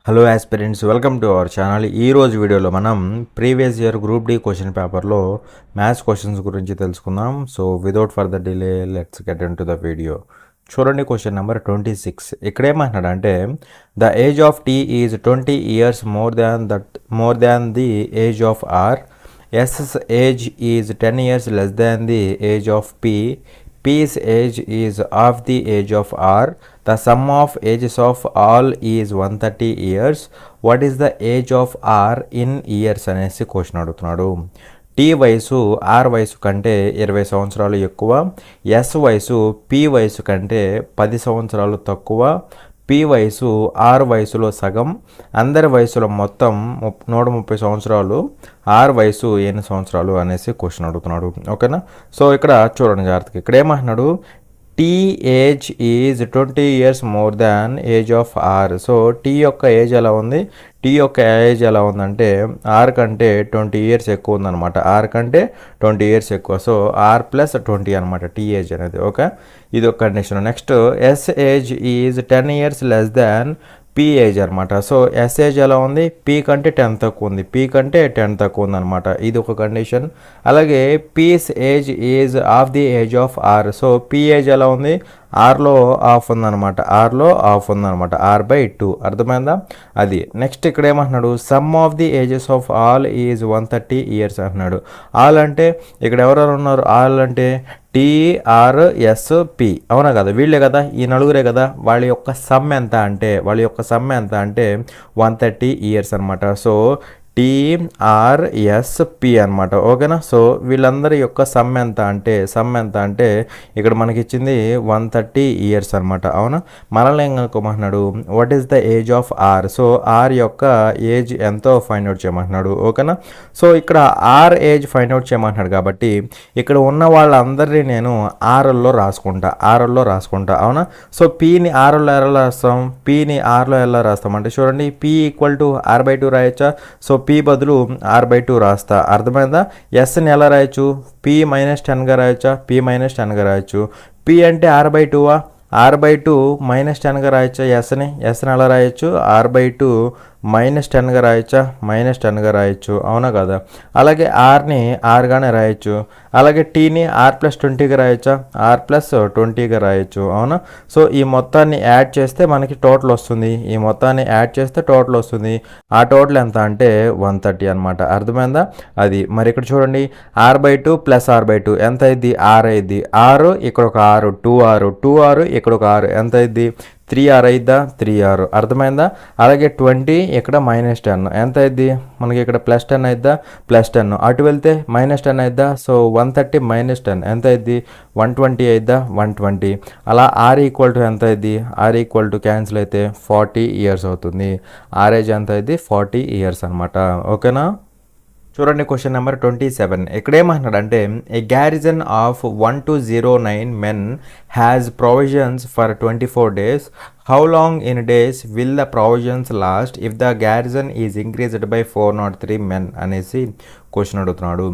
Hello aspirants, welcome to our channel. ఈరోజు వీడియోలో మనం previous year group D question పేపర్లో మ్యాథ్స్ క్వశ్చన్స్ గురించి తెలుసుకుందాం. So without further delay let's get into the video. చూడండి, question number 26. ఇక్కడ ఏమంటున్నాడంటే the age of T is 20 years more than the age of R. S age is 10 years less than the age of p. P's age is half the age of R. The sum of ages of all is 130 years. What is the age of R in years అనేసి question అడుగుతున్నాడు. Tea వయసు are వయసు కంటే 20 సంవత్సరాలు ఎక్కువ. Yes వయసు P వయసు కంటే 10 సంవత్సరాలు తక్కువ. పి వయసు ఆరు వయసులో సగం. అందరి వయసులో మొత్తం 130 సంవత్సరాలు. ఆరు వయసు 8 సంవత్సరాలు అనేసి క్వశ్చన్ అడుగుతున్నాడు. ఓకేనా? సో ఇక్కడ చూడండి జాగ్రత్తగా. ఇక్కడ ఏమంటున్నాడు, T age is 20 years more than age of R. So T యొక్క ఏజ్ ఎలా ఉంది? టీ యొక్క ఏజ్ ఎలా ఉందంటే ఆర్ కంటే 20 years ఎక్కువ ఉందన్నమాట. ఆర్ కంటే 20 years ఎక్కువ. సో ఆర్ ప్లస్ 20 అనమాట టీ ఏజ్ అనేది. ఓకే, ఇది ఒక condition. Next S age is 10 years less than P age అనమాట. సో ఎస్ ఏజ్ ఎలా ఉంది? పీ కంటే 10 తక్కువ ఉంది. పీ కంటే 10 తక్కువ ఉందన్నమాట. ఇది ఒక కండిషన్. అలాగే P's age is of the age of R. So P age ఎలా ఉంది? ఆర్లో ఆఫ్ ఉందన్నమాట. ఆర్లో ఆఫ్ ఉందన్నమాట. R/2. అర్థమైందా? అది. నెక్స్ట్ ఇక్కడ ఏమంటున్నాడు, some of the ages of all is 130 years అంటున్నాడు. ఆల్ అంటే ఇక్కడ ఎవరెవరు ఉన్నారు? ఆల్ అంటే TRSP, అవునా కదా? వీళ్ళే కదా, ఈ నలుగురే కదా. వాళ్ళ యొక్క సమ్ ఎంత అంటే 130 years అనమాట. సో TRSP అనమాట. ఓకేనా? సో వీళ్ళందరి యొక్క సమ్ ఎంత అంటే ఇక్కడ మనకి ఇచ్చింది 130 years అనమాట. అవునా? మనల్ని ఏం కనుక్కోమంటున్నాడు, what is the age of R. So R యొక్క ఏజ్ ఎంతో ఫైండ్ అవుట్ చేయమంటున్నాడు. ఓకేనా? సో ఇక్కడ ఆర్ ఏజ్ ఫైండ్ అవుట్ చేయమంటున్నాడు కాబట్టి ఇక్కడ ఉన్న వాళ్ళందరినీ నేను ఆర్ఎల్లో రాసుకుంటా. అవునా? సో పీని ఆర్ఎల్లో ఎలా రాస్తాం? పీని ఆర్లో ఎలా రాస్తాం అంటే చూడండి, పీ ఈక్వల్ టు R/2 రాయొచ్చా? సో పీ బదులు R/2 రాస్తా. అర్థమైందా? ఎస్ని ఎలా రాయొచ్చు? P-10గా రాయొచ్చా? P-10గా రాయొచ్చు. పీ అంటే R/2వా? R/2 -10గా రాయొచ్చా? ఎస్ని ఎలా రాయొచ్చు? R/2 -10గా రాయొచ్చా? -10గా రాయొచ్చు. అవునా కదా? అలాగే ఆర్ని ఆర్గానే రాయొచ్చు. అలాగే టీని R+20గా రాయొచ్చా? R+20గా రాయొచ్చు. అవునా? సో ఈ మొత్తాన్ని యాడ్ చేస్తే మనకి టోటల్ వస్తుంది. ఆ టోటల్ ఎంత అంటే 130 అనమాట. అర్థమైందా? అది. మరి ఇక్కడ చూడండి, R/2 + R/2 ఎంత అయింది? R అయింది. ఆరు ఇక్కడ ఒక ఆరు, 2R ఇక్కడ ఒక ఆరు ఎంత అయింది? 3R అయిద్దా? 3R. అర్థమైందా? అలాగే 20 ఇక్కడ -10 ఎంత అయింది? మనకి ఇక్కడ +10 అయిద్దా? +10. అటు వెళ్తే -10 అయిద్దా? సో 130 -10 ఎంత అయింది? 120 అయిద్దా? 120. అలా R ఈక్వల్ టు ఎంత అయింది? R ఈక్వల్ టు క్యాన్సిల్ అయితే 40 years అవుతుంది. ఆర్ ఏజ్ ఎంత అయింది? 40 years అనమాట. ఓకేనా? చూడండి, క్వశ్చన్ నెంబర్ 27. ఇక్కడ ఏమంటున్నాడంటే a garrison of 1 to 09 men has provisions for 24 days. How long in days will the provisions last if the garrison is increased by 403 men అనేసి క్వశ్చన్ అడుగుతున్నాడు.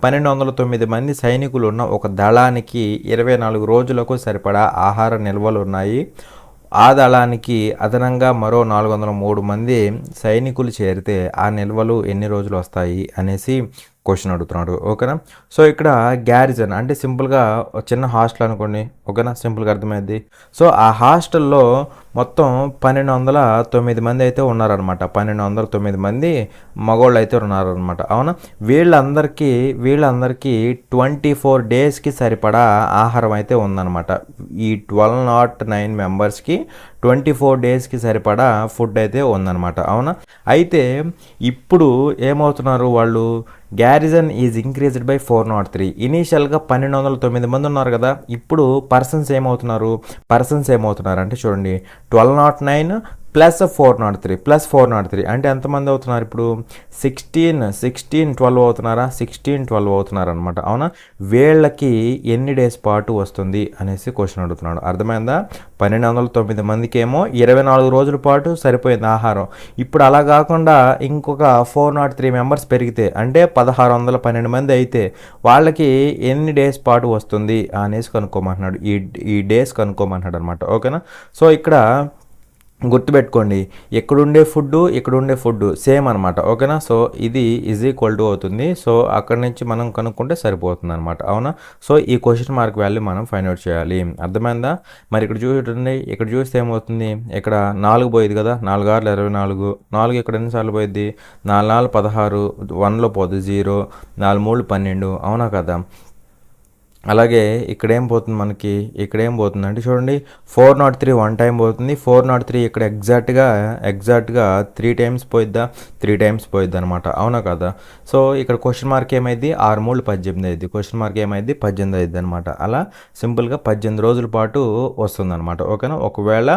1209 మంది సైనికులు ఉన్న ఒక దళానికి 24 రోజులకు సరిపడా ఆహార నిల్వలు ఉన్నాయి. ఆ దళానికి అదనంగా మరో 403 మంది సైనికులు చేరితే ఆ నిల్వలు ఎన్ని రోజులు వస్తాయి అనేసి క్వశ్చన్ అడుగుతున్నాడు. ఓకేనా? సో ఇక్కడ గ్యారిజన్ అంటే సింపుల్గా చిన్న హాస్టల్ అనుకోండి. ఓకేనా? సింపుల్గా అర్థమైంది. సో ఆ హాస్టల్లో మొత్తం 1209 మంది అయితే ఉన్నారనమాట. 1209 మంది మగవాళ్ళు అయితే ఉన్నారనమాట. అవునా? వీళ్ళందరికీ 24 daysకి సరిపడా ఆహారం అయితే ఉందన్నమాట. ఈ 1209 మెంబర్స్కి 24 daysకి సరిపడా ఫుడ్ అయితే ఉందన్నమాట. అవునా? అయితే ఇప్పుడు ఏమవుతున్నారు వాళ్ళు? గ్యారిజన్ ఈజ్ ఇంక్రీజ్డ్ బై 403. ఇనీషియల్గా 1209 మంది ఉన్నారు కదా. ఇప్పుడు పర్సన్స్ ఏమవుతున్నారు అంటే చూడండి, 1209 + 403 అంటే ఎంతమంది అవుతున్నారు ఇప్పుడు? 12 అవుతున్నారా? 12 అవుతున్నారు అనమాట. అవునా? వీళ్ళకి ఎన్ని డేస్ పాటు వస్తుంది అనేసి క్వశ్చన్ అడుగుతున్నాడు. అర్థమైందా? 1209 మందికి ఏమో 24 రోజుల పాటు సరిపోయింది ఆహారం. ఇప్పుడు అలా కాకుండా ఇంకొక 403 మెంబర్స్ పెరిగితే అంటే 1612 మంది అయితే వాళ్ళకి ఎన్ని డేస్ పాటు వస్తుంది అనేసి కనుక్కోమంటున్నాడు. ఈ డేస్ కనుక్కోమంటున్నాడు అనమాట. ఓకేనా? సో ఇక్కడ గుర్తుపెట్టుకోండి, ఇక్కడుండే ఫుడ్ సేమ్ అనమాట. ఓకేనా? సో ఇది ఈజ్ ఈక్వల్ టు అవుతుంది. సో అక్కడి నుంచి మనం కనుక్కుంటే సరిపోతుంది అనమాట. అవునా? సో ఈ క్వశ్చన్ మార్క్ వాల్యూ మనం ఫైండ్ అవుట్ చేయాలి. అర్థమైందా? మరి ఇక్కడ చూడండి, ఇక్కడ చూస్తే ఏమవుతుంది, ఇక్కడ 4 పోయింది కదా, 4 6 24, 4 ఇక్కడ ఎన్నిసార్లు పోయిద్ది, 4 4 16, 1లో పోదు 0, 4 3 12. అవునా కదా? అలాగే ఇక్కడేం పోతుంది మనకి, ఇక్కడేం పోతుంది అంటే చూడండి, 403 1 టైం పోతుంది. 403 ఇక్కడ ఎగ్జాక్ట్గా 3 టైమ్స్ పోయిద్దా, 3 టైమ్స్ పోయిద్ది అనమాట. అవునా కదా? సో ఇక్కడ క్వశ్చన్ మార్క్ ఏమైంది, 6 3 18 అయింది. క్వశ్చన్ మార్క్ ఏమైంది, 18 అయింది అనమాట. అలా సింపుల్గా 18 రోజుల పాటు వస్తుంది అనమాట. ఓకేనా? ఒకవేళ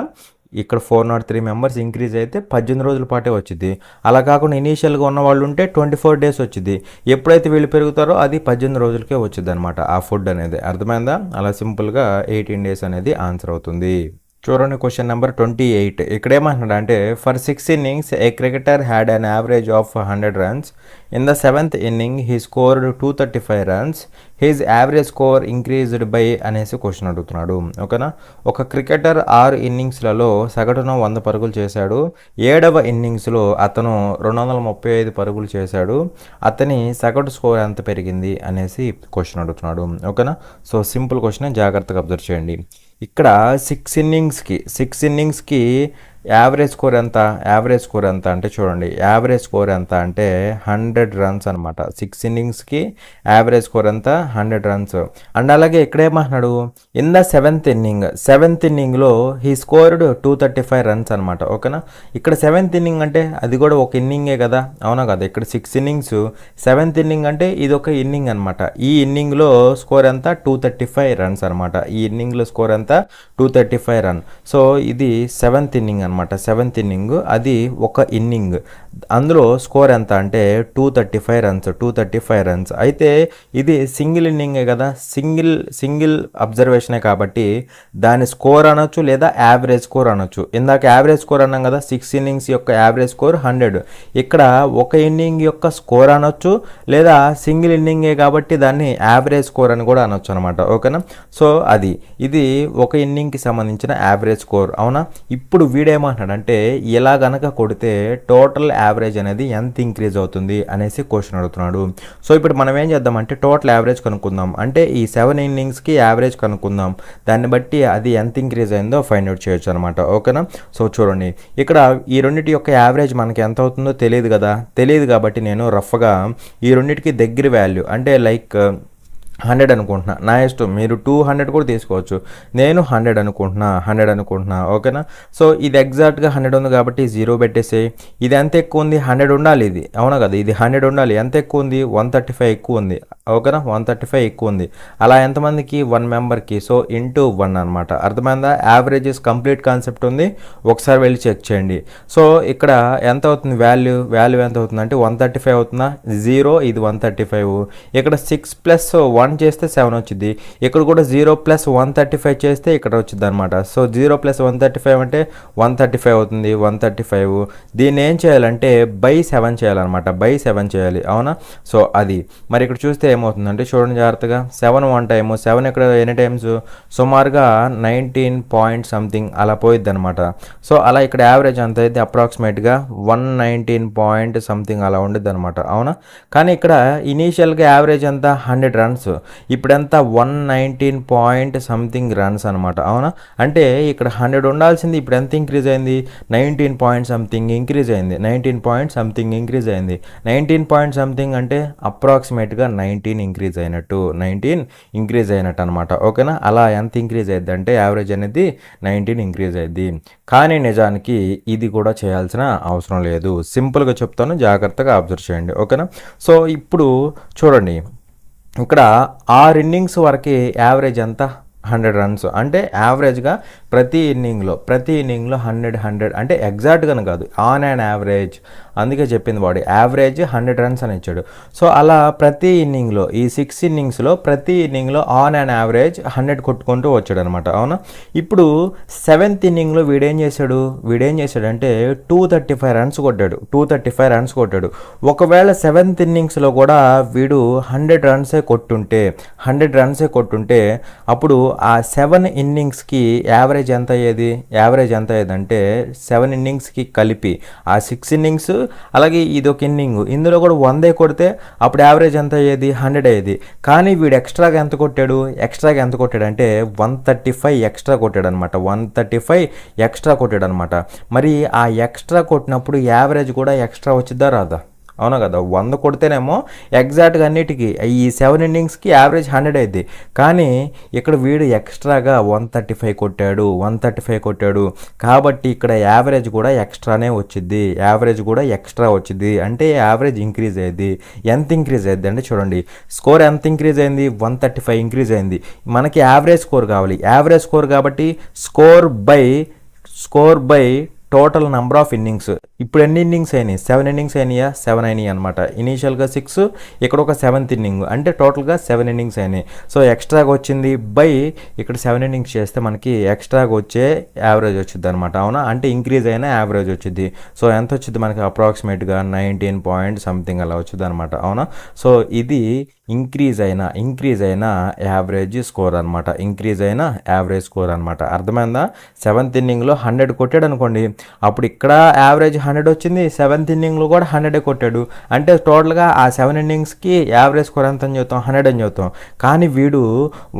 ఇక్కడ 403 మెంబర్స్ ఇంక్రీజ్ అయితే 18 రోజుల పాటే వచ్చింది. అలా కాకుండా ఇనీషియల్గా ఉన్న వాళ్ళు ఉంటే 24 డేస్ వచ్చింది. ఎప్పుడైతే వీళ్ళు పెరుగుతారో అది 18 రోజులకే వచ్చింది అనమాట ఆ ఫుడ్ అనేది. అర్థమైందా? అలా సింపుల్గా 18 డేస్ అనేది ఆన్సర్ అవుతుంది. చూడండి క్వశ్చన్ నెంబర్ 28. ఇక్కడ ఏమంటున్నాడు అంటే, for 6 innings A cricketer had an average of 100 runs. In the 7th inning he scored 235 runs. His average score increased by అనేసి క్వశ్చన్ అడుగుతున్నాడు. ఓకేనా? ఒక క్రికెటర్ 6 ఇన్నింగ్స్లలో సగటున 100 పరుగులు చేశాడు. 7వ ఇన్నింగ్స్లో అతను 235 పరుగులు చేశాడు. అతని సగటు స్కోర్ ఎంత పెరిగింది అనేసి క్వశ్చన్ అడుగుతున్నాడు. ఓకేనా? సో సింపుల్ క్వశ్చన్, జాగ్రత్తగా అబ్జర్వ్ చేయండి. ఇక్కడ 6 ఇన్నింగ్స్కి యావరేజ్ స్కోర్ ఎంత అంటే చూడండి, యావరేజ్ స్కోర్ ఎంత అంటే 100 రన్స్ అనమాట. 6 ఇన్నింగ్స్కి యావరేజ్ స్కోర్ ఎంత, 100 రన్స్. అండ్ అలాగే ఇక్కడ ఏమంటున్నాడు, ఇన్ ద 7th ఇన్నింగ్లో హీ స్కోర్డ్ 235 రన్స్ అనమాట. ఓకేనా? ఇక్కడ 7th ఇన్నింగ్ అంటే అది కూడా ఒక ఇన్నింగే కదా, అవునా కదా? ఇక్కడ 6 innings, 7th ఇన్నింగ్ అంటే ఇది ఒక ఇన్నింగ్ అనమాట. ఈ ఇన్నింగ్లో స్కోర్ ఎంత, 235 రన్స్ అనమాట. ఈ ఇన్నింగ్లో స్కోర్ ఎంత, 235 రన్. సో ఇది 7th ఇన్నింగ్ అనమాట. 7th ఇన్నింగ్ అది ఒక ఇన్నింగ్, అందులో స్కోర్ ఎంత అంటే 235 రన్స్. అయితే ఇది సింగిల్ ఇన్నింగే కదా, సింగిల్ అబ్జర్వేషనే కాబట్టి దాని స్కోర్ అనొచ్చు లేదా యావరేజ్ స్కోర్ అనొచ్చు. ఇందాక యావరేజ్ స్కోర్ అన్నాం కదా, 6 innings యొక్క యావరేజ్ స్కోర్ 100. ఇక్కడ ఒక ఇన్నింగ్ యొక్క స్కోర్ అనొచ్చు లేదా సింగిల్ ఇన్నింగే కాబట్టి దాన్ని యావరేజ్ స్కోర్ అని కూడా అనొచ్చు అనమాట. ఓకేనా? సో ఇది ఒక ఇన్నింగ్కి సంబంధించిన యావరేజ్ స్కోర్. అవునా? ఇప్పుడు వీడేమంటున్నాడంటే, ఇలా గనక కొడితే టోటల్ యావరేజ్ అనేది ఎంత ఇంక్రీజ్ అవుతుంది అనేసి క్వశ్చన్ అడుగుతున్నాడు. సో ఇప్పుడు మనం ఏం చేద్దామంటే టోటల్ యావరేజ్ కనుక్కుందాం. అంటే ఈ 7 innings యావరేజ్ కనుక్కుందాం. దాన్ని బట్టి అది ఎంత ఇంక్రీజ్ అయిందో ఫైండ్ అవుట్ చేయొచ్చు అనమాట. ఓకేనా? సో చూడండి, ఇక్కడ ఈ రెండింటి యొక్క యావరేజ్ మనకి ఎంత అవుతుందో తెలియదు కదా, తెలియదు కాబట్టి నేను రఫ్గా ఈ రెండింటికి దగ్గర వాల్యూ అంటే లైక్ 100 అనుకుంటున్నా, నా ఇష్టం, మీరు 200 కూడా తీసుకోవచ్చు. నేను 100 అనుకుంటున్నా. ఓకేనా? సో ఇది ఎగ్జాక్ట్గా 100 ఉంది కాబట్టి 0 పెట్టేసేయి. ఇది ఎంత ఎక్కువ ఉంది, 100 ఉండాలి. ఇది అవునా కదా, ఇది 100 ఉండాలి. ఎంత ఎక్కువ ఉంది, 135 ఎక్కువ ఉంది. ఓకేనా? 135 ఎక్కువ ఉంది. అలా ఎంతమందికి, 1 మెంబర్కి. సో ఇంటూ 1 అనమాట. అర్థమైందా? యావరేజెస్ కంప్లీట్ కాన్సెప్ట్ ఉంది, ఒకసారి వెళ్ళి చెక్ చేయండి. సో ఇక్కడ ఎంత అవుతుంది, వాల్యూ ఎంత అవుతుంది అంటే 135 అవుతుందా, 0, ఇది 135. ఇక్కడ 6 + 1 చేస్తే 7 వచ్చింది. ఇక్కడ కూడా 0 + 135 చేస్తే ఇక్కడ వచ్చింది అనమాట. సో 0 + 135 అంటే 135 అవుతుంది. 135 దీన్ని ఏం చేయాలంటే బై 7 చేయాలన్నమాట, బై 7 చేయాలి. అవునా? సో అది మరి ఇక్కడ చూస్తే ఏమవుతుందంటే చూడండి జాగ్రత్తగా, 7 1 టైము, 7 ఇక్కడ ఎన్ని టైమ్స్, సుమారుగా 19 పాయింట్ సంథింగ్ అలా పోయిద్ది అనమాట. సో అలా ఇక్కడ యావరేజ్ అంత అయితే అప్రాక్సిమేట్గా 119 పాయింట్ సంథింగ్ అలా ఉండిద్ది అనమాట. అవునా? కానీ ఇక్కడ ఇనీషియల్గా యావరేజ్ అంతా 100 రన్స్, ఇప్పుడంతా 119 పాయింట్ సంథింగ్ రన్స్ అనమాట. అవునా? అంటే ఇక్కడ 100 ఉండాల్సింది, ఇప్పుడు ఎంత ఇంక్రీజ్ అయింది, 19 పాయింట్ సంథింగ్ ఇంక్రీజ్ అయింది. 19 పాయింట్ సంథింగ్ ఇంక్రీజ్ అయింది. 19 పాయింట్ సంథింగ్ అంటే అప్రాక్సిమేట్గా 19 ఇంక్రీజ్ అయినట్టు అనమాట. ఓకేనా? అలా ఎంత ఇంక్రీజ్ అయ్యిద్ది అంటే యావరేజ్ అనేది 19 ఇంక్రీజ్ అయ్యిద్ది. కానీ నిజానికి ఇది కూడా చేయాల్సిన అవసరం లేదు. సింపుల్గా చెప్తాను, జాగ్రత్తగా అబ్జర్వ్ చేయండి. ఓకేనా? సో ఇప్పుడు చూడండి, ఇక్కడ 6 innings వరకు యావరేజ్ ఎంత, 100 రన్స్. అంటే యావరేజ్గా ప్రతి ఇన్నింగ్లో 100 అంటే ఎగ్జాక్ట్గానే కాదు, ఆన్ అండ్ యావరేజ్ అందుకే చెప్పింది వాడు యావరేజ్ 100 రన్స్ అని ఇచ్చాడు. సో అలా ప్రతి ఇన్నింగ్లో ఈ 6 ఇన్నింగ్స్లో ప్రతి ఇన్నింగ్లో ఆన్ అండ్ యావరేజ్ 100 కొట్టుకుంటూ వచ్చాడు అనమాట. అవునా, ఇప్పుడు 7th ఇన్నింగ్లో వీడేం చేశాడంటే 235 రన్స్ కొట్టాడు. 235 రన్స్ కొట్టాడు. ఒకవేళ 7th ఇన్నింగ్స్లో కూడా వీడు 100 రన్సే కొట్టుంటే అప్పుడు ఆ 7 ఇన్నింగ్స్కి యావరేజ్ ఎంత అయ్యేది అంటే 7 ఇన్నింగ్స్కి కలిపి ఆ 6 ఇన్నింగ్స్ అలాగే ఇది ఒక ఇన్నింగ్ ఇందులో కూడా 100 కొడితే అప్పుడు యావరేజ్ ఎంత అయ్యేది 100 అయ్యేది. కానీ వీడు ఎక్స్ట్రాగా ఎంత కొట్టాడు అంటే 135 ఎక్స్ట్రా కొట్టాడు అనమాట. 135 ఎక్స్ట్రా కొట్టాడు అనమాట. మరి ఆ ఎక్స్ట్రా కొట్టినప్పుడు యావరేజ్ కూడా ఎక్స్ట్రా వచ్చిద్దా రాదా? అవునా కదా, 100 కొడితేనేమో ఎగ్జాక్ట్గా అన్నిటికీ ఈ 7 ఇన్నింగ్స్కి యావరేజ్ 100 అయింది. కానీ ఇక్కడ వీడు ఎక్స్ట్రాగా 135 కొట్టాడు కాబట్టి ఇక్కడ యావరేజ్ కూడా ఎక్స్ట్రానే వచ్చింది. అంటే యావరేజ్ ఇంక్రీజ్ అయ్యింది. ఎంత ఇంక్రీజ్ అయ్యింది అంటే చూడండి, స్కోర్ ఎంత ఇంక్రీజ్ అయింది, 135 ఇంక్రీజ్ అయింది. మనకి యావరేజ్ స్కోర్ కావాలి. యావరేజ్ స్కోర్ కాబట్టి score by total number of innings. ఇప్పుడు ఎన్ని ఇన్నింగ్స్ అయినాయి? 7 ఇన్నింగ్స్ అయినాయా? 7 అయినాయి అనమాట. ఇనీషియల్గా 6, ఇక్కడ ఒక 7th ఇన్నింగ్, అంటే టోటల్గా 7 ఇన్నింగ్స్ అయినాయి. సో ఎక్స్ట్రాగా వచ్చింది బై ఇక్కడ 7 ఇన్నింగ్స్ చేస్తే మనకి ఎక్స్ట్రాగా వచ్చే యావరేజ్ వచ్చింది అనమాట. అవునా, అంటే ఇంక్రీజ్ అయిన యావరేజ్ వచ్చింది. సో ఎంత వచ్చింది మనకి? అప్రాక్సిమేట్గా 19 పాయింట్ సంథింగ్ అలా వచ్చింది అనమాట. అవునా, సో ఇది ఇంక్రీజ్ అయిన యావరేజ్ స్కోర్ అనమాట. అర్థమైందా? 7th ఇన్నింగ్లో 100 కొట్టాడు అనుకోండి, అప్పుడు ఇక్కడ యావరేజ్ 100 వచ్చింది. 7th ఇన్నింగ్లో కూడా 100 కొట్టాడు. అంటే టోటల్గా ఆ 7 ఇన్నింగ్స్కి యావరేజ్ స్కోర్ ఎంత అని చెప్తాం? 100 అని చెప్తాం. కానీ వీడు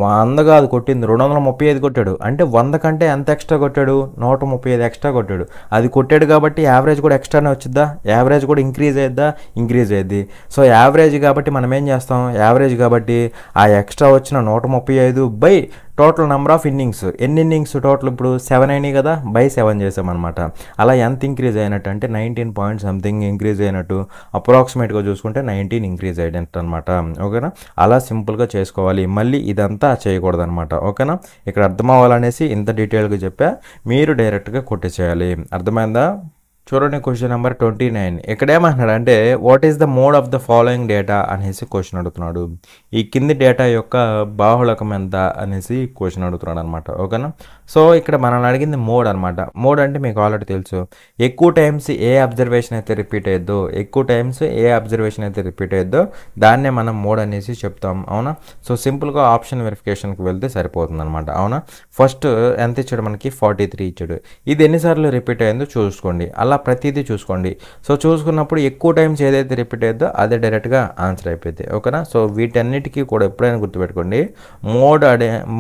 100 కాదు కొట్టింది, 235 కొట్టాడు. అంటే 100 కంటే ఎంత ఎక్స్ట్రా కొట్టాడు? 135 ఎక్స్ట్రా కొట్టాడు. అది కొట్టాడు కాబట్టి యావరేజ్ కూడా ఎక్స్ట్రానే వచ్చిద్దా? యావరేజ్ కూడా ఇంక్రీజ్ అయ్యిద్ది. సో యావరేజ్ కాబట్టి మనం ఏం చేస్తాం? యావరేజ్ కాబట్టి ఆ ఎక్స్ట్రా వచ్చిన 135 by total number of innings. ఎన్ని ఇన్నింగ్స్ టోటల్ ఇప్పుడు 7 అయినాయి కదా, బై 7 చేసామన్నమాట. అలా ఎంత ఇంక్రీజ్ అయినట్టు అంటే 19 పాయింట్ సంథింగ్ ఇంక్రీజ్ అయినట్టు. అప్రాక్సిమేట్గా చూసుకుంటే 19 ఇంక్రీజ్ అయినట్టు అనమాట. ఓకేనా, అలా సింపుల్గా చేసుకోవాలి. మళ్ళీ ఇదంతా చేయకూడదు అనమాట. ఓకేనా, ఇక్కడ అర్థం అవ్వాలనేసి ఇంత డీటెయిల్గా చెప్పా. మీరు డైరెక్ట్గా కొట్టేసేయాలి. అర్థమైందా? చూడండి క్వశ్చన్ నెంబర్ 29. ఇక్కడ ఏమంటున్నాడు అంటే what is the mode of the following data అనేసి క్వశ్చన్ అడుగుతున్నాడు. ఈ కింది డేటా యొక్క బాహుళకం ఎంత అనేసి క్వశ్చన్ అడుగుతున్నాడు అనమాట. ఓకేనా, సో ఇక్కడ మనల్ని అడిగింది మోడ్ అనమాట. మోడ్ అంటే మీకు ఆల్రెడీ తెలుసు, ఎక్కువ టైమ్స్ ఏ అబ్జర్వేషన్ అయితే రిపీట్ అయ్యిద్దో దాన్నే మనం మోడ్ అనేసి చెప్తాం. అవునా, సో సింపుల్గా ఆప్షన్ వెరిఫికేషన్కి వెళ్తే సరిపోతుంది అనమాట. అవునా, ఫస్ట్ ఎంత ఇచ్చాడు మనకి? 43 ఇచ్చాడు. ఇది ఎన్నిసార్లు రిపీట్ అయ్యిందో చూసుకోండి. అలా ప్రతిదీ చూసుకోండి. సో చూసుకున్నప్పుడు ఎక్కువ టైమ్స్ ఏదైతే రిపీట్ అయ్యిద్దో అదే డైరెక్ట్గా ఆన్సర్ అయిపోయింది. ఓకేనా, సో వీటన్నిటికీ కూడా ఎప్పుడైనా గుర్తుపెట్టుకోండి,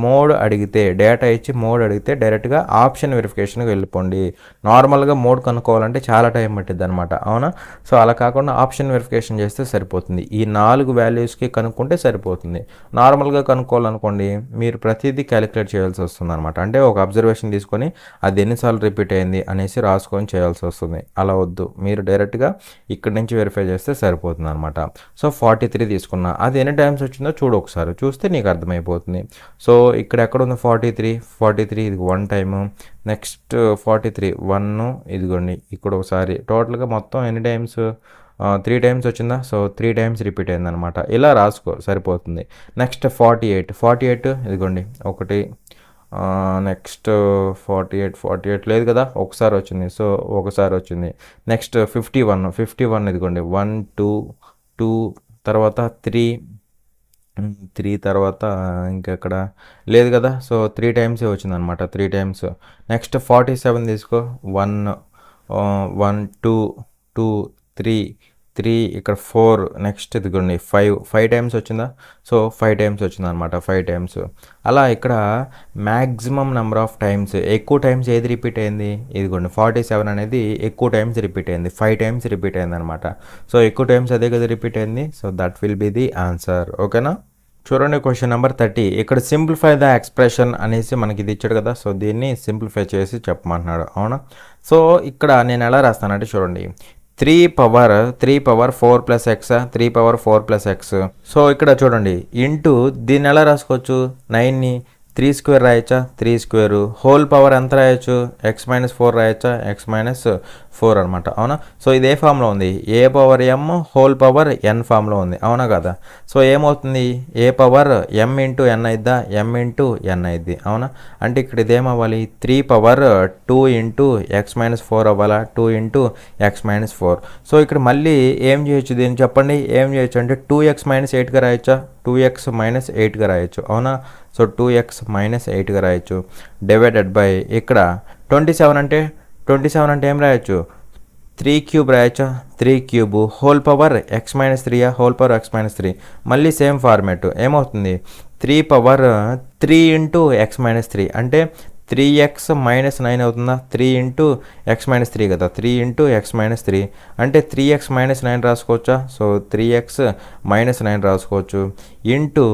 మోడ్ అడిగితే డేటా ఇచ్చి మోడ్ అడిగితే డైరెక్ట్గా ఆప్షన్ వెరిఫికేషన్కి వెళ్ళిపోండి. నార్మల్గా మోడ్ కనుక్కోవాలంటే చాలా టైం పట్టిద్ది అనమాట. అవునా, సో అలా కాకుండా ఆప్షన్ వెరిఫికేషన్ చేస్తే సరిపోతుంది. ఈ 4 వాల్యూస్కి కనుక్కుంటే సరిపోతుంది. నార్మల్గా కనుక్కోవాలనుకోండి మీరు ప్రతిదీ క్యాలిక్యులేట్ చేయాల్సి వస్తుంది అనమాట. అంటే ఒక అబ్జర్వేషన్ తీసుకొని అది ఎన్నిసార్లు రిపీట్ అయింది అనేసి రాసుకొని చేయాల్సి వస్తుంది. అలా వద్దు, మీరు డైరెక్ట్గా ఇక్కడి నుంచి వెరిఫై చేస్తే సరిపోతుంది అనమాట. సో 43 తీసుకున్నా, అది ఎన్ని టైమ్స్ వచ్చిందో చూడు, ఒకసారి చూస్తే నీకు అర్థమైపోతుంది. సో ఇక్కడ ఎక్కడ ఉంది 43 ఇది 1 టైము, నెక్స్ట్ 43 1 ఇదిగోండి ఇక్కడ ఒకసారి. టోటల్గా మొత్తం ఎన్ని టైమ్స్? 3 టైమ్స్ వచ్చిందా? సో 3 టైమ్స్ రిపీట్ అయిందనమాట. ఇలా రాసుకో సరిపోతుంది. నెక్స్ట్ 48 ఇదిగోండి 1, నెక్స్ట్ 48 లేదు కదా, ఒకసారి వచ్చింది. సో ఒకసారి వచ్చింది. నెక్స్ట్ 51 ఇదిగోండి 1 2 తర్వాత 3 తర్వాత ఇంకెక్కడ లేదు కదా. సో 3 టైమ్సే వచ్చింది అనమాట. 3 టైమ్స్. నెక్స్ట్ 47 తీసుకో, 1 2 3 ఇక్కడ 4, నెక్స్ట్ ఇదిగోండి 5 టైమ్స్ వచ్చిందా? సో 5 టైమ్స్ వచ్చింది అనమాట. 5 టైమ్స్. అలా ఇక్కడ మ్యాక్సిమం నెంబర్ ఆఫ్ టైమ్స్, ఎక్కువ టైమ్స్ ఏది రిపీట్ అయింది? ఇదిగోండి 47 అనేది ఎక్కువ టైమ్స్ రిపీట్ అయింది. 5 టైమ్స్ రిపీట్ అయింది అనమాట. సో ఎక్కువ టైమ్స్ అదే కదా రిపీట్ అయింది. So that will be the answer. ఓకేనా, చూడండి క్వశ్చన్ నెంబర్ 30. ఇక్కడ సింప్లిఫై ద ఎక్స్ప్రెషన్ అనేసి మనకి ఇది ఇచ్చాడు కదా. సో దీన్ని సింప్లిఫై చేసి చెప్పమంటున్నాడు. అవునా, సో ఇక్కడ నేను ఎలా రాస్తానంటే చూడండి, 3 power 4 plus X, 3 power 4 plus X. So ఇక్కడ చూడండి ఇంటూ దీన్ని ఎలా రాసుకోవచ్చు? 9ని 3 స్క్వేర్ రాయొచ్చా 3 స్క్వేరు హోల్ పవర్ ఎంత రాయొచ్చు ఎక్స్ మైనస్ 4 రాయొచ్చా ఎక్స్ మైనస్ 4 అనమాట అవునా. సో ఇది ఏ ఫామ్లో ఉంది ఏ పవర్ ఎమ్ హోల్ పవర్ ఎన్ ఫామ్లో ఉంది అవునా కదా. సో ఏమవుతుంది A power M into N అయిద్దా M into ఎన్ అయిద్ది అవునా. అంటే ఇక్కడ ఇదేమవ్వాలి 3 పవర్ 2 ఇంటూ ఎక్స్ మైనస్ 4 అవ్వాలా 2 ఇంటూ ఎక్స్ మైనస్ 4. సో ఇక్కడ మళ్ళీ ఏం చేయొచ్చు దీన్ని చెప్పండి ఏం చేయొచ్చు అంటే 2x మైనస్ 8గా రాయొచ్చా 2x మైనస్ 8గా రాయొచ్చు అవునా. సో 2x మైనస్ 8గా రాయొచ్చు డివైడెడ్ బై ఇక్కడ 27 అంటే ఏం రాయొచ్చు 3 క్యూబ్ రాయొచ్చా 3 cube whole power X minus 3 whole power X minus 3 మళ్ళీ సేమ్ ఫార్మేట్ ఏమవుతుంది 3 పవర్ 3 ఇంటూ ఎక్స్ మైనస్ 3 అంటే 3x మైనస్ 9 అవుతుందా 3 ఇంటూ ఎక్స్ మైనస్ 3 కదా 3 ఇంటూ ఎక్స్ మైనస్ 3 అంటే 3x minus 9 రాసుకోవచ్చా. So 3x minus 9 రాసుకోవచ్చు ఇంటూ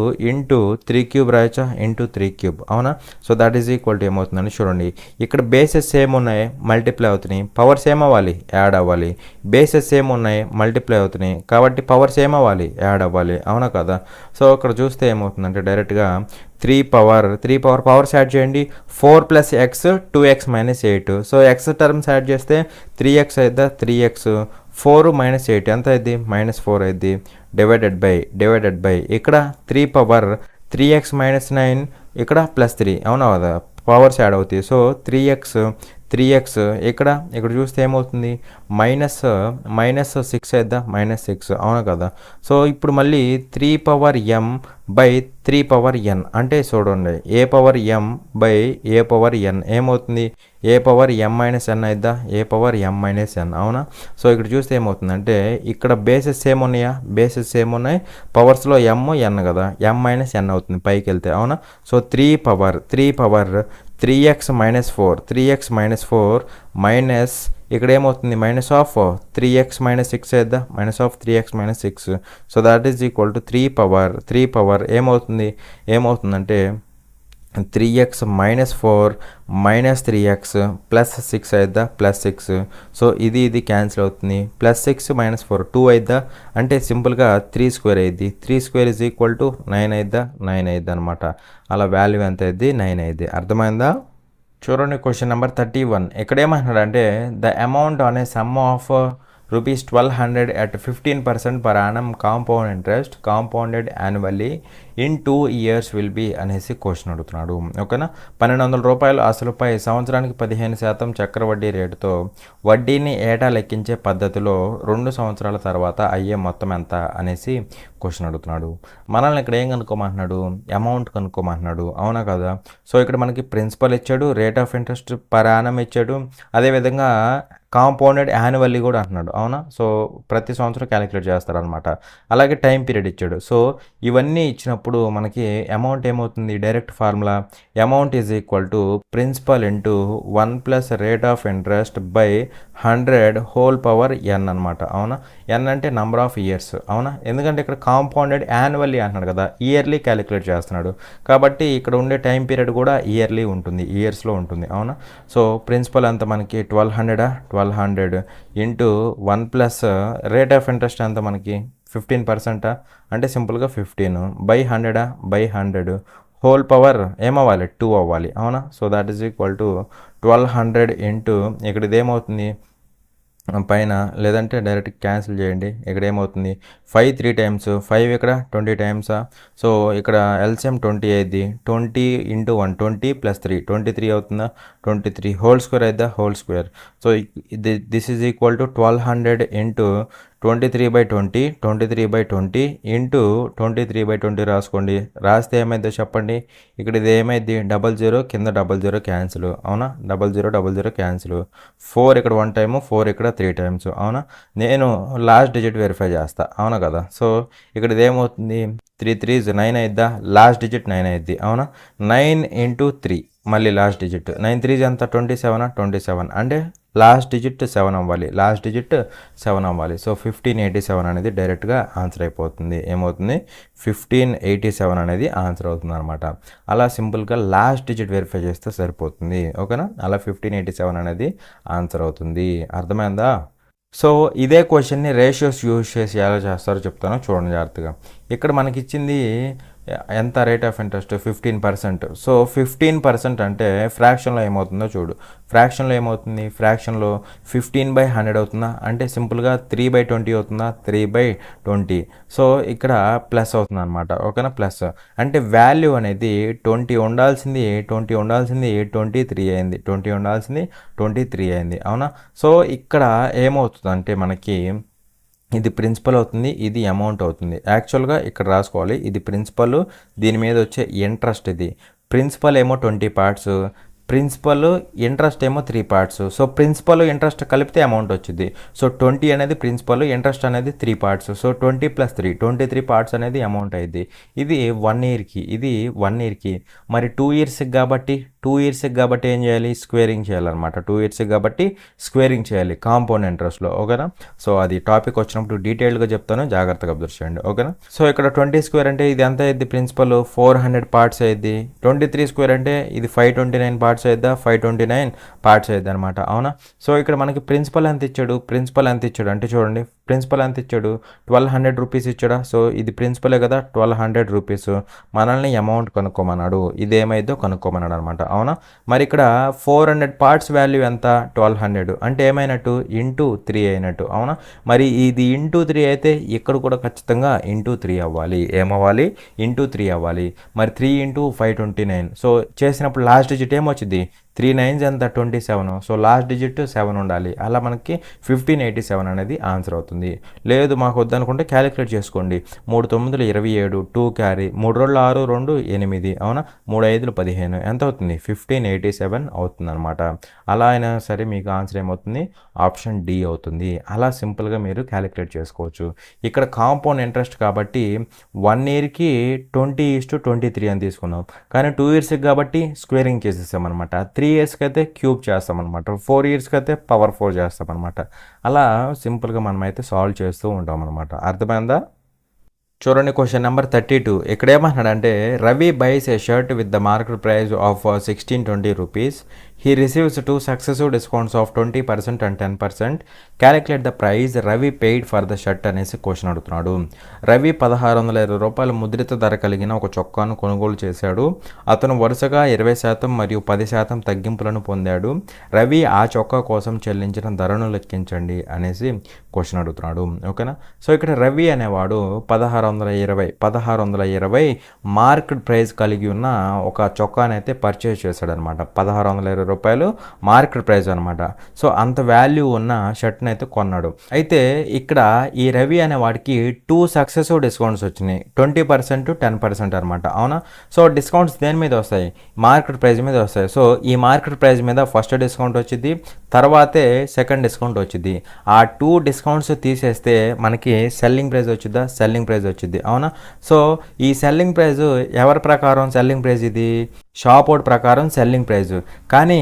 3 క్యూబ్ రాయొచ్చా into 3 cube అవునా. So that is equal to ఏమవుతుందని చూడండి ఇక్కడ బేసెస్ సేమ్ ఉన్నాయి మల్టిప్లై అవుతున్నాయి పవర్స్ ఏం అవ్వాలి యాడ్ అవ్వాలి. బేసెస్ సేమ్ ఉన్నాయి మల్టిప్లై అవుతున్నాయి కాబట్టి పవర్స్ ఏం అవ్వాలి యాడ్ అవ్వాలి అవునా కదా. సో ఇక్కడ చూస్తే ఏమవుతుందంటే డైరెక్ట్గా 3 పవర్స్ యాడ్ చేయండి 4 plus X 2x minus 8. So X terms add చేస్తే 3x అయిద్దా 3x 4 మైనస్ 8 ఎంత అయింది -4 అయింది డివైడెడ్ బై ఇక్కడ 3 పవర్ 3x మైనస్ 9 ఇక్కడ ప్లస్ 3 అవునా కదా పవర్స్ యాడ్ అవుతాయి. సో 3x ఇక్కడ చూస్తే ఏమవుతుంది -6 అయిద్దా -6 అవునా కదా. సో ఇప్పుడు మళ్ళీ 3 power m by 3 power n అంటే చూడండి A power m by A power n ఏమవుతుంది A power m minus n అయిద్దా A power m minus n అవునా. సో ఇక్కడ చూస్తే ఏమవుతుందంటే ఇక్కడ బేసెస్ సేమ్ ఉన్నాయి పవర్స్లో m n కదా m మైనస్ n అవుతుంది పైకి వెళ్తే అవునా. So 3 power 3x minus 4 minus ఇక్కడ ఏమవుతుంది minus of 3x minus 6 అయిద్దా -3x minus 6. So that is equal to 3 power ఏమవుతుందంటే 3x minus 4 minus 3x plus 6 అయిద్దా +6. So ఇది క్యాన్సిల్ అవుతుంది +6 -4 2 అయిద్దా అంటే సింపుల్గా 3 స్క్వేర్ అయింది 3 స్క్వేర్ ఈజ్ ఈక్వల్ టు 9 అయిద్దా 9 అయిద్ది అనమాట. అలా వాల్యూ ఎంత అయింది 9 అయింది అర్థమైందా. చూడండి క్వశ్చన్ నెంబర్ 31 ఇక్కడ ఏమంటున్నాడంటే the amount on a some of ₹1200 at 15% per annum compound interest compounded annually in 2 years will be అనేసి క్వశ్చన్ అడుగుతున్నాడు ఓకేనా. ₹1200 అసలుపై సంవత్సరానికి 15% చక్రవడ్డీ రేటుతో వడ్డీని ఏటా లెక్కించే పద్ధతిలో 2 సంవత్సరాల తర్వాత అయ్యే మొత్తం ఎంత అనేసి క్వశ్చన్ అడుగుతున్నాడు. మనల్ని ఇక్కడ ఏం కనుక్కోమంటున్నాడు అమౌంట్ కనుక్కోమంటున్నాడు అవునా కదా. సో ఇక్కడ మనకి ప్రిన్సిపల్ ఇచ్చాడు rate of interest per annum ఇచ్చాడు అదేవిధంగా కాంపౌండెడ్ యాన్యువల్లీ కూడా అంటున్నాడు అవునా. సో ప్రతి సంవత్సరం క్యాలిక్యులేట్ చేస్తారనమాట అలాగే టైం పీరియడ్ ఇచ్చాడు. సో ఇవన్నీ ఇచ్చినప్పుడు మనకి అమౌంట్ ఏమవుతుంది direct formula amount is equal to principal into 1 plus rate of interest by 100 whole power n అనమాట అవునా. n అంటే నంబర్ ఆఫ్ ఇయర్స్ అవునా ఎందుకంటే ఇక్కడ కాంపౌండెడ్ యాన్యువల్లీ అంటున్నాడు కదా ఇయర్లీ క్యాలిక్యులేట్ చేస్తున్నాడు కాబట్టి ఇక్కడ ఉండే టైం పీరియడ్ కూడా ఇయర్లీ ఉంటుంది ఇయర్స్లో ఉంటుంది అవునా. సో ప్రిన్సిపల్ అంత మనకి 1200 into 1 plus rate of interest అంత మనకి 15% అంటే సింపుల్గా 15 బై 100 హోల్ పవర్ ఏమవ్వాలి 2 అవ్వాలి అవునా. So that is equal to 1200 into ఇక్కడ ఇదేమవుతుంది పైన లేదంటే డైరెక్ట్ క్యాన్సిల్ చేయండి ఇక్కడ ఏమవుతుంది 5 3 టైమ్స్ 5 ఇక్కడ 20 టైమ్సా. సో ఇక్కడ ఎల్సిఎం 20 అయింది 20 ఇంటూ 1 20 ప్లస్ 3 23 అవుతుందా 23 హోల్ స్క్వేర్ అయిద్దా whole square. So this is equal to 1200 into 23/20 into 23/20 రాసుకోండి. రాస్తే ఏమైందో చెప్పండి ఇక్కడ ఇది ఏమైంది 00 కింద 00 క్యాన్సిల్ అవునా 00 క్యాన్సిల్ 4 ఇక్కడ 1 టైము 4 ఇక్కడ 3 టైమ్స్ అవునా. నేను లాస్ట్ డిజిట్ వెరిఫై చేస్తా అవునా కదా. సో ఇక్కడ ఇది ఏమవుతుంది 3 3 9 అయిద్దా లాస్ట్ డిజిట్ 9 అయిద్ది అవునా. 9 ఇంటూ 3 మళ్ళీ లాస్ట్ డిజిట్ 9 3 ఎంత 27 అంటే లాస్ట్ డిజిట్ 7 అవ్వాలి సో 1587 అనేది డైరెక్ట్గా ఆన్సర్ అయిపోతుంది ఏమవుతుంది 1587 అనేది ఆన్సర్ అవుతుంది అనమాట. అలా సింపుల్గా లాస్ట్ డిజిట్ వెరిఫై చేస్తే సరిపోతుంది ఓకేనా. అలా 1587 అనేది ఆన్సర్ అవుతుంది అర్థమైందా. సో ఇదే క్వశ్చన్ని రేషియోస్ యూజ్ చేసి ఎలా చేస్తారో చెప్తాను చూడండి జాగ్రత్తగా. ఇక్కడ మనకి ఇచ్చింది ఎంత రేట్ ఆఫ్ ఇంట్రెస్ట్ 15%. సో 15% అంటే ఫ్రాక్షన్లో ఏమవుతుందో చూడు. ఫ్రాక్షన్లో ఏమవుతుంది, ఫ్రాక్షన్లో 15/100 అవుతుందా, అంటే సింపుల్గా 3/20 అవుతుందా, 3/20. సో ఇక్కడ ప్లస్ అవుతుంది అనమాట. ఓకేనా, ప్లస్ అంటే వాల్యూ అనేది 20 ఉండాల్సింది 23 అయింది, 20 ఉండాల్సింది 23 అయింది, అవునా. సో ఇక్కడ ఏమవుతుంది అంటే మనకి ఇది ప్రిన్సిపల్ అవుతుంది, ఇది అమౌంట్ అవుతుంది. యాక్చువల్గా ఇక్కడ రాసుకోవాలి, ఇది ప్రిన్సిపల్, దీని మీద వచ్చే ఇంట్రెస్ట్. ఇది ప్రిన్సిపల్ ఏమో 20 పార్ట్స్, ప్రిన్సిపల్ ఇంట్రెస్ట్ ఏమో 3 పార్ట్స్. సో ప్రిన్సిపల్ ఇంట్రెస్ట్ కలిపితే అమౌంట్ వచ్చింది. సో 20 అనేది ప్రిన్సిపల్, ఇంట్రెస్ట్ అనేది 3 పార్ట్స్. సో 20 + 3 23 పార్ట్స్ అనేది అమౌంట్ అయింది. ఇది 1 ఇయర్కి, ఇది 1 ఇయర్కి. మరి 2 ఇయర్స్కి కాబట్టి 2 ఇయర్స్కి కాబట్టి ఏం చేయాలి, స్క్వేరింగ్ చేయాలన్నమాట. 2 ఇయర్స్కి కాబట్టి స్క్వేరింగ్ చేయాలి కాంపౌండ్ ఇంట్రెస్ట్లో, ఓకేనా. సో అది టాపిక్ వచ్చినప్పుడు డీటెయిల్గా చెప్తాను, జాగ్రత్తగా అబ్జర్వ్ చేయండి, ఓకేనా. సో ఇక్కడ 20 స్క్వేర్ అంటే ఇది ఎంత అయింది, ప్రిన్సిపల్ 400 పార్ట్స్ అయింది. 23 స్క్వేర్ అంటే ఇది 529 పార్ట్స్ అయిద్దా, 529 పార్ట్స్ అయింది అనమాట, అవునా. సో ఇక్కడ మనకి ప్రిన్సిపల్ ఎంత ఇచ్చాడు, అంటే చూడండి, ప్రిన్సిపల్ ఎంత ఇచ్చాడు, 1200 రూపీస్ ఇచ్చాడా. సో ఇది ప్రిన్సిపలే కదా, 1200 రూపీస్. మనల్ని అమౌంట్ కనుక్కోమన్నాడు, ఇదేమైందో కనుక్కోమన్నాడు అనమాట, అవునా. మరి ఇక్కడ 400 పార్ట్స్ వాల్యూ ఎంత, 1200, అంటే ఏమైనట్టు, × 3 అయినట్టు, అవునా. మరి ఇది × 3 అయితే ఇక్కడ కూడా ఖచ్చితంగా × 3 అవ్వాలి. ఏమవ్వాలి, × 3 అవ్వాలి. మరి 3 × 529. సో చేసినప్పుడు లాస్ట్ డిజిట్ ఏమొచ్చింది, 3 9s ఎంత, 27. సో లాస్ట్ డిజిట్ 7 ఉండాలి. అలా మనకి 1587 అనేది ఆన్సర్ అవుతుంది. లేదు మాకు వద్దనుకుంటే క్యాలిక్యులేట్ చేసుకోండి. 3 9 27, 2 క్యారీ, 3 2 6 2 8, అవునా. 3 5 15 ఎంత అవుతుంది, 1587 అవుతుంది అనమాట. అలా అయినా సరే మీకు ఆన్సర్ ఏమవుతుంది, ఆప్షన్ డి అవుతుంది. అలా సింపుల్గా మీరు క్యాలిక్యులేట్ చేసుకోవచ్చు. ఇక్కడ కాంపౌండ్ ఇంట్రెస్ట్ కాబట్టి 1 ఇయర్కి 20:23 అని తీసుకున్నాం, కానీ 2 ఇయర్స్కి కాబట్టి స్క్వేరింగ్ చేసేసామన్నమాట. 3 ఇయర్స్కి అయితే క్యూబ్ చేస్తామన్నమాట, 4 ఇయర్స్కి అయితే పవర్ 4 చేస్తామన్నమాట. అలా సింపుల్గా మనమైతే సాల్వ్ చేస్తూ ఉంటాం అనమాట. అర్థమైందా. చూడండి క్వశ్చన్ నెంబర్ 32. ఇక్కడ ఏమన్నాడంటే Ravi buys a shirt with the market price of 1620 rupees. He receives 2 successive discounts of 20% and 10%. Calculate the price Ravi paid for the shirt అనేసి క్వశ్చన్ అడుగుతున్నాడు. రవి 1620 రూపాయల ముద్రిత ధర కలిగిన ఒక చొక్కాను కొనుగోలు చేశాడు. అతను వరుసగా 20% మరియు 10% తగ్గింపులను పొందాడు. రవి ఆ చొక్కా కోసం చెల్లించిన ధరను లెక్కించండి అనేసి క్వశ్చన్ అడుగుతున్నాడు, ఓకేనా. సో ఇక్కడ రవి అనేవాడు 1620 మార్కెట్ ప్రైస్ కలిగి ఉన్న ఒక చొక్కానైతే పర్చేజ్ చేశాడు అనమాట. 1620 రూపాయలు మార్కెట్ ప్రైస్ అనమాట. సో అంత వాల్యూ ఉన్న షర్ట్ని అయితే కొన్నాడు. అయితే ఇక్కడ ఈ రవి అనే వాడికి 2 సక్సెసివ్ డిస్కౌంట్స్ వచ్చినాయి, 20% 10% అనమాట, అవునా. సో డిస్కౌంట్స్ దేని మీద వస్తాయి, మార్కెట్ ప్రైస్ మీద వస్తాయి. సో ఈ మార్కెట్ ప్రైస్ మీద ఫస్ట్ డిస్కౌంట్ వచ్చింది, తర్వాతే సెకండ్ డిస్కౌంట్ వచ్చింది. ఆ 2 డిస్కౌంట్స్ తీసేస్తే మనకి సెల్లింగ్ ప్రైస్ వచ్చిద్దా, సెల్లింగ్ ప్రైస్ వచ్చింది, అవునా. సో ఈ సెల్లింగ్ ప్రైస్ ఎవరి ప్రకారం సెల్లింగ్ ప్రైస్, ఇది షాప్ ఓడ్ ప్రకారం సెల్లింగ్ ప్రైస్. కానీ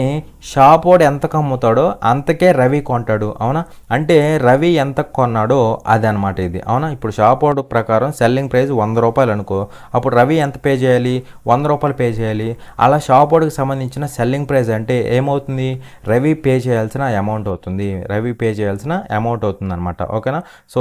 షాప్ ఓడ్ ఎంతకు అమ్ముతాడో అంతకే రవి కొంటాడు, అవునా. అంటే రవి ఎంత కొన్నాడో అది అనమాట ఇది, అవునా. ఇప్పుడు షాప్ ఓడ్ ప్రకారం సెల్లింగ్ ప్రైస్ 100 రూపాయలు అనుకో, అప్పుడు రవి ఎంత పే చేయాలి, 100 రూపాయలు పే చేయాలి. అలా షాప్ ఓడ్కి సంబంధించిన సెల్లింగ్ ప్రైస్ అంటే ఏమవుతుంది, రవి పే చేయాల్సిన అమౌంట్ అవుతుంది, అనమాట, ఓకేనా. సో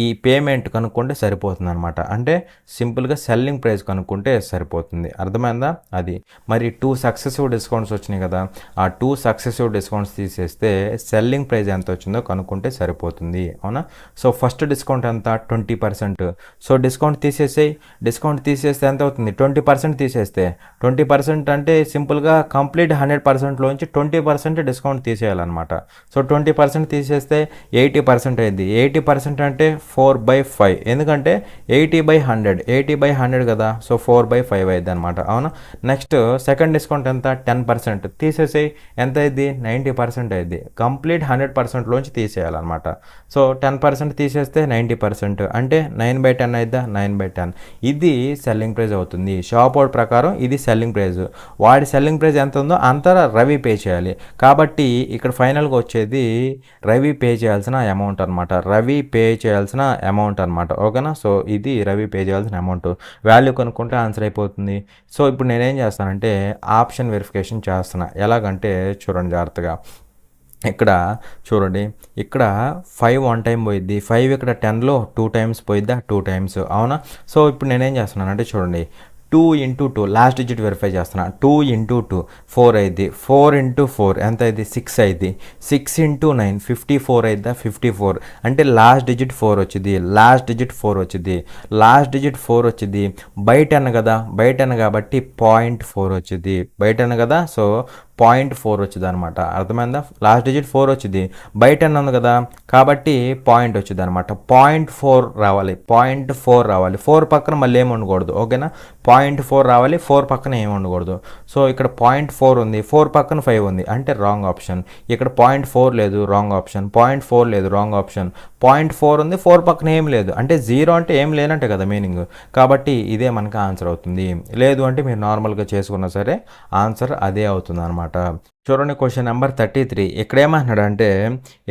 ఈ పేమెంట్ కనుక్కుంటే సరిపోతుంది అనమాట. అంటే సింపుల్గా సెల్లింగ్ ప్రైస్ కనుక్కుంటే సరిపోతుంది. అర్థమైందా. అది మరి 2 సక్సెసివ్ డిస్కౌంట్స్ వచ్చినాయి కదా, ఆ 2 సక్సెసివ్ డిస్కౌంట్స్ తీసేస్తే సెల్లింగ్ ప్రైస్ ఎంత వచ్చిందో కనుక్కుంటే సరిపోతుంది, అవునా. సో ఫస్ట్ డిస్కౌంట్ ఎంత, 20%. సో డిస్కౌంట్ తీసేస్తే ఎంత అవుతుంది, 20% తీసేస్తే 20% అంటే సింపుల్గా కంప్లీట్ 100%లోంచి 20% డిస్కౌంట్ తీసేయాలన్నమాట. సో 20% తీసేస్తే 80% అయింది. 80% అంటే 4/5, ఎందుకంటే 80/100 కదా. సో 4/5 అయింది అనమాట, అవునా. నెక్స్ట్ సెకండ్ డిస్కౌంట్ ఎంత, 10% తీసేసి ఎంత అయింది, 90% అయింది. కంప్లీట్ 100%లోంచి తీసేయాలన్నమాట. సో 10% తీసేస్తే 90%, అంటే 9/10 అయిద్దా, 9/10. ఇది సెల్లింగ్ ప్రైస్ అవుతుంది. షాప్ అవుట్ ప్రకారం ఇది సెల్లింగ్ ప్రైస్. వాడి సెల్లింగ్ ప్రైస్ ఎంత ఉందో అంత రవి పే చేయాలి. కాబట్టి ఇక్కడ ఫైనల్గా వచ్చేది రవి పే చేయాల్సిన అమౌంట్ అనమాట, ఓకేనా. సో ఇది రవి పే చేయాల్సిన అమౌంట్. వాల్యూ కనుక్కుంటే ఆన్సర్ అయిపోతుంది. సో ఇప్పుడు నేనేం చేస్తానంటే ఆప్షన్ వెరిఫికేషన్ చేస్తున్నా. ఎలాగంటే చూడండి జాగ్రత్తగా, ఇక్కడ చూడండి, ఇక్కడ 5 వన్ టైం పోయిద్ది, 5 ఇక్కడ 10లో 2 టైమ్స్ పోయిద్దా, 2 టైమ్స్, అవునా. సో ఇప్పుడు నేనేం చేస్తున్నానంటే చూడండి, 2 ఇంటూ 2 లాస్ట్ డిజిట్ వెరిఫై చేస్తున్నా, 2 ఇంటూ 2 4 అయింది, 4 ఇంటూ 4 ఎంత అయింది, 6 అయింది, 6 ఇంటూ 9 54 అయిద్దా, 54 అంటే లాస్ట్ డిజిట్ 4 వచ్చింది, లాస్ట్ డిజిట్ 4 వచ్చింది, లాస్ట్ డిజిట్ 4 వచ్చింది. బై 10 కదా, బై 10 కాబట్టి 0.4 వచ్చింది, బై 10 కదా, సో 0.4 వచ్చింది అనమాట. అర్థమైందా, లాస్ట్ డిజిట్ 4 వచ్చింది, బై 10 ఉంది కదా కాబట్టి పాయింట్ వచ్చింది అనమాట. 0.4 రావాలి, 0.4 రావాలి, 4 పక్కన మళ్ళీ ఏమి ఉండకూడదు, ఓకేనా. 0.4 రావాలి, 4 పక్కన ఏమి ఉండకూడదు. సో ఇక్కడ 0.4 ఉంది, 4 పక్కన 5 ఉంది అంటే రాంగ్ ఆప్షన్. ఇక్కడ 0.4 లేదు, రాంగ్ ఆప్షన్, 0.4 లేదు, రాంగ్ ఆప్షన్, 0.4 ఉంది, 4 పక్కన ఏం లేదు అంటే 0 అంటే ఏం లేనంటే కదా మీనింగ్. కాబట్టి ఇదే మనకి ఆన్సర్ అవుతుంది. లేదు అంటే మీరు నార్మల్గా చేసుకున్నా సరే ఆన్సర్ అదే అవుతుంది అనమాట. చూడండి క్వశ్చన్ నెంబర్ 33. ఇక్కడ ఏమంటున్నాడంటే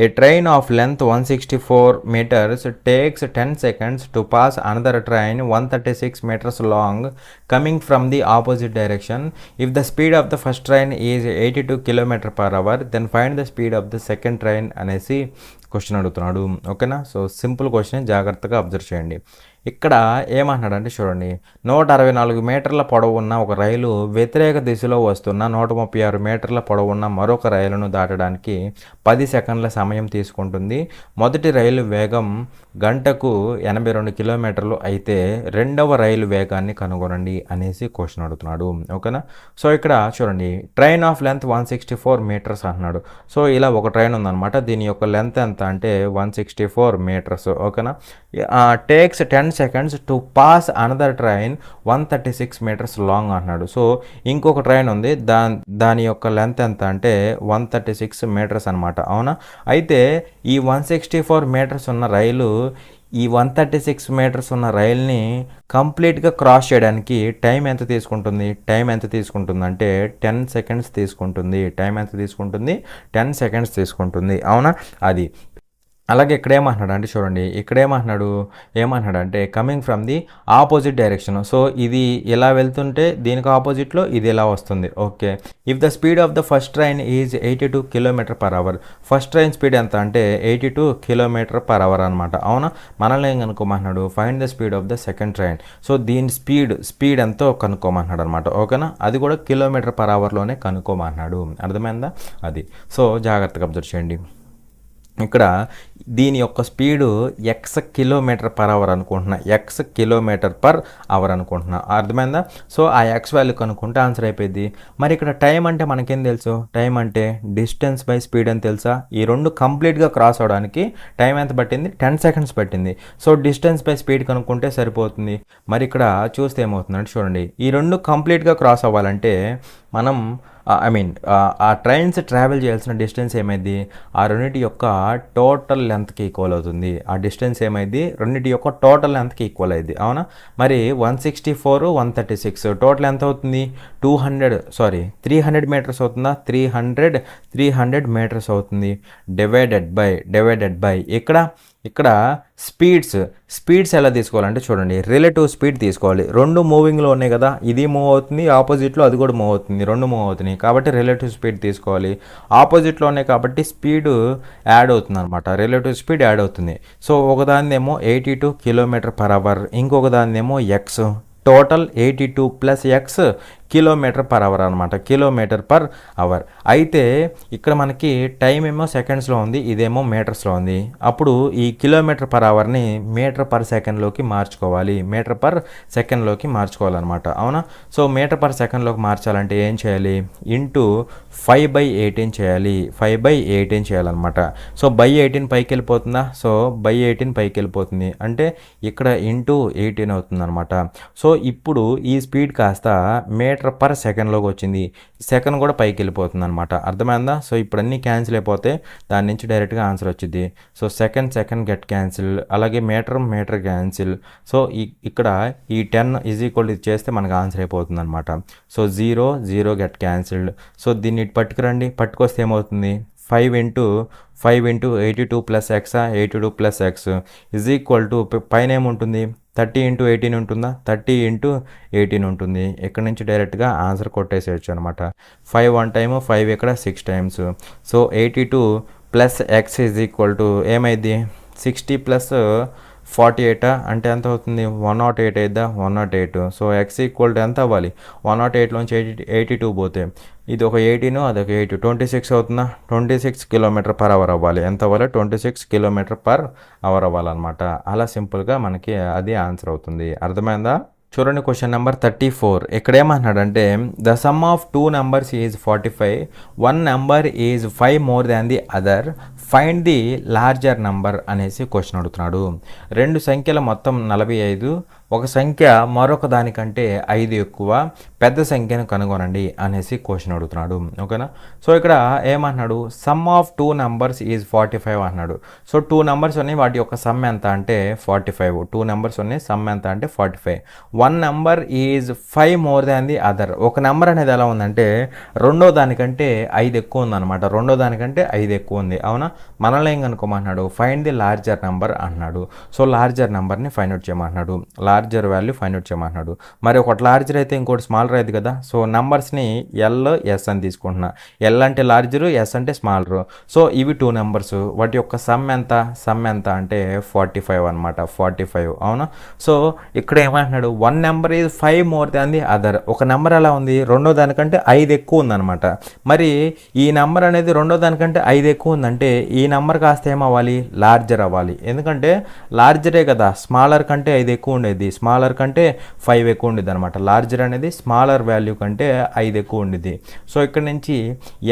a train of length 164 meters takes 10 seconds to pass another train 136 meters long coming from the opposite direction. If the speed of the first train is 82 km/h, then find the speed of the second train అనేసి question అడుగుతున్నాడు, ఓకేనా. So simple question, జాగ్రత్తగా observe చేయండి. ఇక్కడ ఏమంటున్నాడంటే చూడండి, 164 మీటర్ల పొడవు ఉన్న ఒక రైలు వ్యతిరేక దిశలో వస్తున్న 136 మీటర్ల పొడవు ఉన్న మరొక రైలును దాటడానికి 10 సెకండ్ల సమయం తీసుకుంటుంది. మొదటి రైలు వేగం గంటకు 82 కిలోమీటర్లు అయితే రెండవ రైలు వేగాన్ని కనుగొనండి అనేసి క్వశ్చన్ అడుగుతున్నాడు, ఓకేనా. సో ఇక్కడ చూడండి, ట్రైన్ ఆఫ్ లెంత్ 164 meters అంటున్నాడు. సో ఇలా ఒక ట్రైన్ ఉందన్నమాట, దీని యొక్క లెంత్ ఎంత అంటే 164 meters, ఓకేనా. Takes 10 seconds to pass another train 136 meters long అంటున్నాడు. సో ఇంకొక ట్రైన్ ఉంది, దాని యొక్క లెంత్ ఎంత అంటే 136 meters అనమాట, అవునా. అయితే ఈ 164 meters ఉన్న రైలు ఈ 136 meters ఉన్న రైల్ని కంప్లీట్గా క్రాస్ చేయడానికి టైం ఎంత తీసుకుంటుంది, టైం ఎంత తీసుకుంటుంది అంటే 10 seconds తీసుకుంటుంది. టైం ఎంత తీసుకుంటుంది, 10 seconds తీసుకుంటుంది, అవునా. అది అలాగే ఇక్కడ ఏమంటున్నాడు అంటే చూడండి, ఇక్కడ ఏమంటున్నాడు అంటే coming from the opposite direction. So ఇది ఇలా వెళ్తుంటే దీనికి ఆపోజిట్లో ఇది ఇలా వస్తుంది, okay. If the speed of the first train is 82 km/h, first train speed ఎంత అంటే 82 km/h అనమాట, అవునా. మనల్ని ఏం కనుక్కోమంటున్నాడు, find the speed of the second train. So దీని స్పీడ్ ఎంతో కనుక్కోమంటున్నాడు అనమాట, ఓకేనా. అది కూడా km/hలోనే కనుక్కోమంటున్నాడు, అర్థమైందా. అది సో జాగ్రత్తగా అబ్జర్వ్ చేయండి. ఇక్కడ దీని యొక్క స్పీడు x km/h అనుకుంటున్నా, x km/h అనుకుంటున్నా, అర్థమైందా. సో ఆ x వాల్యూ కనుక్కుంటే ఆన్సర్ అయిపోయింది. మరి ఇక్కడ టైం అంటే మనకేం తెలుసు, టైం అంటే డిస్టెన్స్ బై స్పీడ్ అని తెలుసా. ఈ రెండు కంప్లీట్గా క్రాస్ అవడానికి టైం ఎంత పట్టింది, 10 seconds పట్టింది. సో డిస్టెన్స్ బై స్పీడ్ కనుక్కుంటే సరిపోతుంది. మరి ఇక్కడ చూస్తే ఏమవుతుందంటే చూడండి, ఈ రెండు కంప్లీట్గా క్రాస్ అవ్వాలంటే మనం ఆ ట్రైన్స్ ట్రావెల్ చేయాల్సిన డిస్టెన్స్ ఏమైంది, ఆ రెండింటి యొక్క టోటల్ లెంత్కి ఈక్వల్ అవుతుంది. ఆ డిస్టెన్స్ ఏమైంది, రెండింటి యొక్క టోటల్ లెంత్కి ఈక్వల్ అయింది, అవునా. మరి 164 136 టోటల్ ఎంత అవుతుంది, 300 meters అవుతుందా, 300 meters అవుతుంది. డివైడెడ్ బై ఇక్కడ స్పీడ్స్ ఎలా తీసుకోవాలంటే చూడండి, రిలేటివ్ స్పీడ్ తీసుకోవాలి. రెండు మూవింగ్లో ఉన్నాయి కదా, ఇది మూవ్ అవుతుంది, ఆపోజిట్లో అది కూడా మూవ్ అవుతుంది, రెండు మూవ్ అవుతున్నాయి కాబట్టి రిలేటివ్ స్పీడ్ తీసుకోవాలి. ఆపోజిట్లో ఉన్నాయి కాబట్టి స్పీడ్ యాడ్ అవుతుంది అనమాట, రిలేటివ్ స్పీడ్ యాడ్ అవుతుంది. సో ఒకదాన్నేమో 82 km/h, ఇంకొక దాన్నేమో x, టోటల్ 82 + x km/h అనమాట, km/h. అయితే ఇక్కడ మనకి టైం ఏమో సెకండ్స్లో ఉంది, ఇదేమో మీటర్స్లో ఉంది. అప్పుడు ఈ km/hని m/s మార్చుకోవాలి, m/s మార్చుకోవాలన్నమాట, అవునా. సో m/s మార్చాలంటే ఏం చేయాలి, ఇంటూ 5/18 చేయాలి, 5/18 చేయాలన్నమాట. సో బై 18 పైకి వెళ్ళిపోతుందా, సో బై 18 పైకి వెళ్ళిపోతుంది అంటే ఇక్కడ ఇంటూ 18 అవుతుంది అనమాట. సో ఇప్పుడు ఈ స్పీడ్ కాస్త m/s వచ్చింది, సెకండ్ కూడా పైకి వెళ్ళిపోతుంది అనమాట, అర్థమైందా. సో ఇప్పుడు అన్నీ క్యాన్సిల్ అయిపోతే దాని నుంచి డైరెక్ట్గా ఆన్సర్ వచ్చింది. సో సెకండ్ గెట్ క్యాన్సిల్, అలాగే మీటర్ క్యాన్సిల్. సో ఇక్కడ ఈ 10 = చేస్తే మనకు ఆన్సర్ అయిపోతుంది అనమాట. So 0 get cancelled. సో దీన్ని పట్టుకొస్తే ఏమవుతుంది, 5 into 82 + x 82 + x పైన ఏముంటుంది 30 ఇంటూ 18 ఉంటుందా, 30 ఇంటూ 18 ఉంటుంది. ఇక్కడ నుంచి డైరెక్ట్గా ఆన్సర్ కొట్టేసేయచ్చు అనమాట. 5 1 టైము, 5 ఇక్కడ 6 times. So 82 plus X is equal to ఏమైంది, 60 ప్లస్ 48 అంటే ఎంత అవుతుంది, 108 అయిద్దా, 108. సో ఎక్స్ ఈక్వల్ టు ఎంత అవ్వాలి, 108లోంచి 82 పోతే ఇది ఒక 18, అదొక 8, 26 అవుతుందా, 26 km/h అవ్వాలి. ఎంత అవ్వాలి, 26 km/h అవ్వాలన్నమాట. అలా సింపుల్గా మనకి అది ఆన్సర్ అవుతుంది. అర్థమైందా? చూడండి క్వశ్చన్ నెంబర్ 34. ఇక్కడ ఏమన్నాడంటే the sum of 2 numbers is 45, 1 number is 5 more than the other, find the larger number అనేసి క్వశ్చన్ అడుగుతున్నాడు. 2 సంఖ్యల మొత్తం 45, ఒక సంఖ్య మరొక దానికంటే 5 ఎక్కువ, పెద్ద సంఖ్యను కనుగొనండి అనేసి క్వశ్చన్ అడుగుతున్నాడు. ఓకేనా? సో ఇక్కడ ఏమన్నాడు, సమ్ ఆఫ్ 2 numbers ఈజ్ 45 అన్నాడు. సో 2 numbers ఉన్నాయి, వాటి యొక్క సమ్ ఎంత అంటే 45. 2 numbers ఉన్నాయి, సమ్ ఎంత అంటే 45. 1 number is 5 more than the other. ఒక నెంబర్ అనేది ఎలా ఉందంటే రెండో దానికంటే 5 ఎక్కువ ఉందన్నమాట. రెండో దానికంటే 5 ఎక్కువ ఉంది. అవునా? మనల్ని ఏం కనుక్కోమన్నాడు, ఫైండ్ ది లార్జర్ నెంబర్ అన్నాడు. సో లార్జర్ నెంబర్ని ఫైండ్ అవుట్ చేయమన్నాడు, లార్జర్ వాల్యూ ఫైండ్ అవుట్ చేయమన్నాడు. మరి ఒకటి లార్జర్ అయితే ఇంకోటి స్మాలర్ అయితే కదా. సో నంబర్స్ని ఎల్ ఎస్ అని తీసుకుంటున్నా. ఎల్ అంటే లార్జరు, ఎస్ అంటే స్మాలరు. సో ఇవి 2 numbers, వాటి యొక్క సమ్ ఎంత, సమ్ ఎంత అంటే 45 అనమాట. 45. అవునా? సో ఇక్కడ ఏమంటున్నాడు, 1 number is 5 more than the other. ఒక నెంబర్ ఎలా ఉంది, రెండో దానికంటే 5 ఎక్కువ ఉందన్నమాట. మరి ఈ నెంబర్ అనేది రెండో దానికంటే 5 ఎక్కువ ఉందంటే ఈ నెంబర్ కాస్త ఏమవ్వాలి, లార్జర్ అవ్వాలి. ఎందుకంటే లార్జరే కదా, స్మాలర్ కంటే 5 ఎక్కువ ఉండేది, స్మాలర్ కంటే 5 ఎక్కువ ఉండేది అనమాట. లార్జర్ అనేది స్మాలర్ వాల్యూ కంటే 5 ఎక్కువ ఉండేది. సో ఇక్కడ నుంచి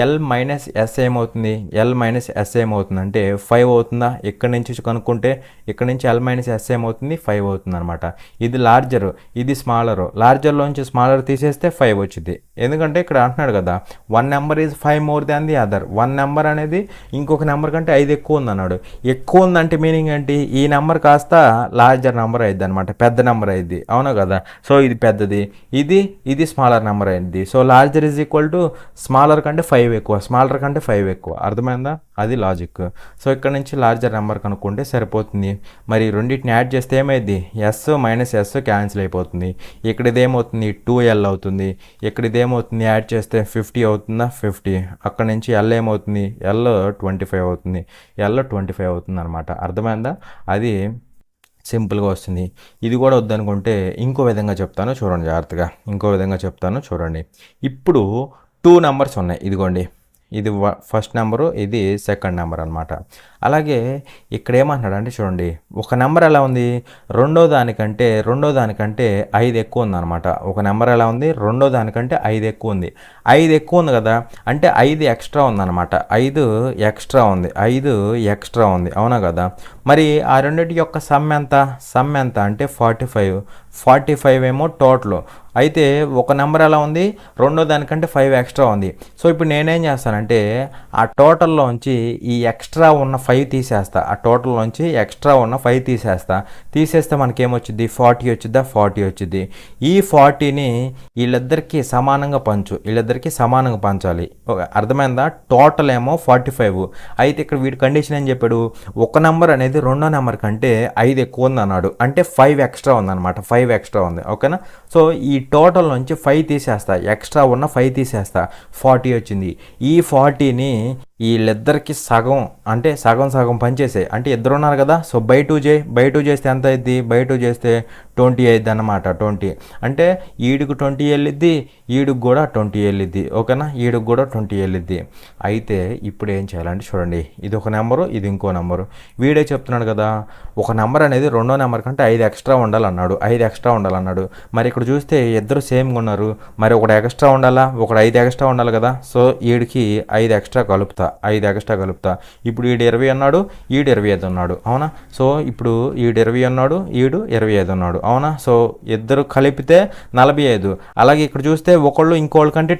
ఎల్ మైనస్ ఎస్ ఏమవుతుంది, ఎల్ మైనస్ ఎస్ ఏమవుతుందంటే 5 అవుతుందా. ఇక్కడ నుంచి కనుక్కుంటే ఇక్కడ నుంచి ఎల్ మైనస్ ఎస్ ఏమవుతుంది, 5 అవుతుంది అనమాట. ఇది లార్జర్, ఇది స్మాలర్. లార్జర్లోంచి స్మాలర్ తీసేస్తే 5 వచ్చింది. ఎందుకంటే ఇక్కడ అంటున్నాడు కదా 1 number is 5 more than the other. 1 number అనేది ఇంకొక నెంబర్ కంటే 5 ఎక్కువ ఉంది అన్నాడు. ఎక్కువ ఉందంటే మీనింగ్ ఏంటి, ఈ నెంబర్ కాస్త లార్జర్ నెంబర్ అయింది అనమాట, పెద్ద నెంబర్ అయింది. అవునా కదా? సో ఇది పెద్దది, ఇది స్మాలర్ నెంబర్ అయింది. So larger is equal to smaller కంటే 5 ఎక్కువ, స్మాలర్ కంటే 5 ఎక్కువ. అర్థమైందా? అది లాజిక్. సో ఇక్కడ నుంచి లార్జర్ నెంబర్ కనుక్కుంటే సరిపోతుంది. మరి రెండింటిని యాడ్ చేస్తే ఏమైంది, ఎస్ మైనస్ ఎస్ క్యాన్సిల్ అయిపోతుంది. ఇక్కడ ఇదేమవుతుంది, 2l అవుతుంది. ఇక్కడ ఇదేమవుతుంది, యాడ్ చేస్తే 50 అవుతుందా, 50. అక్కడ నుంచి ఎల్ ఏమవుతుంది, ఎల్ 25 అవుతుంది, ఎల్ 25 అవుతుంది అనమాట. అర్థమైందా? అది సింపుల్గా వస్తుంది. ఇది కూడా వద్దనుకుంటే ఇంకో విధంగా చెప్తాను చూడండి జాగ్రత్తగా. ఇంకో విధంగా చెప్తాను చూడండి. ఇప్పుడు 2 numbers ఉన్నాయి. ఇదిగోండి, ఇది ఫస్ట్ నెంబరు, ఇది సెకండ్ నెంబర్ అనమాట. అలాగే ఇక్కడ ఏమంటున్నాడు అంటే చూడండి, ఒక నెంబర్ ఎలా ఉంది, రెండో దానికంటే 5 ఎక్కువ ఉంది అనమాట. ఒక నెంబర్ ఎలా ఉంది, రెండో దానికంటే 5 ఎక్కువ ఉంది. 5 ఎక్కువ ఉంది కదా, అంటే 5 ఎక్స్ట్రా ఉందన్నమాట. 5 ఎక్స్ట్రా ఉంది, 5 ఎక్స్ట్రా ఉంది. అవునా కదా? మరి ఆ రెండింటి యొక్క సమ్ ఎంత, సమ్ ఎంత అంటే 45. 45 ఏమో టోటల్. అయితే ఒక నెంబర్ ఎలా ఉంది, రెండో దానికంటే 5 ఎక్స్ట్రా ఉంది. సో ఇప్పుడు నేనేం చేస్తానంటే ఆ టోటల్లోంచి ఈ ఎక్స్ట్రా ఉన్న 5 తీసేస్తా. ఆ టోటల్లోంచి ఎక్స్ట్రా ఉన్న 5 తీసేస్తే మనకేమొచ్చింది, 40 వచ్చిద్దా, 40 వచ్చింది. ఈ 40ని వీళ్ళిద్దరికీ సమానంగా పంచాలి. అర్థమైందా? టోటల్ ఏమో 45. అయితే ఇక్కడ వీడి కండిషన్ ఏం చెప్పాడు, ఒక నెంబర్ అనేది రెండో నెంబర్ కంటే 5 ఎక్కువ ఉంది అన్నాడు. అంటే 5 ఎక్స్ట్రా ఉందన్నమాట, 5 ఎక్స్ట్రా ఉంది. ఓకేనా? సో ఈ టోటల్ నుంచి 5 తీసేస్తా, ఎక్స్ట్రా ఉన్న 5 తీసేస్తా, 40 వచ్చింది. ఈ 40ని వీళ్ళిద్దరికి సగం, అంటే సగం పనిచేసాయి. అంటే ఇద్దరు ఉన్నారు కదా. సో బై 2 చేస్తే ఎంత అయింది, బై 2 చేస్తే 20 అయింది అన్నమాట. 20 అంటే ఈడికి 20 వెళ్ళిద్ది, ఈడికి కూడా 20 వెళ్ళిద్ది. ఓకేనా? ఈడికి కూడా 20 వెళ్ళిద్ది. అయితే ఇప్పుడు ఏం చేయాలంటే చూడండి, ఇది ఒక నెంబరు, ఇది ఇంకో నెంబరు. వీడే చెప్తున్నాడు కదా, ఒక నెంబర్ అనేది రెండో నెంబర్ కంటే 5 ఎక్స్ట్రా ఉండాలన్నాడు, 5 ఎక్స్ట్రా ఉండాలన్నాడు. మరి ఇక్కడ చూస్తే ఇద్దరు సేమ్గా ఉన్నారు. మరి ఒకటి ఎక్స్ట్రా ఉండాలా, ఒకటి 5 ఎక్స్ట్రా ఉండాలి కదా. సో ఈడికి 5 ఎక్స్ట్రా కలుపుతా, 5 ఎక్స్ట్రా కలుపుతా. ఇప్పుడు ఈడు 20 అన్నాడు, ఈడు 25 ఉన్నాడు. అవునా? సో ఇప్పుడు ఈడు 20 అన్నాడు, ఈడు 25 ఉన్నాడు. అవునా? సో ఇద్దరు కలిపితే 45. అలాగే ఇక్కడ చూస్తే ఒకళ్ళు ఇంకోళ్ళ కంటే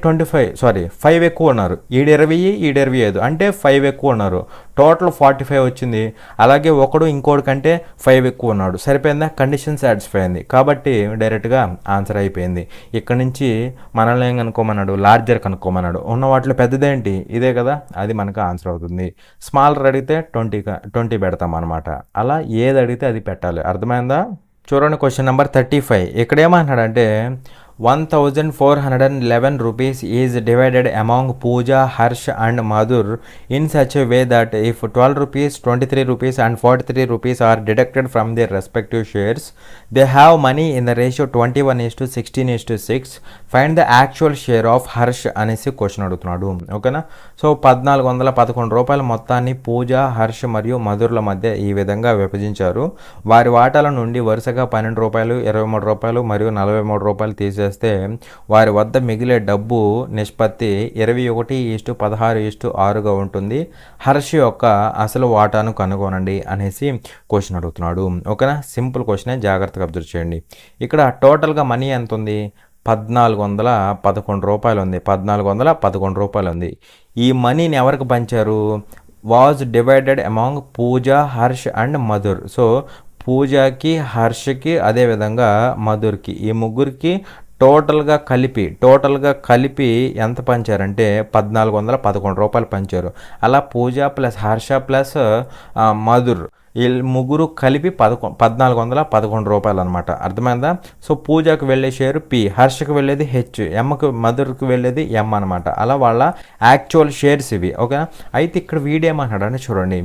5 ఎక్కువ ఉన్నారు. ఈడు 20, ఈడు 25 అంటే 5 ఎక్కువ ఉన్నారు. టోటల్ 45 వచ్చింది. అలాగే ఒకడు ఇంకోటి కంటే 5 ఎక్కువ ఉన్నాడు. సరిపోయిందా? కండిషన్ సాటిస్ఫై అయింది కాబట్టి డైరెక్ట్గా ఆన్సర్ అయిపోయింది. ఇక్కడ నుంచి మనల్ని ఏం కనుక్కోమన్నాడు, లార్జర్ కనుక్కోమన్నాడు. ఉన్న వాటిలో పెద్దదేంటి, ఇదే కదా, అది మనకు ఆన్సర్ అవుతుంది. స్మాలర్ అడిగితే 20 పెడతాం అనమాట. అలా ఏది అడిగితే అది పెట్టాలి. అర్థమైందా? చూడండి క్వశ్చన్ నెంబర్ 35. ఇక్కడ ఏమంటున్నాడంటే 1411 rupees is divided among Pooja, Harsh and Madhur in such a way that if 12 rupees, 23 rupees and 43 rupees are deducted from their respective shares, they have money in the ratio 21:16:6. Find the actual share of Harsh అనేసి question అడుగుతున్నాడు. ఓకేనా. So 1411 రూపాయల మొత్తాన్ని పూజ, హర్ష్ మరియు మధుర్ల మధ్య ఈ విధంగా విభజించారు. వారి వాటాల నుండి వరుసగా 12 రూపాయలు, 23 రూపాయలు మరియు 43 రూపాయలు తీసేస్తే వారి వద్ద మిగిలే డబ్బు నిష్పత్తి 21:16:6గా ఉంటుంది. హర్ష్ యొక్క అసలు వాటాను కనుగొనండి అనేసి క్వశ్చన్ అడుగుతున్నాడు. ఓకేనా. సింపుల్ క్వశ్చనే, జాగ్రత్తగా అబ్జర్వ్ చేయండి. ఇక్కడ టోటల్గా మనీ ఎంత ఉంది? 1411 రూపాయలు ఉంది. 1411 రూపాయలు ఉంది. ఈ మనీని ఎవరికి పంచారు? Was divided among Pooja, Harsh and Madhur. So పూజకి, హర్ష్కి, అదేవిధంగా మధుర్కి, ఈ ముగ్గురికి టోటల్గా కలిపి ఎంత పంచారంటే 1411 రూపాయలు పంచారు. అలా పూజ ప్లస్ హర్ష ప్లస్ మధుర్ వీళ్ళు ముగ్గురు కలిపి 1411 రూపాయలు అనమాట. అర్థమైందా? సో పూజకు వెళ్ళే షేరు పి, హర్షకు వెళ్ళేది హెచ్, ఎమ్మకు మధుర్కి వెళ్ళేది ఎం అనమాట. అలా వాళ్ళ యాక్చువల్ షేర్స్ ఇవి. ఓకేనా. అయితే ఇక్కడ వీడేమన్నాడని చూడండి.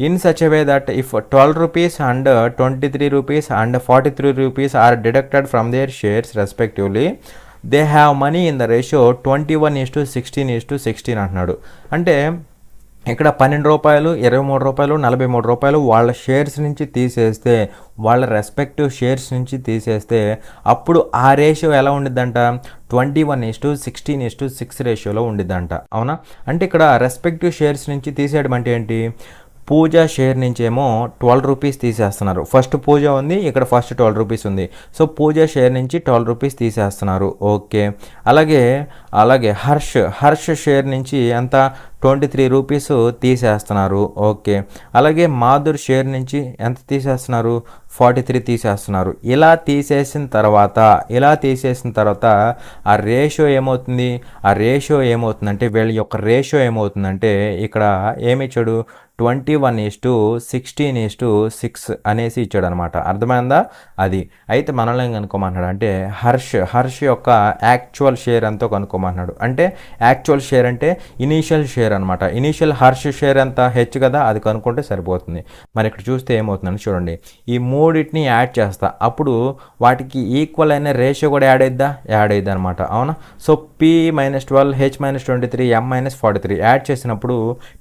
In such a way that if 12 rupees and 23 rupees and 43 rupees are deducted from their shares respectively, they have money in the ratio 21:16:16 అంటున్నాడు. అంటే ఇక్కడ 12 రూపాయలు, 23 రూపాయలు, 43 రూపాయలు వాళ్ళ షేర్స్ నుంచి తీసేస్తే, వాళ్ళ రెస్పెక్టివ్ షేర్స్ నుంచి తీసేస్తే అప్పుడు ఆ రేషియో ఎలా ఉండిద్దంట? 21:16:6 రేషియోలో ఉండిద్దంట. అవునా? అంటే ఇక్కడ రెస్పెక్టివ్ షేర్స్ నుంచి తీసేయడం అంటే ఏంటి? పూజ షేర్ నుంచి ఏమో 12 రూపీస్ తీసేస్తున్నారు. ఫస్ట్ పూజ ఉంది, ఇక్కడ ఫస్ట్ 12 రూపీస్ ఉంది. సో పూజ షేర్ నుంచి 12 రూపీస్ తీసేస్తున్నారు. ఓకే. అలాగే హర్ష్ షేర్ నుంచి ఎంత? 23 రూపీస్ తీసేస్తున్నారు. ఓకే. అలాగే మాధుర్ షేర్ నుంచి ఎంత తీసేస్తున్నారు? 43 తీసేస్తున్నారు. ఇలా తీసేసిన తర్వాత ఆ రేషియో ఏమవుతుందంటే వీళ్ళ యొక్క రేషియో ఏమవుతుందంటే ఇక్కడ ఏమి ఇచ్చాడు? 21:16:6 అనేసి ఇచ్చాడు అనమాట. అర్థమైందా? అది అయితే మనల్ని ఏం కనుక్కోమంటున్నాడు అంటే హర్ష్ యొక్క యాక్చువల్ షేర్ ఎంతో కనుక్కోమంటున్నాడు. అంటే యాక్చువల్ షేర్ అంటే ఇనీషియల్ షేర్ అనమాట. ఇనీషియల్ హర్ష్ షేర్ ఎంత? హెచ్ కదా, అది కనుక్కుంటే సరిపోతుంది. మరి ఇక్కడ చూస్తే ఏమవుతుందని చూడండి. ఈ మూడింటిని యాడ్ చేస్తా, అప్పుడు వాటికి ఈక్వల్ అయిన రేషియో కూడా యాడ్ అయ్యిద్దా అనమాట. అవునా? So P - 12, H - 23, M - 43 add చేసినప్పుడు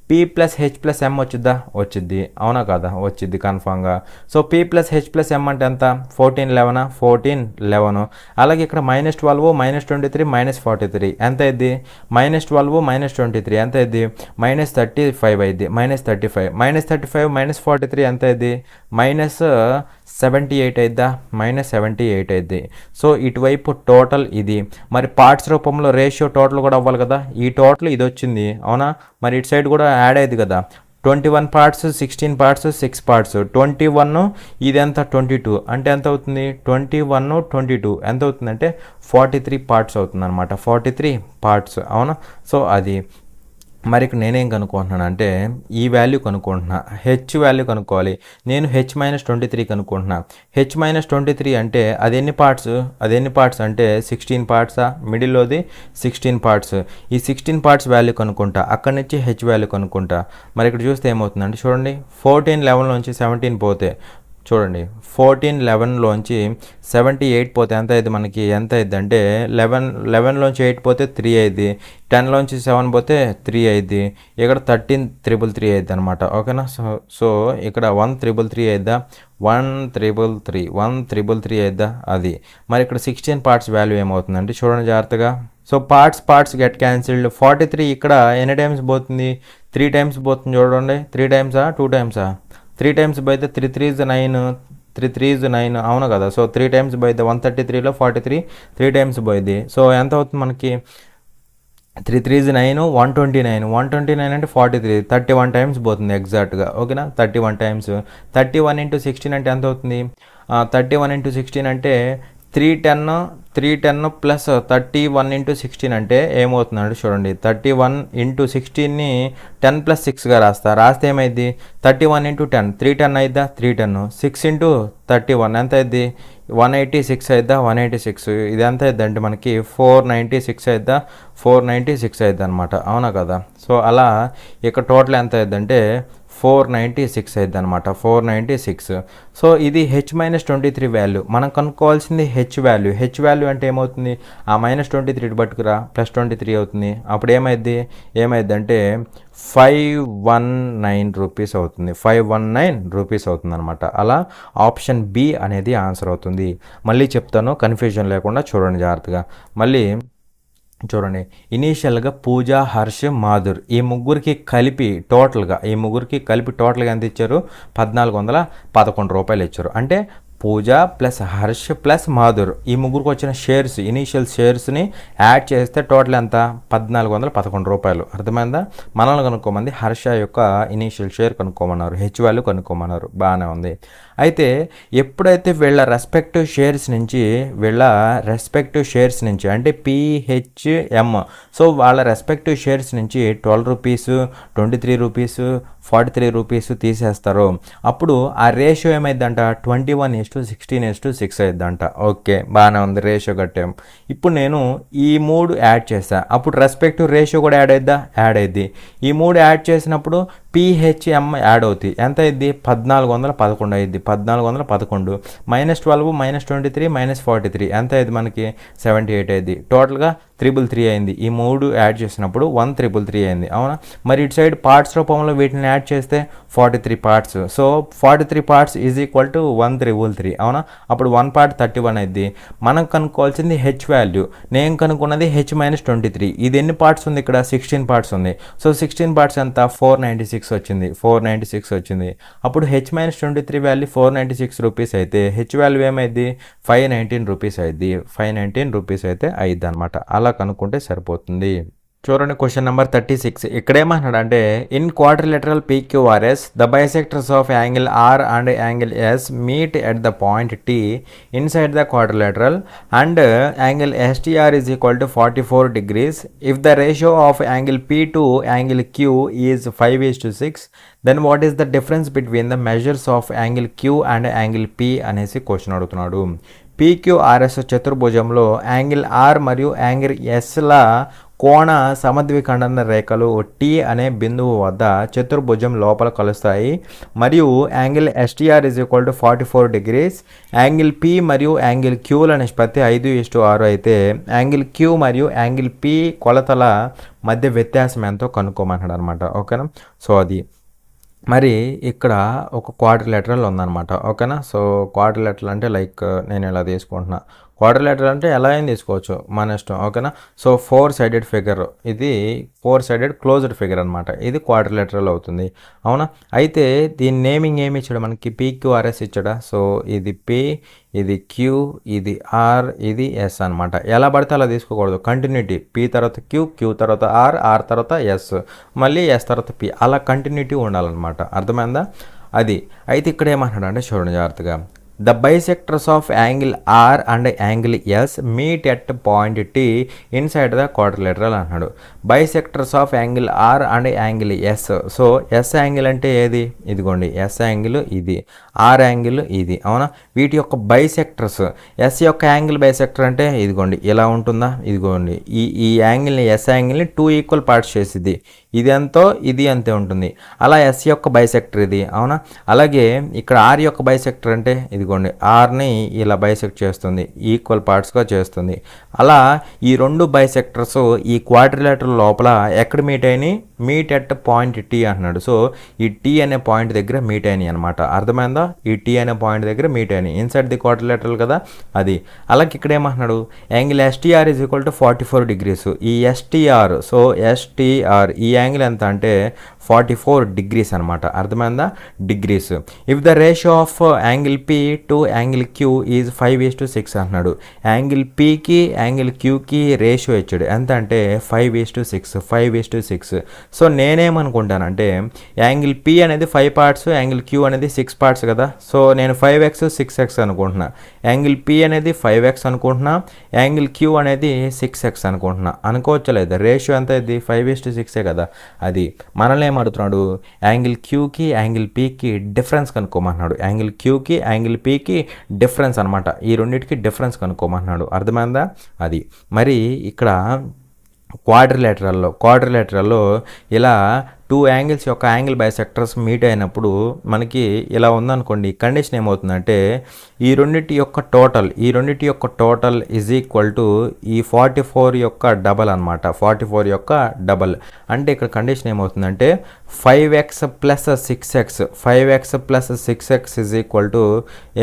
P + H + M వచ్చిద్ది. అవునా కదా? వచ్చిద్ది కన్ఫామ్గా. సో P + H + M అంటే ఎంత? 1411. అలాగే ఇక్కడ -12, -23, -43 ఎంత అయింది? -12, -23 ఎంత అయింది? -35 అయింది. -35, -43 ఎంత అయింది? -78 అయిద్దా? -78 అయింది. సో ఇటువైపు టోటల్ ఇది. మరి పార్ట్స్ రూపంలో రేషియో టోటల్ కూడా అవ్వాలి కదా. ఈ టోటల్ ఇది వచ్చింది. అవునా? మరి ఇటు సైడ్ కూడా యాడ్ అయ్యింది కదా. 21 parts, 16 parts, 6 parts, 21 ఇది ఎంత? 22 అంటే ఎంత అవుతుంది? 21, 22 ఎంత అవుతుందంటే 43 parts అవుతుంది అనమాట. 43 parts. అవునా? సో అది మరి ఇక్కడ నేనేం కనుక్కుంటున్నాను అంటే ఈ వాల్యూ కనుక్కుంటున్నా, హెచ్ వాల్యూ కనుక్కోవాలి. నేను H - 23 కనుక్కుంటున్నా. H - 23 అంటే అది ఎన్ని పార్ట్స్ అంటే 16 పార్ట్సా? మిడిల్లోది 16 పార్ట్స్. ఈ 16 పార్ట్స్ వాల్యూ కనుక్కుంటా, అక్కడి నుంచి హెచ్ వాల్యూ కనుక్కుంటా. మరి ఇక్కడ చూస్తే ఏమవుతుందంటే చూడండి, 1411 నుంచి 17 పోతే చూడండి, 1411లోంచి 78 పోతే ఎంత అయింది మనకి? ఎంత అయింది అంటే 11లోంచి 8 పోతే 3 అయింది. 10లోంచి 7 పోతే 3 అయింది. ఇక్కడ 13,333 అయింది అనమాట. ఓకేనా? సో ఇక్కడ 1,333 అయిద్దా? 1,333 అయిద్దా? అది. మరి ఇక్కడ 16 పార్ట్స్ వాల్యూ ఏమవుతుందంటే చూడండి జాగ్రత్తగా. So parts get cancelled. 43 ఇక్కడ ఎన్ని టైమ్స్ పోతుంది? 3 టైమ్స్ పోతుంది. చూడండి, 3 టైమ్సా 2 టైమ్సా? 3 టైమ్స్ పోతే 3 3 is 9, 3 3 is 9. అవును కదా? సో 3 టైమ్స్ పోయిద్ది. 133లో 43 3 టైమ్స్ పోయిద్ది. సో ఎంత అవుతుంది మనకి? 3 3 is 9, 129 అంటే 43, 31 టైమ్స్ పోతుంది ఎగ్జాక్ట్గా. ఓకేనా? 31 టైమ్స్. 31 × 16 అంటే ఎంత అవుతుంది? 31 × 16 అంటే 310 ప్లస్ 31 ఇంటూ 16 అంటే ఏమవుతుందంటే చూడండి, 31 ఇంటూ 16ని 10 ప్లస్ 6గా రాస్తే ఏమైంది, 31 ఇంటూ 10 310 అయిద్దా, 310 6 ఇంటూ 31 ఎంత అయింది, 186 అయిద్దా, 186 ఇది ఎంత అయింది అంటే మనకి 496 అయిద్దా, 496 అయిద్ది అనమాట, అవునా కదా. సో అలా ఇక్కడ టోటల్ ఎంత అయిద్దంటే 496 అయిద్ది అనమాట, 496. సో ఇది H-23 వాల్యూ. మనం కనుక్కోవాల్సింది హెచ్ వాల్యూ అంటే ఏమవుతుంది, ఆ -23 పట్టుకురా, +23 అవుతుంది. అప్పుడు ఏమైద్ది అంటే 519 రూపీస్ అవుతుంది, 519 రూపీస్ అవుతుంది అనమాట. అలా ఆప్షన్ బి అనేది ఆన్సర్ అవుతుంది. మళ్ళీ చెప్తాను కన్ఫ్యూజన్ లేకుండా చూడండి జాగ్రత్తగా. మళ్ళీ చూడండి, ఇనీషియల్గా పూజ, హర్ష్, మాధుర్ ఈ ముగ్గురికి కలిపి టోటల్గా ఎంత ఇచ్చారు, 1411 రూపాయలు ఇచ్చారు. అంటే పూజ ప్లస్ హర్ష్ ప్లస్ మాధుర్ ఈ ముగ్గురికి వచ్చిన షేర్స్, ఇనీషియల్ షేర్స్ని యాడ్ చేస్తే టోటల్ ఎంత, 1411 రూపాయలు. అర్థమైందా. మనల్ని కనుక్కోమంది హర్ష యొక్క ఇనీషియల్ షేర్ కనుక్కోమన్నారు, హెచ్ వాల్యూ కనుక్కోమన్నారు, బాగానే ఉంది. అయితే ఎప్పుడైతే వీళ్ళ రెస్పెక్టివ్ షేర్స్ నుంచి అంటే పిహెచ్ఎం, సో వాళ్ళ రెస్పెక్టివ్ షేర్స్ నుంచి 12 రూపీస్, 23 రూపీస్, 43 రూపీస్ తీసేస్తారు. అప్పుడు ఆ రేషియో ఏమైందంట, 21:16:6 అయిద్దంట. ఓకే, బాగానే ఉంది, రేషియో కట్టాం. ఇప్పుడు నేను ఈ 3 యాడ్ చేస్తా, అప్పుడు రెస్పెక్టివ్ రేషియో కూడా యాడ్ అయ్యిద్ది. ఈ 3 యాడ్ చేసినప్పుడు పిహెచ్ఎం యాడ్ అవుతుంది, ఎంత అయింది, 1411 అయింది. 1411 -12 -23 -43 ఎంత అయింది మనకి, 78 అయింది. టోటల్గా 333 అయింది. ఈ 3 యాడ్ చేసినప్పుడు 1333 అయింది, అవునా. మరి ఇటు సైడ్ పార్ట్స్ రూపంలో వీటిని యాడ్ చేస్తే 43 parts. So 43 parts is equal to 1333, అవునా. అప్పుడు 1 పార్ట్ 31 అయింది. మనం కనుక్కోవాల్సింది హెచ్ వాల్యూ. నేను కనుక్కున్నది H-23. ఇది ఎన్ని పార్ట్స్ ఉంది ఇక్కడ, 16 పార్ట్స్ ఉంది. సో 16 పార్ట్స్ ఎంత, 496 వచ్చింది. అప్పుడు H-23 వాల్యూ 496 రూపీస్ అయితే హెచ్ వాల్యూ ఏమైంది, 519 రూపీస్ అయింది. 519 రూపీస్ అయితే అయింది అనమాట. అలా కనుక్కుంటే సరిపోతుంది. చూడండి క్వశ్చన్ నెంబర్ 36. ఇక్కడ ఏమంటున్నాడు అంటే, in quadrilateral PQRS the bisectors of angle R and angle S meet at the point T inside the quadrilateral and angle STR is equal to 44 degrees. If the ratio of angle P to angle Q is 5:6, then what is the difference between the measures of angle Q and angle P అనేసి question అడుగుతున్నాడు. PQRS చతుర్భుజంలో angle R మరియు angle Sల కోణ సమద్విఖండన రేఖలు T అనే బిందువు వద్ద చతుర్భుజం లోపల కలుస్తాయి మరియు angle STR is equal to 44 degrees. Angle P మరియు యాంగిల్ Qల నిష్పత్తి 5:6 అయితే యాంగిల్ Q మరియు యాంగిల్ P కొలతల మధ్య వ్యత్యాసం ఎంతో కనుక్కోమంటాడు అనమాట. ఓకేనా. సో అది మరి ఇక్కడ ఒక క్వాడ్రిలేటరల్ ఉందన్నమాట. ఓకేనా. సో క్వాడ్రిలేటరల్ అంటే లైక్ నేను ఇలా తీసుకుంటున్నా. క్వాడ్రిలేటరల్ అంటే ఎలా అయినా తీసుకోవచ్చు, మన ఇష్టం. ఓకేనా. సో 4 సైడెడ్ ఫిగర్, ఇది 4 సైడెడ్ క్లోజ్డ్ ఫిగర్ అనమాట. ఇది క్వాడ్రిలేటరల్ అవుతుంది, అవునా. అయితే దీని నేమింగ్ ఏమి ఇచ్చాడు మనకి, PQRS ఇచ్చాడా. సో ఇది P, ఇది Q, ఇది R, ఇది S అనమాట. ఎలా పడితే అలా తీసుకోకూడదు, కంటిన్యూటీ. P తర్వాత Q తర్వాత R తర్వాత S, మళ్ళీ S తర్వాత P, అలా కంటిన్యూటీ ఉండాలన్నమాట. అర్థమైందా. అది అయితే ఇక్కడ ఏమంటాడు అంటే చూడండి జాగ్రత్తగా, the bisectors of angle R and angle S meet at point T inside the quadrilateral అన్నాడు. bisectors of angle R and angle S. So S angle అంటే ఏది, ఇదిగోండి S యాంగిల్ ఇది, R యాంగిల్ ఇది, అవునా. వీటి యొక్క బైసెక్టర్స్, S యొక్క యాంగిల్ బైసెక్టర్ అంటే ఇదిగోండి ఇలా ఉంటుందా, ఇదిగోండి ఈ యాంగిల్ని S యాంగిల్ని 2 ఈక్వల్ పార్ట్స్ చేసిద్ది. ఇది ఎంతో ఇది అంతే ఉంటుంది. అలా S యొక్క బైసెక్టర్ ఇది, అవునా. అలాగే ఇక్కడ R యొక్క బైసెక్టర్ అంటే ఇదిగోండి ఆర్ని ఇలా బైసెక్ట్ చేస్తుంది, ఈక్వల్ పార్ట్స్గా చేస్తుంది. అలా ఈ 2 బైసెక్టర్స్ ఈ క్వాడ్రిలేటరల్ లోపల ఎక్కడ మీట్ అయినాయి, మీట్ ఎట్ పాయింట్ T అంటున్నాడు. సో ఈ T అనే పాయింట్ దగ్గర మీట్ అయినాయి అనమాట. అర్థమైందా. ఈ T అనే పాయింట్ దగ్గర మీట్ అయినాయి ఇన్సైడ్ ది క్వాడ్రిలేటరల్ కదా అది. అలాగే ఇక్కడ ఏమంటున్నాడు, angle STR is equal to 44 degrees. ఈ STR, సో STR ఈ యాంగిల్ ఎంత అంటే 44 degrees అనమాట. అర్థమైందా, degrees. If the ratio of angle P to angle Q is 5:6 అంటున్నాడు. యాంగిల్ Pకి యాంగిల్ Qకి రేషియో ఇచ్చాడు ఎంత అంటే 5:6. సో నేనేమనుకుంటానంటే యాంగిల్ పి అనేది 5 పార్ట్స్, యాంగిల్ క్యూ అనేది 6 పార్ట్స్ కదా. సో నేను 5x 6x అనుకుంటున్నా. యాంగిల్ పి అనేది 5x అనుకుంటున్నా, యాంగిల్ క్యూ అనేది 6x అనుకుంటున్నా. అనుకోవచ్చు లేదా? రేషియో ఎంత అయింది? 5:6 కదా. అది మనల్ని ఏమడుగుతున్నాడు, యాంగిల్ క్యూకి యాంగిల్ పీకి డిఫరెన్స్ కనుక్కోమంటున్నాడు. యాంగిల్ క్యూకి యాంగిల్ పీకి డిఫరెన్స్ అనమాట. ఈ రెండింటికి డిఫరెన్స్ కనుక్కోమంటున్నాడు. అర్థమైందా? అది మరి ఇక్కడ క్వాడ్రిలేటరల్లో ఇలా 2 యాంగిల్స్ యొక్క యాంగిల్ బైసెక్టర్స్ మీట్ అయినప్పుడు మనకి ఇలా ఉందనుకోండి. కండిషన్ ఏమవుతుందంటే ఈ రెండింటి యొక్క టోటల్ ఈజ్ ఈక్వల్ టు ఈ 44 యొక్క డబల్ అనమాట. 44 యొక్క డబల్ అంటే ఇక్కడ కండిషన్ ఏమవుతుందంటే 5x plus 6x is equal to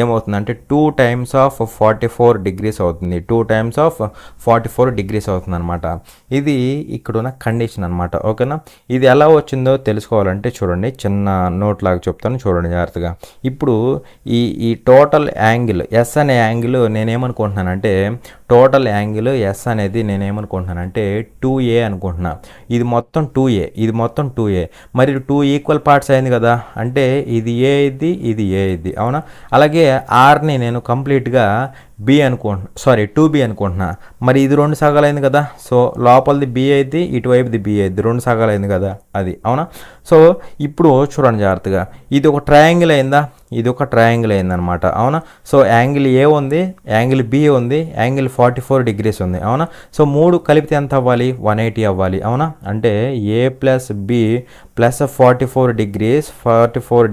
ఏమవుతుందంటే 2 టైమ్స్ ఆఫ్ 44 డిగ్రీస్ అవుతుంది. 2 టైమ్స్ ఆఫ్ 44 డిగ్రీస్ అవుతుంది అనమాట. ఇది ఇక్కడున్న కండిషన్ అనమాట. ఓకేనా? ఇది ఎలా వచ్చిందో తెలుసుకోవాలంటే చూడండి, చిన్న నోట్ లాగా చెప్తాను, చూడండి జాగ్రత్తగా. ఇప్పుడు ఈ టోటల్ యాంగిల్ ఎస్ అనే యాంగిల్ నేనేమనుకుంటున్నానంటే టోటల్ యాంగిల్ ఎస్ అనేది నేనేమనుకుంటున్నానంటే 2a అనుకుంటున్నా. ఇది మొత్తం 2a. మరి 2 ఈక్వల్ పార్ట్స్ అయింది కదా, అంటే ఇది ఏ ఇది, ఇది ఏ ఇది, అవునా? అలాగే ఆర్ని నేను కంప్లీట్గా టూ బి అనుకుంటున్నా. మరి ఇది 2 సగాలైంది కదా. సో లోపలిది బి అయింది, ఇటువైపుది బి అయింది, 2 సగాలైంది కదా, అది అవునా? సో ఇప్పుడు చూడండి జాగ్రత్తగా, ఇది ఒక ట్రయాంగిల్ అయిందా, ఇది ఒక ట్రయాంగిల్ అయిందనమాట, అవునా? సో యాంగిల్ ఏ ఉంది, యాంగిల్ బి ఉంది, యాంగిల్ 44 డిగ్రీస్ ఉంది, అవునా? సో 3 కలిపితే ఎంత అవ్వాలి? 180 అవ్వాలి, అవునా? అంటే A plus B plus 44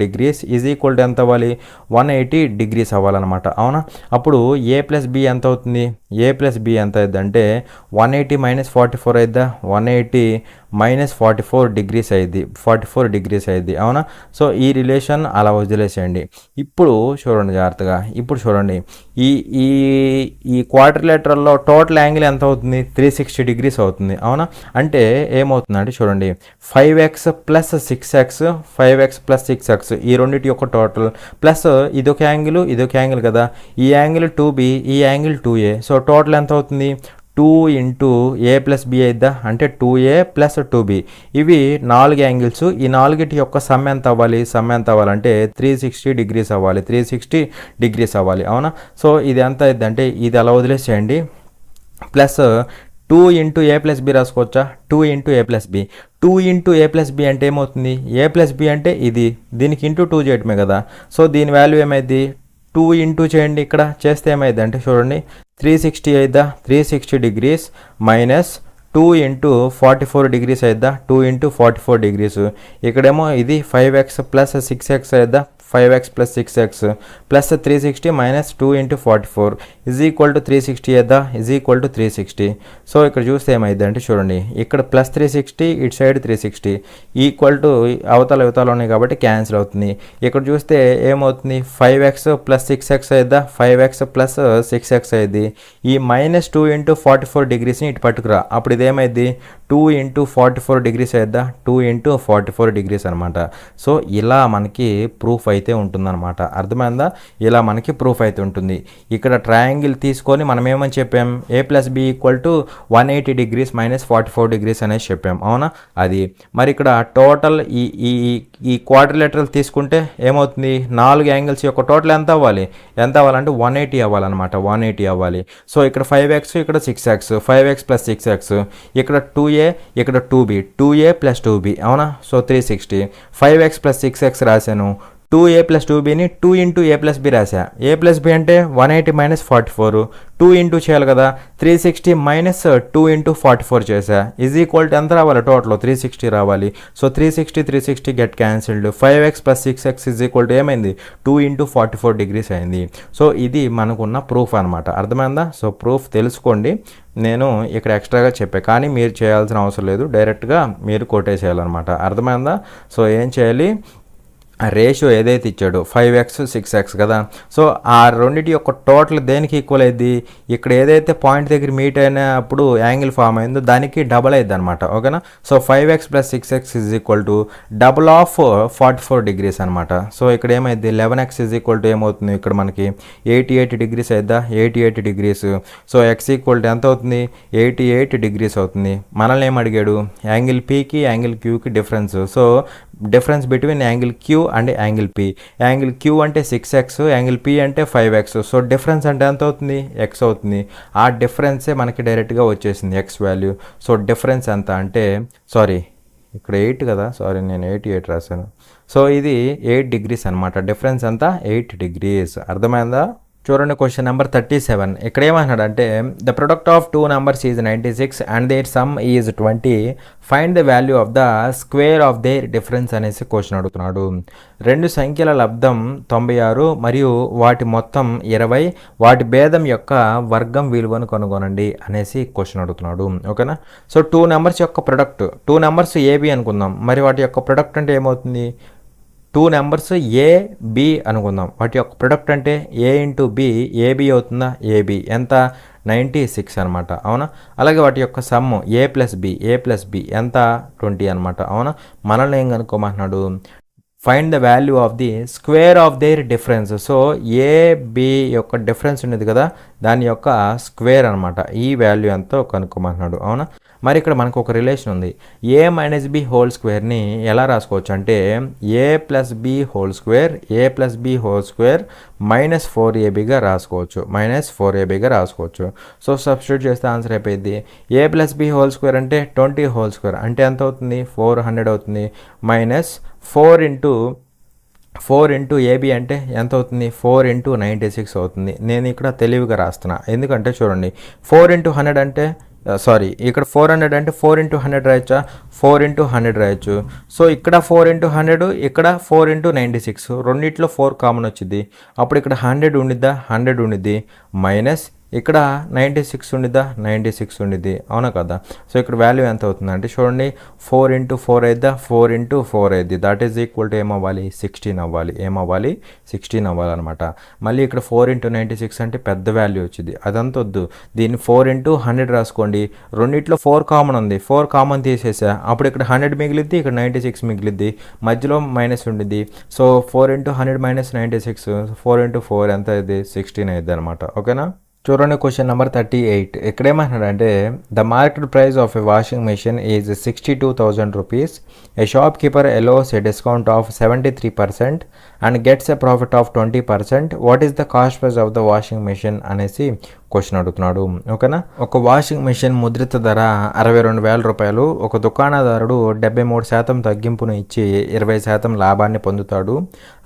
degrees is equal to ఎంత అవ్వాలి? 180 డిగ్రీస్ అవ్వాలన్నమాట, అవునా? అప్పుడు ఏ ప్లస్ బి ఎంత అవుతుంది? ఏ ప్లస్ బి ఎంత అవుతుంది అంటే 180 మైనస్ 44 అయిద్దా? 180 మైనస్ 44 డిగ్రీస్ అయింది, అవునా? సో ఈ రిలేషన్ అలా వదిలేసేయండి. ఇప్పుడు చూడండి జాగ్రత్తగా, ఈ క్వాడ్రిలేటరల్లో టోటల్ యాంగిల్ ఎంత అవుతుంది? 360 డిగ్రీస్ అవుతుంది, అవునా? అంటే ఏమవుతుందంటే చూడండి, 5x ప్లస్ 6x ఈ రెండింటి యొక్క టోటల్ ప్లస్ ఇదొక యాంగిల్ కదా, ఈ యాంగిల్ 2b, ఈ యాంగిల్ 2a. సో టోటల్ ఎంత అవుతుంది? 2 ఇంటూ ఏ ప్లస్ బి అయిద్దా, అంటే 2a ప్లస్ 2b. ఇవి 4 యాంగిల్స్. ఈ 4టి యొక్క సమ్ ఎంత అవ్వాలంటే 360 డిగ్రీస్ అవ్వాలి, అవునా? సో ఇది ఎంత అయిద్ది అంటే ఇది అలా వదిలేసేయండి. ప్లస్ 2 ఇంటూ ఏ ప్లస్ బి రాసుకోవచ్చా? 2 ఇంటూ ఏ ప్లస్ బి. 2 ఇంటూ ఏ ప్లస్ బి అంటే ఏమవుతుంది? ఏ ప్లస్ బి అంటే ఇది, దీనికి ఇంటూ 2 చేయటమే కదా. సో దీని వాల్యూ ఏమైంది? 2 ఇంటూ చేయండి. ఇక్కడ చేస్తే ఏమైంది అంటే చూడండి, 360 అయిద్దా, 360 డిగ్రీస్ మైనస్ 2 ఇంటూ 44 డిగ్రీస్ అయిద్దా, 2 ఇంటూ 44 డిగ్రీస్. ఇక్కడేమో ఇది 5x ప్లస్ 6x అయిద్దా, 5x plus 6x plus 360 minus 2 into 44 is equal to 360 అయిద్దా, ఈజ్ ఈక్వల్ టు 360. సో ఇక్కడ చూస్తే ఏమైంది అంటే చూడండి, ఇక్కడ ప్లస్ 360, ఇటు సైడ్ 360 ఈక్వల్ టు అవతల ఉన్నాయి కాబట్టి క్యాన్సిల్ అవుతుంది. ఇక్కడ చూస్తే ఏమవుతుంది? 5x ప్లస్ 6x అయిద్దా, 5x ప్లస్ 6x అయింది. ఈ మైనస్ 2 ఇంటూ 44 డిగ్రీస్ని ఇటు పట్టుకురా, అప్పుడు ఇదేమైంది? 2 ఇంటూ 44 డిగ్రీస్ అయిద్దా, 2 ఇంటూ 44 డిగ్రీస్ అనమాట. సో ఇలా మనకి ప్రూఫ్ అయితే ఉంటుందన్నమాట. అర్థమైందా? ఇలా మనకి ప్రూఫ్ అయితే ఉంటుంది. ఇక్కడ ట్రయాంగిల్ తీసుకొని మనం ఏమని చెప్పాం? A plus B equal to 180 degrees minus 44 degrees అనేసి చెప్పాం, అవునా? అది మరి ఇక్కడ టోటల్ ఈ క్వాడ్రిలేటరల్ తీసుకుంటే ఏమవుతుంది? 4 యాంగిల్స్ యొక్క టోటల్ ఎంత అవ్వాలంటే 180 అవ్వాలన్నమాట, 180 అవ్వాలి. సో ఇక్కడ 5x, ఇక్కడ 6x, 5x ప్లస్ 6x, ఇక్కడ 2a, ఇక్కడ 2a ప్లస్ 2b, అవునా? సో 360. 5x ప్లస్ 6x రాశాను, 2a ప్లస్ 2bని 2 ఇంటూ ఏ ప్లస్ బి రాశా. ఏ ప్లస్ బి అంటే 180 మైనస్ 44, 2 ఇంటూ చేయాలి కదా, 360 మైనస్ 2 ఇంటూ 44 చేశా. ఈజ్ ఈక్వల్ టు ఎంత రావాలి? టోటల్ 360 రావాలి. So 360 get cancelled. 5x plus 6x is equal to ఏమైంది? 2 ఇంటూ 44 డిగ్రీస్ అయింది. సో ఇది మనకున్న ప్రూఫ్ అనమాట. అర్థమైందా? సో ప్రూఫ్ తెలుసుకోండి. నేను ఇక్కడ ఎక్స్ట్రాగా చెప్పా, కానీ మీరు చేయాల్సిన అవసరం లేదు, డైరెక్ట్గా మీరు కొట్టేసేయాలన్నమాట. అర్థమైందా? సో ఏం చేయాలి? ఆ రేషియో ఏదైతే ఇచ్చాడో 5x 6x కదా. సో ఆ రెండింటి యొక్క టోటల్ దేనికి ఈక్వల్ అయింది, ఇక్కడ ఏదైతే పాయింట్ దగ్గర మీట్ అయినప్పుడు యాంగిల్ ఫామ్ అయిందో దానికి డబల్ అయింది అనమాట. ఓకేనా. So 5x + 6x is equal to double of 44 degrees అనమాట. సో ఇక్కడ ఏమైంది 11x ఈజ్ ఈక్వల్ టు ఏమవుతుంది, ఇక్కడ మనకి 88 డిగ్రీస్ అయిద్దా, 88 degrees. So x equal to ఎంత అవుతుంది, 88 డిగ్రీస్ అవుతుంది. మనల్ని ఏం అడిగాడు, యాంగిల్ పీకి యాంగిల్ క్యూకి difference. So difference between angle Q and angle P. Angle Q అంటే 6x, యాంగిల్ పి అంటే 5x. సో డిఫరెన్స్ అంటే ఎంత అవుతుంది, x అవుతుంది. ఆ డిఫరెన్సే మనకి డైరెక్ట్గా వచ్చేసింది x వాల్యూ. సో డిఫరెన్స్ ఎంత అంటే ఇక్కడ 8 కదా, నేను 88 రాశాను. సో ఇది 8 డిగ్రీస్ అనమాట. డిఫరెన్స్ ఎంత 8 డిగ్రీస్. అర్థమైందా. చూడండి క్వశ్చన్ నెంబర్ 37. ఇక్కడ ఏమన్నాడు అంటే the product of 2 numbers is 96 and their sum is 20. Find the value of the square of their difference అనేసి క్వశ్చన్ అడుగుతున్నాడు. 2 సంఖ్యల లబ్ధం 96 మరియు వాటి మొత్తం 20, వాటి భేదం యొక్క వర్గం విలువను కనుగొనండి అనేసి క్వశ్చన్ అడుగుతున్నాడు. ఓకేనా. సో 2 numbers యొక్క ప్రొడక్ట్, 2 numbers ఏబి అనుకుందాం. మరి వాటి యొక్క ప్రొడక్ట్ అంటే ఏమవుతుంది, 2 numbers ఏ బి అనుకుందాం. వాటి యొక్క ప్రొడక్ట్ అంటే ఏ ఇంటూ బి, ఏబి అవుతుందా, ఏబి ఎంత 96 అనమాట. అవునా. అలాగే వాటి యొక్క సమ్ ఏ ప్లస్ బి ఎంత 20 అనమాట. అవునా. మనల్ని ఏం కనుక్కోమంటున్నాడు, find the value of the square of their difference. So A B యొక్క డిఫరెన్స్ ఉండేది కదా, దాని యొక్క స్క్వేర్ అనమాట. ఈ వాల్యూ ఎంతో కనుక్కోమంటున్నాడు. అవునా. మరి ఇక్కడ మనకు ఒక రిలేషన్ ఉంది. ఏ మైనస్ బి హోల్ స్క్వేర్ని ఎలా రాసుకోవచ్చు అంటే A plus B whole square -4ab రాసుకోవచ్చు. సో సబ్స్టిట్యూట్ చేస్తే ఆన్సర్ అయిపోయింది. A plus B whole square అంటే 20 హోల్ స్క్వేర్ అంటే ఎంత అవుతుంది, 400 అవుతుంది. -4 ఇంటూ ఏబి అంటే ఎంత అవుతుంది, 4 × 96 అవుతుంది. నేను ఇక్కడ తెలివిగా రాస్తున్నా, ఎందుకంటే చూడండి 4 × 100 అంటే ఇక్కడ 400 అంటే 4 × 100 రాయొచ్చా, 4 × 100 రాయొచ్చు. సో ఇక్కడ 4 × 100, ఇక్కడ 4 × 96, రెండిట్లో 4 కామన్ వచ్చింది. అప్పుడు ఇక్కడ 100 ఉండిద్దా, 100 ఉండిద్ది. మైనస్ ఇక్కడ 96 ఉండిద్దా, 96 ఉండిద్ది. అవునా కదా. సో ఇక్కడ వాల్యూ ఎంత అవుతుంది అంటే చూడండి 4 × 4 అయిద్దా, 4 × 4 అయింది. దట్ ఈజ్ ఈక్వల్ టు ఏమవ్వాలి, 16 అవ్వాలి. 16 అవ్వాలన్నమాట. మళ్ళీ ఇక్కడ 4 × 96 అంటే పెద్ద వాల్యూ వచ్చింది, అదంతా వద్దు. దీన్ని 4 × 100 రాసుకోండి. రెండిట్లో 4 కామన్ ఉంది, 4 కామన్ తీసేసా. అప్పుడు ఇక్కడ 100 మిగిలిద్ది, ఇక్కడ 96 మిగిలిద్ది, మధ్యలో మైనస్ ఉండిద్ది. సో 4 × 100 - 96, 4 × 4 ఎంత అయింది, 16 అయింది అనమాట. ఓకేనా. చూడండి క్వశ్చన్ నెంబర్ 38. ఇక్కడ ఏమంటున్నాడంటే the market price of a washing machine is 62,000 rupees. A shop keeper allows a discount of 73% and gets a profit of 20%. What is the cost price of the washing machine అనేసి question అడుగుతున్నాడు. ఓకేనా. ఒక washing machine ముద్రిత ధర 62,000 రూపాయలు. ఒక దుకాణదారుడు 73% తగ్గింపును ఇచ్చి 20% లాభాన్ని పొందుతాడు.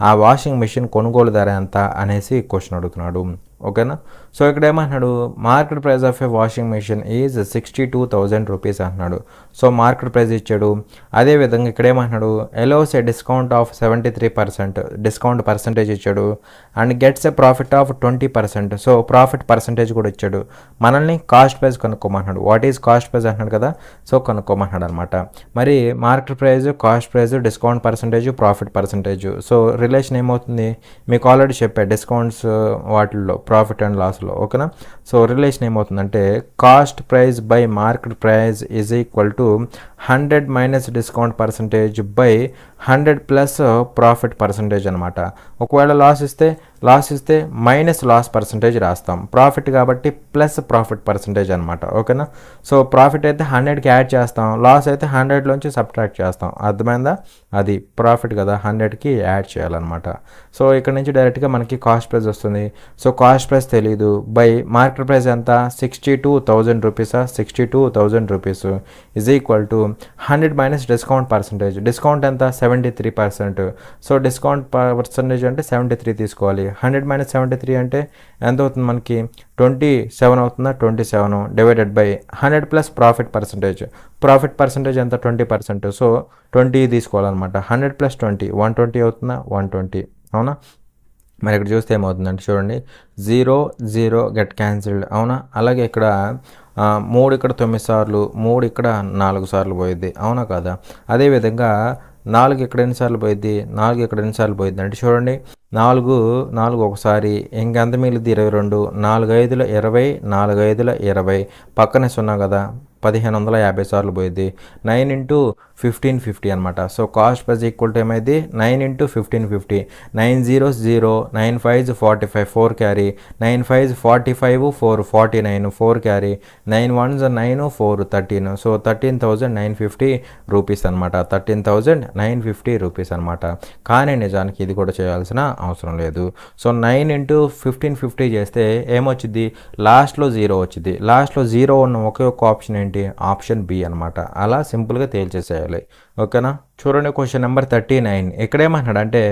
ఆ వాషింగ్ మెషిన్ కొనుగోలు ధర ఎంత అనేసి క్వశ్చన్ అడుగుతున్నాడు. ఓకేనా. సో ఇక్కడ ఏమంటున్నాడు, market price of a washing machine is 62,000 rupees అంటున్నాడు. సో మార్కెట్ ప్రైస్ ఇచ్చాడు. అదేవిధంగా ఇక్కడ ఏమంటున్నాడు, allows a discount of 73%, discount percentage ఇచ్చాడు. And gets a profit of 20%. So profit percentage కూడా ఇచ్చాడు. మనల్ని కాస్ట్ ప్రైస్ కనుక్కోమంటున్నాడు. వాట్ ఈజ్ కాస్ట్ ప్రైస్ అంటున్నాడు కదా, సో కనుక్కోమంటున్నాడు అనమాట. మరి market price, cost price, discount percentage, profit percentage. So relation ఏమవుతుంది మీకు ఆల్రెడీ చెప్పా, డిస్కౌంట్స్ వాటిల్లో ప్రాఫిట్ అండ్ లాస్లో. ఓకేనా. సో రిలేషన్ ఏమవుతుందంటే cost price by market price is equal to 100 minus discount percentage by 100 plus profit percentage అనమాట. ఒకవేళ loss ఇస్తే మైనస్ లాస్ పర్సంటేజ్ రాస్తాం. ప్రాఫిట్ కాబట్టి ప్లస్ ప్రాఫిట్ పర్సంటేజ్ అనమాట. ఓకేనా. సో ప్రాఫిట్ అయితే 100కి యాడ్ చేస్తాం, లాస్ అయితే 100లోంచి సబ్ట్రాక్ట్ చేస్తాం. అర్థమైందా, అది ప్రాఫిట్ కదా, 100కి యాడ్ చేయాలన్నమాట. సో ఇక్కడ నుంచి డైరెక్ట్గా మనకి కాస్ట్ ప్రైస్ వస్తుంది. సో కాస్ట్ ప్రైస్ తెలీదు. బై మార్కెట్ ప్రైస్ ఎంత, 62,000 రూపీసా, 62,000 rupees is equal to 100 minus discount percentage. Discount ఎంత, 73%. సో డిస్కౌంట్ పర్సంటేజ్ అంటే 73 తీసుకోవాలి. 100 - 73 అంటే ఎంత అవుతుంది మనకి, 27 అవుతుందా, 27 divided by 100 plus profit percentage. Profit percentage ఎంత, 20%. సో 20 తీసుకోవాలన్నమాట. 100 + 20 120 అవుతుందా, 120. అవునా. మరి ఇక్కడ చూస్తే ఏమవుతుందంటే చూడండి 0 0 గెట్ క్యాన్సిల్డ్. అవునా. అలాగే ఇక్కడ 3 ఇక్కడ 9 సార్లు, 3 ఇక్కడ 4 సార్లు పోయిద్ది. అవునా కదా. అదేవిధంగా 4 ఇక్కడ ఎన్నిసార్లు పోయిద్ది, 4 ఇక్కడ ఎన్నిసార్లు పోయిద్ది అంటే చూడండి, 4 4 ఒకసారి, ఇంకెంత మిగిలిద్ది 22, 4 5ల 20, 4 5ల 20, పక్కనే 0 కదా, 1550 సార్లు పోయిద్ది. 9 ఇంటూ 1550 అనమాట. So cost price equal to ఏమైంది 9 into 1550, 9 zeros 0, 9 5s 45, 4 carry, 9 5s 45, 4 49, 4 carry, 9 1s 9, 4 13. So 13,950 rupees అనమాట, 13,950 రూపీస్ అనమాట. కానీ నిజానికి ఇది కూడా చేయాల్సిన అవసరం లేదు. సో 9 ఇంటూ 1550 చేస్తే ఏమొచ్చింది, లాస్ట్లో 0 వచ్చింది. లాస్ట్లో 0 ఉన్న ఒకే ఒక ఆప్షన్ ఏంటి, ఆప్షన్ బి అనమాట. అలా సింపుల్గా తేల్చేసేయాలి. ఓకేనా. చూడండి క్వశ్చన్ నెంబర్ 39. ఇక్కడేమన్నాడు అంటే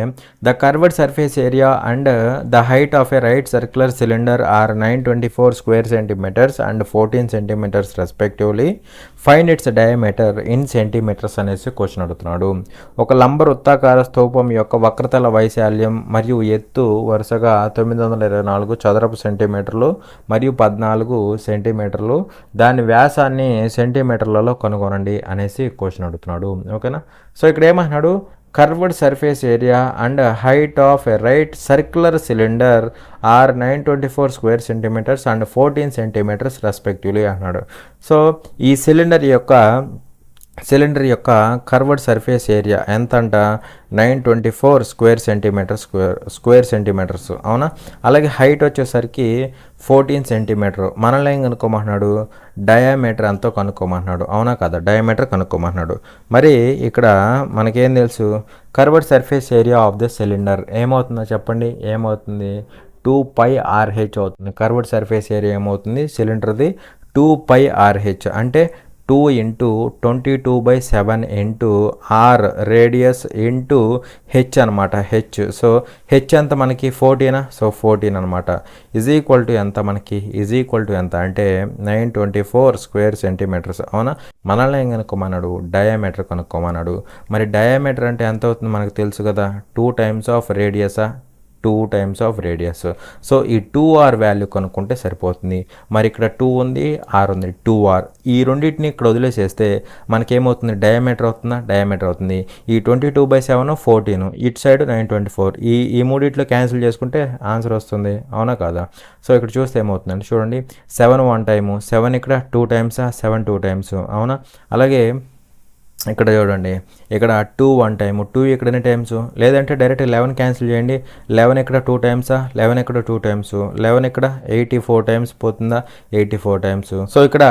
the curved surface area and the height of a right circular cylinder are 924 square centimetres and 14 centimetres respectively, find its diameter in centimetres అనేసి క్వశ్చన్ అడుగుతున్నాడు. ఒక లంబ వృత్తాకార స్తూపం యొక్క వక్రతల వైశాల్యం మరియు ఎత్తు వరుసగా 924 చదరపు సెంటీమీటర్లు మరియు 14 సెంటీమీటర్లు, దాని వ్యాసాన్ని సెంటీమీటర్లలో కనుగొనండి అనేసి క్వశ్చన్ అడుగుతున్నాడు. ఓకేనా. సో ఇక్కడ ఏమన్నాడు, curved surface area and height of a right circular cylinder are 924 square centimetres and 14 centimetres respectively అన్నాడు. సో ఈ సిలిండర్ యొక్క కర్వ్డ్ సర్ఫేస్ ఏరియా ఎంత అంట, 924 స్క్వేర్ సెంటీమీటర్స్ అవునా. అలాగే హైట్ వచ్చేసరికి 14 సెంటీమీటర్. మనల్ని ఏం కనుక్కోమంటున్నాడు, డయామీటర్ ఎంతో కనుక్కోమంటున్నాడు, అవునా కదా, డయామీటర్ కనుక్కోమంటున్నాడు. మరి ఇక్కడ మనకేం తెలుసు, curved surface area of the cylinder ఏమవుతుందో చెప్పండి, ఏమవుతుంది, 2πRH అవుతుంది. కర్వ్డ్ సర్ఫేస్ ఏరియా ఏమవుతుంది సిలిండర్ది, 2πRH అంటే 2 into 22/7 into R radius into H అనమాట, హెచ్. సో హెచ్ ఎంత మనకి 14, సో 14 అనమాట. ఈజ్ ఈక్వల్ టు ఎంత మనకి, ఈజ్ ఈక్వల్ టు ఎంత అంటే 924 స్క్వేర్ సెంటీమీటర్స్ అవునా. మనల్ని ఏం కనుక్కోమన్నాడు, డయామీటర్ కనుక్కోమన్నాడు. మరి డయామీటర్ అంటే ఎంత అవుతుంది మనకు తెలుసు కదా, 2 టైమ్స్ ఆఫ్ రేడియసా, 2 టైమ్స్ ఆఫ్ రేడియస్. సో ఈ 2r వాల్యూ కనుక్కుంటే సరిపోతుంది. మరి ఇక్కడ 2 ఉంది, r ఉంది, 2r. ఈ రెండింటిని ఇక్కడ వదిలేసేస్తే మనకేమవుతుంది, డయామీటర్ అవుతుందా, డయామీటర్ అవుతుంది. ఈ 22/7 14, ఇటు సైడ్ 924, ఈ మూడిట్లో క్యాన్సిల్ చేసుకుంటే ఆన్సర్ వస్తుంది, అవునా కాదా. సో ఇక్కడ చూస్తే ఏమవుతుందంటే చూడండి, 7 1 టైము, 7 ఇక్కడ 2 టైమ్సా, 7 2 టైమ్స్ అవునా. అలాగే ఇక్కడ చూడండి, ఇక్కడ 2 1 టైము, 2 ఇక్కడ ఎన్ని టైమ్స్, లేదంటే డైరెక్ట్ 11 క్యాన్సిల్ చేయండి. 11 ఇక్కడ 2 టైమ్సా, 11 ఇక్కడ 2 టైమ్స్, 11 ఇక్కడ 84 టైమ్స్ పోతుందా, 84 టైమ్స్. సో ఇక్కడ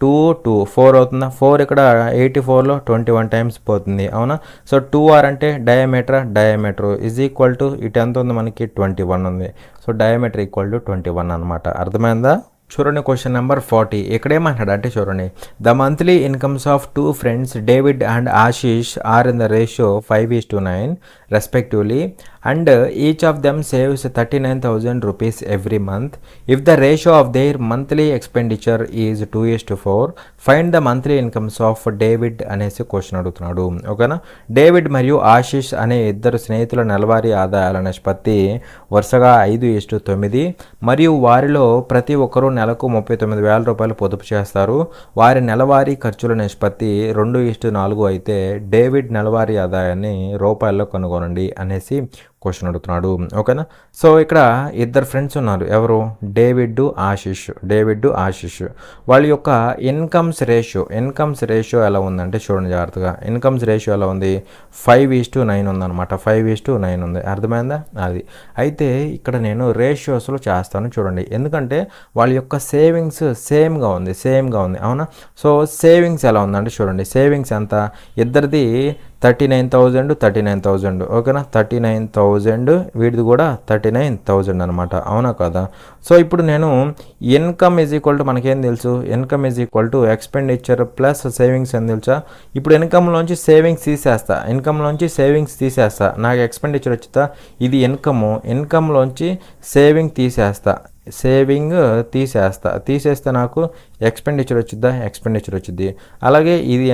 2 2 4 అవుతుందా, 4 ఇక్కడ 84లో 21 టైమ్స్ పోతుంది, అవునా. సో 2r అంటే డయామీటర్ ఈజ్ ఈక్వల్ టు ఇటు ఎంత ఉంది మనకి, 21 ఉంది. సో డయామీటర్ ఈక్వల్ టు 21 అనమాట. అర్థమైందా. చూడండి క్వశ్చన్ నెంబర్ 40. ఇక్కడ ఏమంటాడు అంటే చూడండి, the monthly incomes of 2 friends David and Ashish are in the ratio 5:9 respectively and each of them saves 39,000 rupees every month. If the ratio of their monthly expenditure is 2:4, find the monthly incomes of David అనేసి question అడుగుతున్నాడు. ఓకేనా. David మరియు ఆశీష్ అనే ఇద్దరు స్నేహితుల నెలవారీ ఆదాయాల నిష్పత్తి వరుసగా 5:9 మరియు వారిలో ప్రతి ఒక్కరూ నెలకు 39,000 రూపాయలు పొదుపు చేస్తారు. వారి నెలవారీ ఖర్చుల నిష్పత్తి 2:4 అయితే డేవిడ్ నెలవారీ ఆదాయాన్ని రూపాయల్లో కనుగొనండి అనేసి క్వశ్చన్ అడుగుతున్నాడు. ఓకేనా. సో ఇక్కడ ఇద్దరు ఫ్రెండ్స్ ఉన్నారు, ఎవరు, డేవిడ్ ఆశీష్. వాళ్ళ యొక్క ఇన్కమ్స్ రేషియో ఎలా ఉందంటే చూడండి జాగ్రత్తగా. ఇన్కమ్స్ రేషియో ఎలా ఉంది, 5:9 ఉందన్నమాట, 5:9 ఉంది. అర్థమైందా. అది అయితే ఇక్కడ నేను రేషియోస్లో చేస్తాను చూడండి, ఎందుకంటే వాళ్ళ యొక్క సేవింగ్స్ సేమ్గా ఉంది, అవునా. సో సేవింగ్స్ ఎలా ఉందంటే చూడండి, సేవింగ్స్ ఎంత, ఇద్దరిది 39,000 ఓకేనా, 39,000, వీడిది కూడా 39,000 అనమాట, అవునా కదా. సో ఇప్పుడు నేను ఇన్కమ్ ఈజ్ ఈక్వల్ టు మనకేం తెలుసు, income is equal to expenditure plus savings అని తెలుసా. ఇప్పుడు ఇన్కమ్లోంచి సేవింగ్స్ తీసేస్తా, నాకు ఎక్స్పెండిచర్ వచ్చిందా, ఇది ఇన్కమ్లోంచి సేవింగ్ తీసేస్తే నాకు ఎక్స్పెండిచర్ వచ్చిద్దా, ఎక్స్పెండిచర్ వచ్చింది. అలాగే ఇది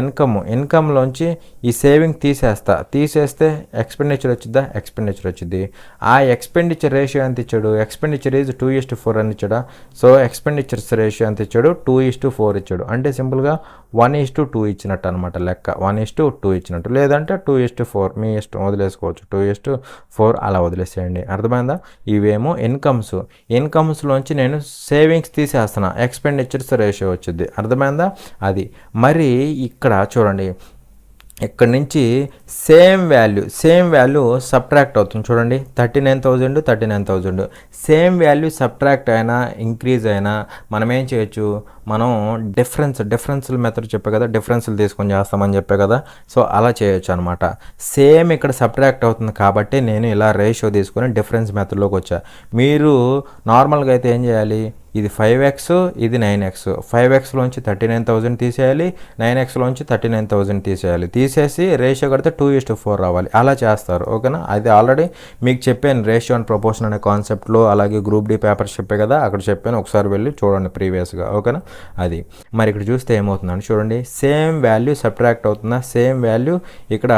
ఇన్కమ్లోంచి ఈ సేవింగ్ తీసేస్తే ఎక్స్పెండిచర్ వచ్చిద్దా, ఎక్స్పెండిచర్ వచ్చింది. ఆ ఎక్స్పెండిచర్ రేషియో ఎంత ఇచ్చాడు, ఎక్స్పెండిచర్ ఈజ్ 2:4 అని ఇచ్చాడా. సో ఎక్స్పెండిచర్స్ రేషియో ఎంత ఇచ్చాడు, 2:4 ఇచ్చాడు. అంటే సింపుల్గా 1:2 ఇచ్చినట్టు అనమాట లెక్క. 1:2 ఇచ్చినట్టు, లేదంటే 2:4 మీ ఇష్టం, వదిలేసుకోవచ్చు. 2:4 అలా వదిలేసేయండి. అర్థమైందా. ఇవేమో ఇన్కమ్స్లోంచి నేను సేవింగ్స్ తీసేస్తున్నా, ఎక్స్పెండిచర్స్ రేషియో వచ్చింది. అర్థమైందా. అది మరి ఇక్కడ చూడండి, ఇక్కడ నుంచి సేమ్ వాల్యూ సబ్ట్రాక్ట్ అవుతుంది. చూడండి 39,000 సేమ్ వాల్యూ సబ్ట్రాక్ట్ అయినా ఇంక్రీజ్ అయినా మనం ఏం చేయొచ్చు, మనం డిఫరెన్షియల్ మెథడ్ చెప్పే కదా, డిఫరెన్షియల్ తీసుకొని చేస్తామని చెప్పే కదా. సో అలా చేయొచ్చు అనమాట. సేమ్ ఇక్కడ సబ్ట్రాక్ట్ అవుతుంది కాబట్టి నేను ఇలా రేషియో తీసుకొని డిఫరెన్స్ మెథడ్లోకి వచ్చా. మీరు నార్మల్గా అయితే ఏం చేయాలి, ఇది 5x, ఇది 9x. 5xలోంచి 39,000 తీసేయాలి, 9xలోంచి 39,000 తీసేయాలి. తీసేసి రేషియో కడితే 2:4 రావాలి. అలా చేస్తారు. ఓకేనా. అది ఆల్రెడీ మీకు చెప్పాను, రేషియో అండ్ ప్రపోర్షన్ అనే కాన్సెప్ట్లో. అలాగే గ్రూప్ డి పేపర్స్ చెప్పే కదా, అక్కడ చెప్పాను, ఒకసారి వెళ్ళి చూడండి ప్రీవియస్గా. ఓకేనా. అది మరి ఇక్కడ చూస్తే ఏమవుతుందని చూడండి, సేమ్ వాల్యూ సబ్ట్రాక్ట్ అవుతుందా, సేమ్ వాల్యూ ఇక్కడ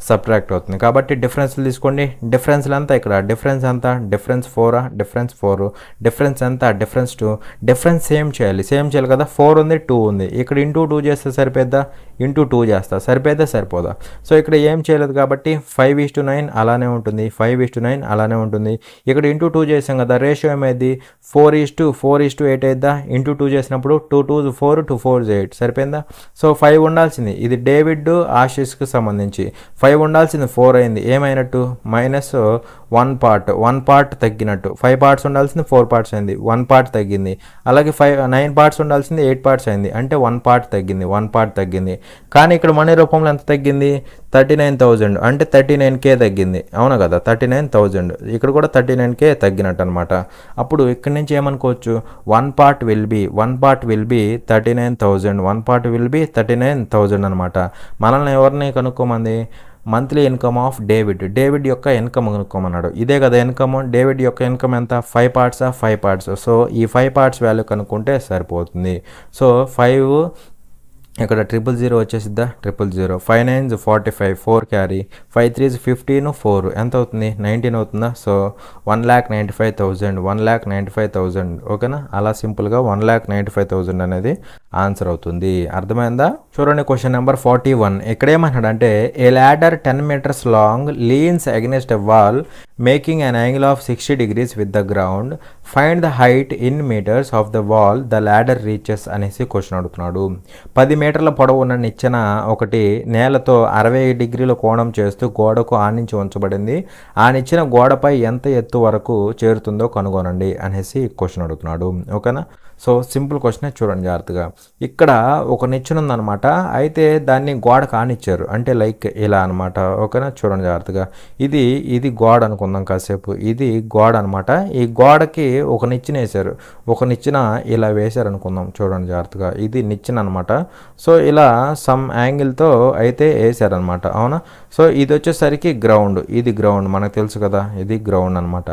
సబ్ట్రాక్ట్ అవుతుంది. కాబట్టి డిఫరెన్స్ తీసుకోండి. డిఫరెన్స్లు అంతా ఇక్కడ డిఫరెన్స్ ఎంత, డిఫరెన్స్ 4, డిఫరెన్స్ ఎంత, డిఫరెన్స్ 2. డిఫరెన్స్ సేమ్ చేయాలి కదా. 4 ఉంది, 2 ఉంది. ఇక్కడ ఇంటూ 2 చేస్తే సరిపోద్దా, ఇంటూ 2 చేస్తా సరిపోద్దా, సరిపోదా. సో ఇక్కడ ఏం చేయలేదు కాబట్టి 5:9 అలానే ఉంటుంది, 5:9 అలానే ఉంటుంది. ఇక్కడ ఇంటూ 2 చేసాం కదా, రేషియో ఏమైంది, 4:8 అయిద్దా. ఇంటూ 2 చేసినప్పుడు 2 2 4 2 4 8 సరిపోయిందా. సో 5 ఉండాల్సింది, ఇది డేవిడ్ ఆశిష్కి సంబంధించి 5 ఉండాల్సింది 4 అయింది. ఏమైనట్టు, మైనస్ 1 పార్ట్ తగ్గినట్టు. 5 పార్ట్స్ ఉండాల్సింది 4 పార్ట్స్ అయింది, 1 పార్ట్ తగ్గింది. అలాగే 9 పార్ట్స్ ఉండాల్సింది 8 పార్ట్స్ అయింది, అంటే 1 పార్ట్ తగ్గింది, 1 పార్ట్ తగ్గింది. కానీ ఇక్కడ మనీ రూపంలో ఎంత తగ్గింది, 39,000 అంటే 39K తగ్గింది. అవును కదా, 39,000. ఇక్కడ కూడా 39K తగ్గినట్టు అనమాట. అప్పుడు ఇక్కడ నుంచి ఏమనుకోవచ్చు, 1 part will be 39,000, 1 part will be 39,000 అనమాట. మనల్ని ఎవరిని కనుక్కోమంది, మంత్లీ ఇన్కమ్ ఆఫ్ డేవిడ్ యొక్క ఇన్కమ్ కనుక్కోమన్నాడు. ఇదే కదా ఇన్కమ్. డేవిడ్ యొక్క ఇన్కమ్ ఎంత, 5 పార్ట్స్. సో ఈ 5 పార్ట్స్ వాల్యూ కనుక్కుంటే సరిపోతుంది. సో 5 ఇక్కడ 000 వచ్చేసిద్దా, 000. 5 9s 45, 4 క్యారీ, 5 3s 15, 4 ఎంత అవుతుంది, 19 అవుతుందా. సో 1,95,000. ఓకేనా. అలా సింపుల్గా 1,95,000 అనేది ఆన్సర్ అవుతుంది. అర్థమైందా. చూడండి క్వశ్చన్ నెంబర్ 41. ఇక్కడ ఏమన్నాడంటే, ఏ ladder 10 meters long leans against a wall making an angle of 60 degrees with the ground. Find the height in meters of the wall the ladder reaches అనేసి క్వశ్చన్ అడుగుతున్నాడు. 10 మీటర్ల పొడవు ఉన్న నిచ్చెన ఒకటి నేలతో 60 డిగ్రీల కోణం చేస్తూ గోడకు ఆనించి ఉంచబడింది. ఆ నిచ్చెన గోడపై ఎంత ఎత్తు వరకు చేరుతుందో కనుగొనండి అనేసి క్వశ్చన్ అడుగుతున్నాడు. ఓకేనా. సో సింపుల్ క్వశ్చనే, చూడండి జాగ్రత్తగా. ఇక్కడ ఒక నిచ్చెన ఉందన్నమాట, అయితే దాన్ని గోడ కానిచ్చారు, అంటే లైక్ ఇలా అనమాట. ఓకేనా. చూడండి జాగ్రత్తగా. ఇది గోడ అనుకుందాం కాసేపు. ఇది గోడ అనమాట. ఈ గోడకి ఒక నిచ్చెన వేశారు, ఒక నిచ్చెన ఇలా వేశారు అనుకుందాం. చూడండి జాగ్రత్తగా. ఇది నిచ్చెన అనమాట. సో ఇలా సమ్ యాంగిల్తో అయితే వేసారనమాట. అవునా. సో ఇది వచ్చేసరికి గ్రౌండ్, ఇది గ్రౌండ్ మనకు తెలుసు కదా, ఇది గ్రౌండ్ అనమాట.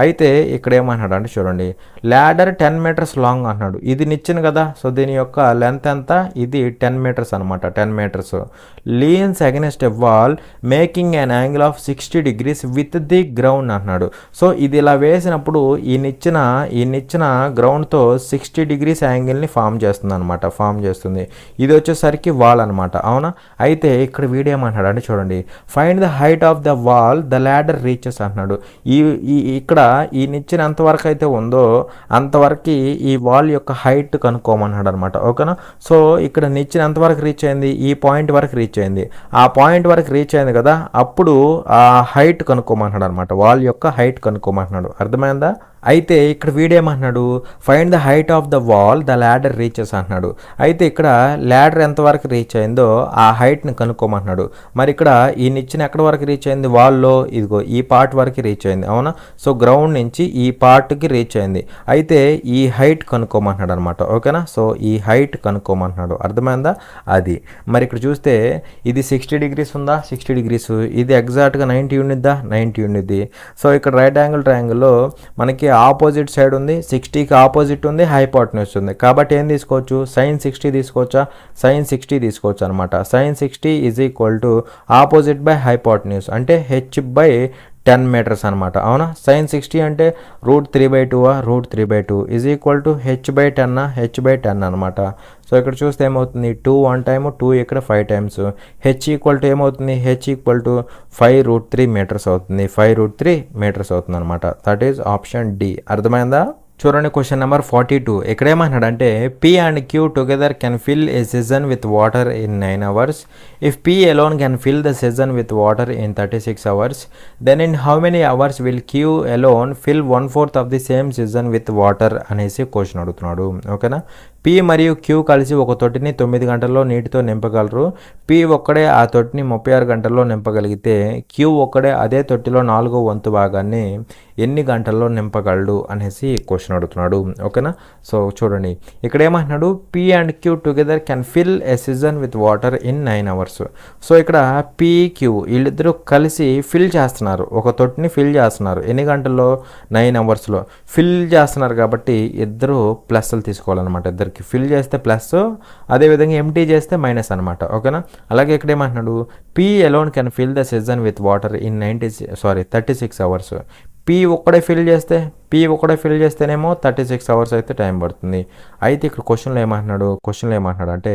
అయితే ఇక్కడ ఏమన్నాడు అంటే చూడండి, ల్యాడర్ 10 meters లాంగ్ అన్నాడు. ఇది నిచ్చెన కదా, సో దీని యొక్క లెంత్ ఎంత, ఇది 10 meters అనమాట, 10 meters. Beans against a wall making an angle of 60 degrees with the ground అన్నాడు. సో ఇది ఇలా వేసినప్పుడు ఈ నిచ్చెన గ్రౌండ్తో 60 degrees యాంగిల్ని ఫామ్ చేస్తుంది అనమాట, ఇది వచ్చేసరికి వాల్ అనమాట. అవునా. అయితే ఇక్కడ వీడియో ఏమంటాడు అంటే చూడండి, find the height of the wall the ladder reaches అంటున్నాడు. ఇక్కడ ఈ నిచ్చెన ఎంతవరకు అయితే ఉందో అంతవరకు ఈ వాల్ యొక్క హైట్ కనుక్కోమన్నాడు అనమాట. ఓకేనా. సో ఇక్కడ నిచ్చెన ఎంతవరకు రీచ్ అయింది, ఈ పాయింట్ వరకు రీచ్ అయింది. ఆ పాయింట్ వరకు రీచ్ అయింది కదా, అప్పుడు ఆ హైట్ కనుక్కోమన్నాడు అనమాట, వాల్ యొక్క హైట్ కనుక్కోమంటున్నాడు. అర్థమైందా. అయితే ఇక్కడ వీడేమన్నాడు, find the height of the wall the ladder reaches అంటున్నాడు. అయితే ఇక్కడ ల్యాడర్ ఎంతవరకు రీచ్ అయిందో ఆ హైట్ని కనుక్కోమంటున్నాడు. మరి ఇక్కడ ఈ నిచ్చెన ఎక్కడి వరకు రీచ్ అయింది, వాల్లో ఇదిగో ఈ పార్ట్ వరకు రీచ్ అయింది. అవునా. సో గ్రౌండ్ నుంచి ఈ పార్ట్కి రీచ్ అయింది. అయితే ఈ హైట్ కనుక్కోమంటున్నాడు అనమాట. ఓకేనా. సో ఈ హైట్ కనుక్కోమంటున్నాడు. అర్థమైందా. అది మరి ఇక్కడ చూస్తే ఇది 60 degrees ఉందా, 60 degrees. ఇది ఎగ్జాక్ట్గా 90 ఉండిద్దా, 90 ఉండిద్ది. సో ఇక్కడ రైట్ యాంగిల్ ట్రయాంగిల్లో మనకి ఆపోజిట్ సైడ్ ఉంది, 60కి ఆపోజిట్ ఉంది, హైపోటెన్యూస్ ఉంది. కాబట్టి ఏం తీసుకోవచ్చు, sin 60 తీసుకోవచ్చా, sin 60 తీసుకోవచ్చు అనమాట. sin 60 is equal to opposite by hypotenuse అంటే h/10 మీటర్స్ అనమాట. అవునా, sin 60 అంటే √3/2 √3/2 is equal to h/10 h/10 అనమాట. సో ఇక్కడ చూస్తే ఏమవుతుంది, 2 1 టైము, 2 ఇక్కడ 5 టైమ్స్, h ఈక్వల్ టు ఏమవుతుంది, h ఈక్వల్ టు 5√3 మీటర్స్ అవుతుంది, 5√3 మీటర్స్ అవుతుంది అనమాట. That is option D. అర్థమైందా? చూడండి క్వశ్చన్ నెంబర్ 42. ఇక్కడ ఏమన్నాడంటే P and Q together can fill a cistern with water in 9 hours. If P alone can fill the cistern with water in 36 hours, then in how many hours will Q alone fill 1/4 of the same cistern with water అనేసి question అడుగుతున్నాడు. ఓకేనా, P మరియు Q కలిసి ఒక తొట్టిని 9 గంటల్లో నీటితో నింపగలరు. P ఒక్కడే ఆ తొట్టిని 36 గంటల్లో నింపగలిగితే Q ఒక్కడే అదే తొట్టిలో 4వ వంతు భాగాన్ని ఎన్ని గంటల్లో నింపగలడు అనేసి క్వశ్చన్ అడుగుతున్నాడు. ఓకేనా, సో చూడండి ఇక్కడ ఏమంటున్నాడు, P and Q together can fill a season with water in 9 hours. So ఇక్కడ PQ వీళ్ళిద్దరూ కలిసి ఫిల్ చేస్తున్నారు, ఒక తొట్టిని ఫిల్ చేస్తున్నారు. ఎన్ని గంటల్లో, 9 hours ఫిల్ చేస్తున్నారు. కాబట్టి ఇద్దరు ప్లస్లు తీసుకోవాలన్నమాట. ఇద్దరికి ఫిల్ చేస్తే ప్లస్, అదేవిధంగా ఎంటీ చేస్తే మైనస్ అనమాట. ఓకేనా, అలాగే ఇక్కడ ఏమంటున్నాడు, P alone can fill the cistern with water in 36 hours. P ఒక్కడే ఫిల్ చేస్తేనేమో 36 hours అయితే టైం పడుతుంది. అయితే ఇక్కడ క్వశ్చన్లో ఏమంటున్నాడు అంటే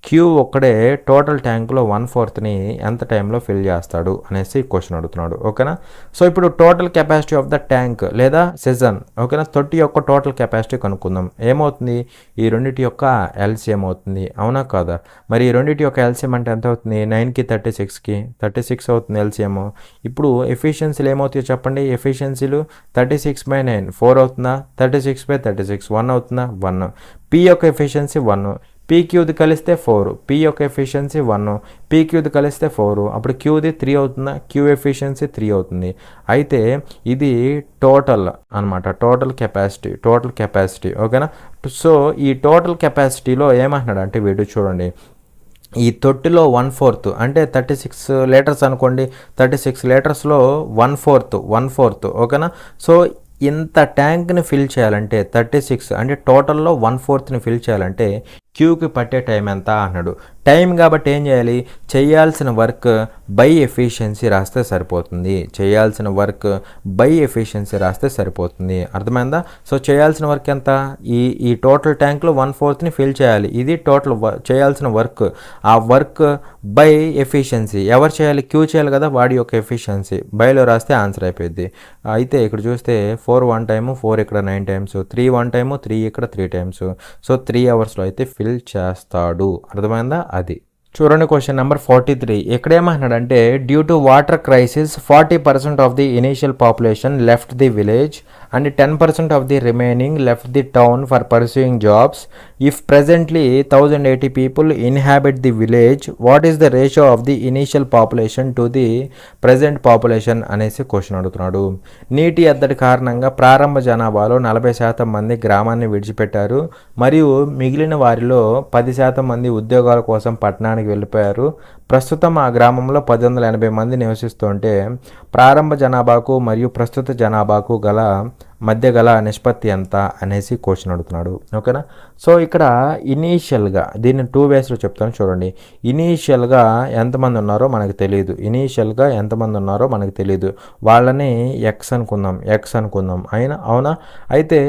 Q ఒక్కడే టోటల్ ట్యాంక్లో 1/4ని ఎంత టైంలో ఫిల్ చేస్తాడు అనేసి క్వశ్చన్ అడుగుతున్నాడు. ఓకేనా, సో ఇప్పుడు total capacity of the tank లేదా సీజన్, ఓకేనా, తొట్టి యొక్క టోటల్ కెపాసిటీ కనుక్కుందాం. ఏమవుతుంది, ఈ రెండింటి యొక్క ఎల్సిఎం అవుతుంది. అవునా కాదా? మరి ఈ రెండింటి యొక్క ఎల్సిఎం అంటే ఎంత అవుతుంది, 9కి 36 అవుతుంది ఎల్సిఎం. ఇప్పుడు ఎఫిషియన్సీలు ఏమవుతాయో చెప్పండి. ఎఫిషియన్సీలు 36/9 4 అవుతుందా, 36/36 1 అవుతుందా, 1. P యొక్క ఎఫిషియన్సీ 1, PQది కలిస్తే 4, P యొక్క ఎఫిషియన్సీ 1, PQది కలిస్తే 4, అప్పుడు Qది 3 అవుతుందా, Q ఎఫిషియన్సీ 3 అవుతుంది. అయితే ఇది టోటల్ అనమాట, టోటల్ కెపాసిటీ. ఓకేనా, సో ఈ టోటల్ కెపాసిటీలో ఏమంటున్నాడు అంటే వీడు చూడండి, ఈ తొట్టిలో 1/4 అంటే 36 లీటర్స్ అనుకోండి, 36 లీటర్స్లో 1/4. ఓకేనా, సో ఇంత ట్యాంక్ని ఫిల్ చేయాలంటే 36 అంటే టోటల్లో 1/4ని ఫిల్ చేయాలంటే Qకి పట్టే టైం ఎంత అన్నాడు. టైం కాబట్టి ఏం చేయాలి, చేయాల్సిన వర్క్ బై ఎఫిషియన్సీ రాస్తే సరిపోతుంది. అర్థమైందా? సో చేయాల్సిన వర్క్ ఎంత, ఈ టోటల్ ట్యాంక్లో 1/4ని ఫిల్ చేయాలి. ఇది టోటల్ చేయాల్సిన వర్క్. ఆ వర్క్ బై ఎఫిషియన్సీ ఎవరు చేయాలి, Q చేయాలి కదా, వాడి యొక్క ఎఫిషియన్సీ బైలో రాస్తే ఆన్సర్ అయిపోయింది. అయితే ఇక్కడ చూస్తే 4 1 టైము, 4 ఇక్కడ 9 టైమ్స్, 3 1 టైము, 3 ఇక్కడ 3 టైమ్స్. సో 3 అవర్స్లో అయితే ఫిల్ చేస్తాడు. అర్థమైందా? అది చూడండి క్వశ్చన్ నెంబర్ 43. ఇక్కడ ఏమంటున్నాడంటే due to water crisis 40% of the initial population left the village and 10% of the remaining left the town for pursuing jobs. If presently 1080 people inhabit the village, what is the ratio of the initial population to the present population అనేసి question అడుగుతున్నాడు. నీటి ఎద్దడి కారణంగా ప్రారంభ జనాభాలో 40% మంది గ్రామాన్ని విడిచిపెట్టారు మరియు మిగిలిన వారిలో 10% మంది ఉద్యోగాల కోసం పట్టణానికి వెళ్ళిపోయారు. ప్రస్తుతం ఆ గ్రామంలో 1080 మంది నివసిస్తుంటే ప్రారంభ జనాభాకు మరియు ప్రస్తుత జనాభాకు మధ్య గల నిష్పత్తి ఎంత అనేసి క్వశ్చన్ అడుగుతున్నాడు. ఓకేనా, సో ఇక్కడ ఇనీషియల్గా దీన్ని 2 వేస్లో చెప్తాను చూడండి. ఇనీషియల్గా ఎంతమంది ఉన్నారో మనకు తెలియదు, వాళ్ళని ఎక్స్ అనుకుందాం అవునా. అయితే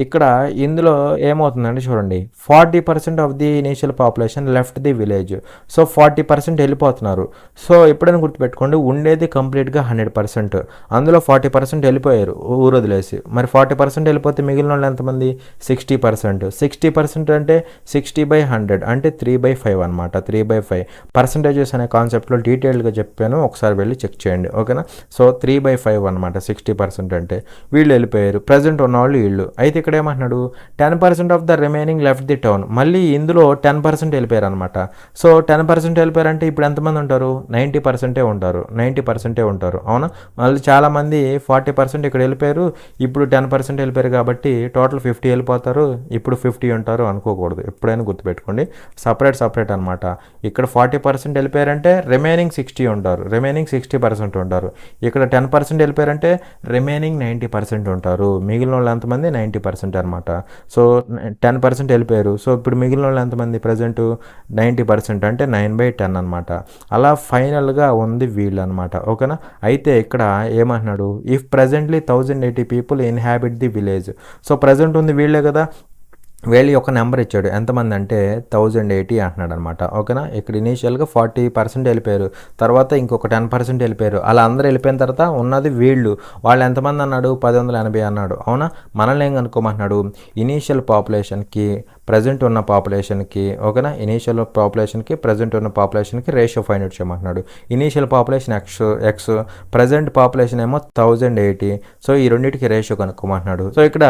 ఇక్కడ ఇందులో ఏమవుతుందంటే చూడండి, 40% of the initial population left the village. So 40% వెళ్ళిపోతున్నారు. సో ఎప్పుడైనా గుర్తుపెట్టుకోండి, ఉండేది కంప్లీట్గా 100%, అందులో 40% వెళ్ళిపోయారు ఊరు వదిలేసి. మరి 40% వెళ్ళిపోతే మిగిలిన వాళ్ళు ఎంతమంది, 60% అంటే 60/100 అంటే 3/5 అనమాట. 3/5 పర్సంటేజెస్ అనే కాన్సెప్ట్లో డీటెయిల్గా చెప్పాను, ఒకసారి వెళ్ళి చెక్ చేయండి. ఓకేనా, సో 3/5 అనమాట 60% అంటే. వీళ్ళు వెళ్ళిపోయారు, ప్రజెంట్ ఉన్నవాళ్ళు వీళ్ళు. అయితే ఇక్కడ ఏమంటున్నాడు, 10% of the remaining left the town. మళ్ళీ ఇందులో 10% వెళ్ళిపోయారు అనమాట. సో 10% వెళ్ళిపోయారంటే ఇప్పుడు ఎంతమంది ఉంటారు, 90% ఉంటారు. అవునా, మళ్ళీ చాలామంది 40% ఇక్కడ వెళ్ళిపోయారు, ఇప్పుడు ఇప్పుడు 10% వెళ్ళిపోయారు కాబట్టి టోటల్ 50 వెళ్ళిపోతారు, ఇప్పుడు 50 ఉంటారు అనుకోకూడదు. ఎప్పుడైనా గుర్తుపెట్టుకోండి, సపరేట్ అనమాట. ఇక్కడ 40% వెళ్ళిపోయారంటే రిమైనింగ్ 60 ఉంటారు, రిమైనింగ్ 60% ఉంటారు. ఇక్కడ 10% వెళ్ళిపోయారంటే రిమైనింగ్ 90% ఉంటారు. మిగిలిన వాళ్ళు ఎంతమంది? 90% అనమాట. సో 10% వెళ్ళిపోయారు. సో ఇప్పుడు మిగిలిన వాళ్ళు ఎంతమంది? ప్రజెంట్ 90% అంటే 9/10 అనమాట. అలా ఫైనల్గా ఉంది వీళ్ళు అనమాట. ఓకేనా? అయితే ఇక్కడ ఏమంటున్నాడు, if presently 1080 people inhabit the village. So present ఉంది వీళ్ళే కదా, వీళ్ళ యొక్క నెంబర్ ఇచ్చాడు. ఎంతమంది అంటే 1080 అంటున్నాడు అనమాట. ఓకేనా? ఇక్కడ ఇనీషియల్గా 40% వెళ్ళిపోయారు, తర్వాత ఇంకొక 10% వెళ్ళిపోయారు. అలా అందరూ వెళ్ళిపోయిన తర్వాత ఉన్నది వీళ్ళు. వాళ్ళు ఎంతమంది అన్నాడు? 1080 అన్నాడు. అవునా? మనల్ని ఏం కనుక్కోమంటున్నాడు? ఇనీషియల్ పాపులేషన్కి ప్రజెంట్ ఉన్న పాపులేషన్కి, ఓకేనా, ఇనీషియల్ పాపులేషన్కి ప్రజెంట్ ఉన్న పాపులేషన్కి రేషియో ఫైండ్ అవుట్ చేయమంటున్నాడు. Initial population X, present population ఏమో 1080. సో ఈ రెండింటికి రేషియో కనుక్కోమంటున్నాడు. సో ఇక్కడ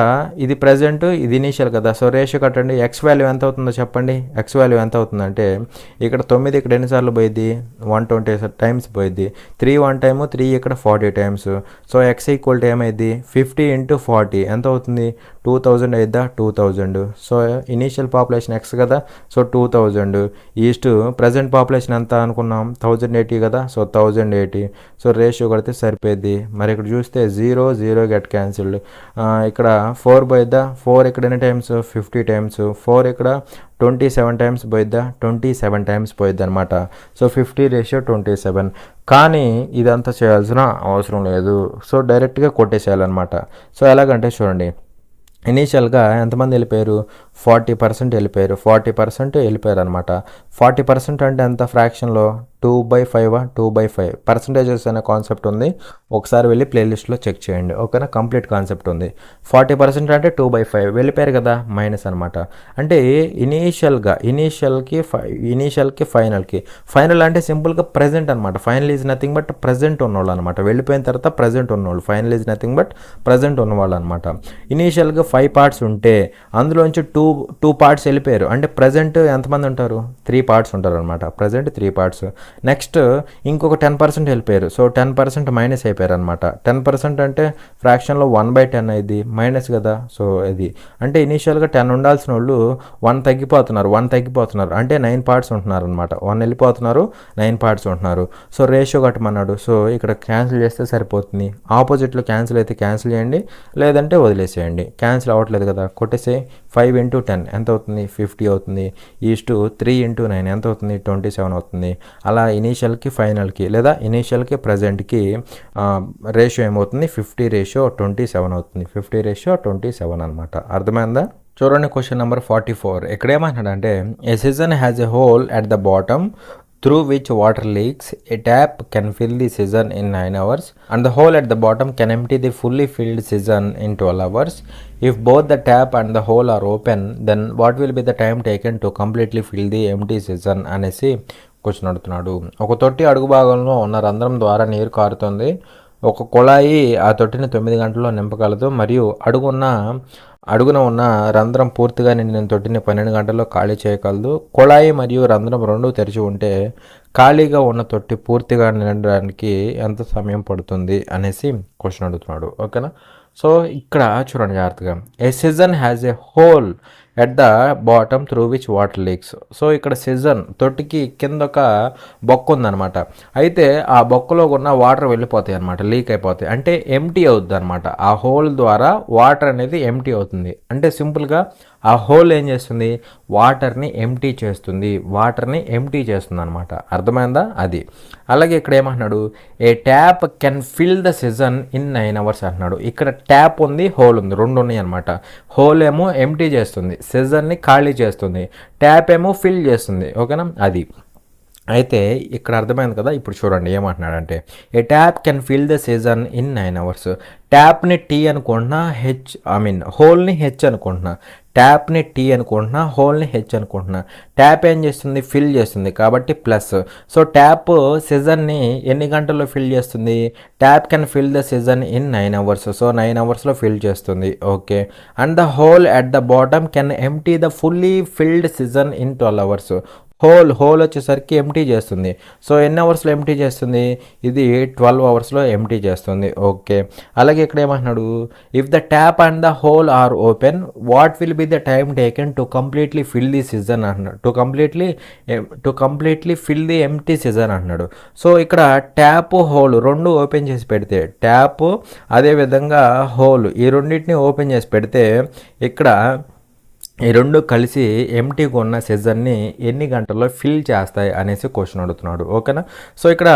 ఇది ప్రజెంట్, ఇది ఇనీషియల్ కదా. సో రేషియో కట్టండి. ఎక్స్ వాల్యూ ఎంత అవుతుందో చెప్పండి. ఎక్స్ వాల్యూ ఎంత అవుతుందంటే ఇక్కడ 9 ఇక్కడ ఎన్నిసార్లు పోయిద్ది? 120 టైమ్స్ పోయిద్ది. 3 1 టైము, 3 ఇక్కడ 40 times. So X equal to ఏమైద్ది? 50 × 40 ఎంత అవుతుంది? 2000 అయిద్దా? 2000. సో ఇనీషియల్ పాపులేషన్ ఎక్స్ కదా, సో 2000 ఈస్ట్ ప్రజెంట్ పాపులేషన్ ఎంత అనుకున్నాం? 1080 కదా, సో 1080. సో రేషియో కడితే సరిపోద్ది. మరి ఇక్కడ చూస్తే 0 0 గెట్ క్యాన్సిల్డ్. ఇక్కడ 4 పోయిద్దా? 4 ఇక్కడ ఎన్ని టైమ్స్? 50 టైమ్స్. 4 ఇక్కడ 27 టైమ్స్ పోయిద్దా? 27 టైమ్స్ పోయిద్ది అనమాట. సో 50:27. కానీ ఇదంతా చేయాల్సిన అవసరం లేదు. సో డైరెక్ట్గా కొట్టేసేయాలన్నమాట. సో ఎలాగంటే చూడండి, ఇనీషియల్గా ఎంతమంది వెళ్ళిపోయారు? 40% వెళ్ళిపోయారు. 40% వెళ్ళిపోయారు అనమాట. 40% అంటే ఎంత ఫ్రాక్షన్లో? 2/5 2/5 పర్సంటేజెస్ అనే కాన్సెప్ట్ ఉంది. ఒకసారి వెళ్ళి ప్లేలిస్ట్లో చెక్ చేయండి. ఓకేనా? కంప్లీట్ కాన్సెప్ట్ ఉంది. 40% అంటే 2/5 వెళ్ళిపోయారు కదా, మైనస్ అనమాట. అంటే ఇనీషియల్కి ఫైనల్ అంటే సింపుల్గా ప్రజెంట్ అనమాట. Final is nothing but present ఉన్నవాళ్ళు అనమాట. వెళ్ళిపోయిన తర్వాత ప్రజెంట్ ఉన్నవాళ్ళు. Final is nothing but present ఉన్నవాళ్ళు అనమాట. ఇనీషియల్గా 5 పార్ట్స్ ఉంటే అందులోంచి 2 పార్ట్స్ వెళ్ళిపోయారు. అంటే ప్రజెంట్ ఎంతమంది ఉంటారు? 3 పార్ట్స్ ఉంటారు అనమాట. Present 3 parts. నెక్స్ట్ ఇంకొక 10% వెళ్ళిపోయారు. సో 10% మైనస్ అయిపోయారు అనమాట. 10% అంటే ఫ్రాక్షన్లో 1/10 అయింది, మైనస్ కదా. సో ఇది అంటే ఇనీషియల్గా 10 ఉండాల్సిన వాళ్ళు 1 తగ్గిపోతున్నారు. అంటే 9 పార్ట్స్ ఉంటున్నారు అనమాట. 1 వెళ్ళిపోతున్నారు, 9 పార్ట్స్ ఉంటున్నారు. సో రేషియో కట్టమన్నాడు. సో ఇక్కడ క్యాన్సిల్ చేస్తే సరిపోతుంది. ఆపోజిట్లో క్యాన్సిల్ అయితే క్యాన్సిల్ చేయండి, లేదంటే వదిలేసేయండి. క్యాన్సిల్ అవ్వట్లేదు కదా, కొట్టేసే. 5 × 10 ఎంత అవుతుంది? 50 అవుతుంది. ఈస్ట్ 3 × 9 ఎంత అవుతుంది? 27 అవుతుంది. అలా ఇనీషియల్కి ఫైనల్కి లేదా ఇనీషియల్కి ప్రజెంట్కి రేషియో ఏమవుతుంది? 50:27 అవుతుంది. 50:27 అనమాట. అర్థమైందా? చూడండి క్వశ్చన్ నెంబర్ 44. ఇక్కడ ఏమంటాడంటే, a cistern has a hole at the bottom through which water leaks. A tap can fill the season in 9 hours and the hole at the bottom can empty the fully filled season in 12 hours. If both the tap and the hole are open, then what will be the time taken to completely fill the empty season అనేసి question అడుగుతున్నాడు. ఒక తొట్టి అడుగు భాగంలో ఉన్న రంధ్రం ద్వారా నీరు కారుతుంది. ఒక కుళాయి ఆ తొట్టిని 9 గంటల్లో నింపగలదు మరియు అడుగున ఉన్న రంధ్రం పూర్తిగా నిండిన తొట్టిని 12 గంటల్లో ఖాళీ చేయగలదు. కుళాయి మరియు రంధ్రం రెండూ తెరిచి ఉంటే ఖాళీగా ఉన్న తొట్టి పూర్తిగా నిండడానికి ఎంత సమయం పడుతుంది అనేసి క్వశ్చన్ అడుగుతున్నాడు. ఓకేనా? సో ఇక్కడ చూడండి జాగ్రత్తగా. A cistern has a hole at the bottom through which water leaks. So ఇక్కడ సిజన్ తొట్టికి కింద ఒక బొక్క ఉందన్నమాట. అయితే ఆ బొక్కలో ఉన్న వాటర్ వెళ్ళిపోతాయి అనమాట, లీక్ అయిపోతాయి. అంటే ఎంటీ అవుతుంది అనమాట. ఆ హోల్ ద్వారా వాటర్ అనేది ఎంటీ అవుతుంది. అంటే సింపుల్గా ఆ హోల్ ఏం చేస్తుంది? వాటర్ని ఎంటీ చేస్తుంది అనమాట. అర్థమైందా? అది. అలాగే ఇక్కడ ఏమంటున్నాడు? A tap can fill the cistern in 9 hours అంటున్నాడు. ఇక్కడ ట్యాప్ ఉంది, హోల్ ఉంది, రెండు ఉన్నాయి అనమాట. హోల్ ఏమో ఎంటీ చేస్తుంది, సీజన్ని ఖాళీ చేస్తుంది. ట్యాప్ ఏమో ఫిల్ చేస్తుంది. ఓకేనా? అది. అయితే ఇక్కడ అర్థమైంది కదా. ఇప్పుడు చూడండి ఏమంటున్నాడంటే, a tap can fill the cistern in 9 hours. ట్యాప్ని టీ అనుకుంటున్నా, హోల్ని హెచ్ అనుకుంటున్నా. ట్యాప్ని టీ అనుకుంటున్నా, హోల్ని హెచ్ అనుకుంటున్నా. ట్యాప్ ఏం చేస్తుంది? ఫిల్ చేస్తుంది కాబట్టి ప్లస్. సో ట్యాప్ సీజన్ని ఎన్ని గంటల్లో ఫిల్ చేస్తుంది? Tap can fill the cistern in 9 hours. So 9 hours fill చేస్తుంది. Okay. And the hole at the bottom can empty the fully filled cistern in 12 hours. Hole వచ్చేసరికి empty చేస్తుంది. So ఎన్ని అవర్స్లో empty చేస్తుంది? ఇది 12 అవర్స్లో ఎంటీ చేస్తుంది. ఓకే, అలాగే ఇక్కడ ఏమంటున్నాడు, if the tap and the hole are open what will be the time taken to completely fill the cistern అంటున్నాడు. To completely fill the empty cistern అంటున్నాడు. సో ఇక్కడ ట్యాప్ హోల్ రెండు ఓపెన్ చేసి పెడితే, ట్యాప్ అదేవిధంగా హోల్ ఈ రెండింటిని open చేసి పెడితే ఇక్కడ ఈ రెండు కలిసి ఎంటీగా ఉన్న సీజన్ని ఎన్ని గంటల్లో ఫిల్ చేస్తాయి అనేసి క్వశ్చన్ అడుగుతున్నాడు. ఓకేనా. సో ఇక్కడ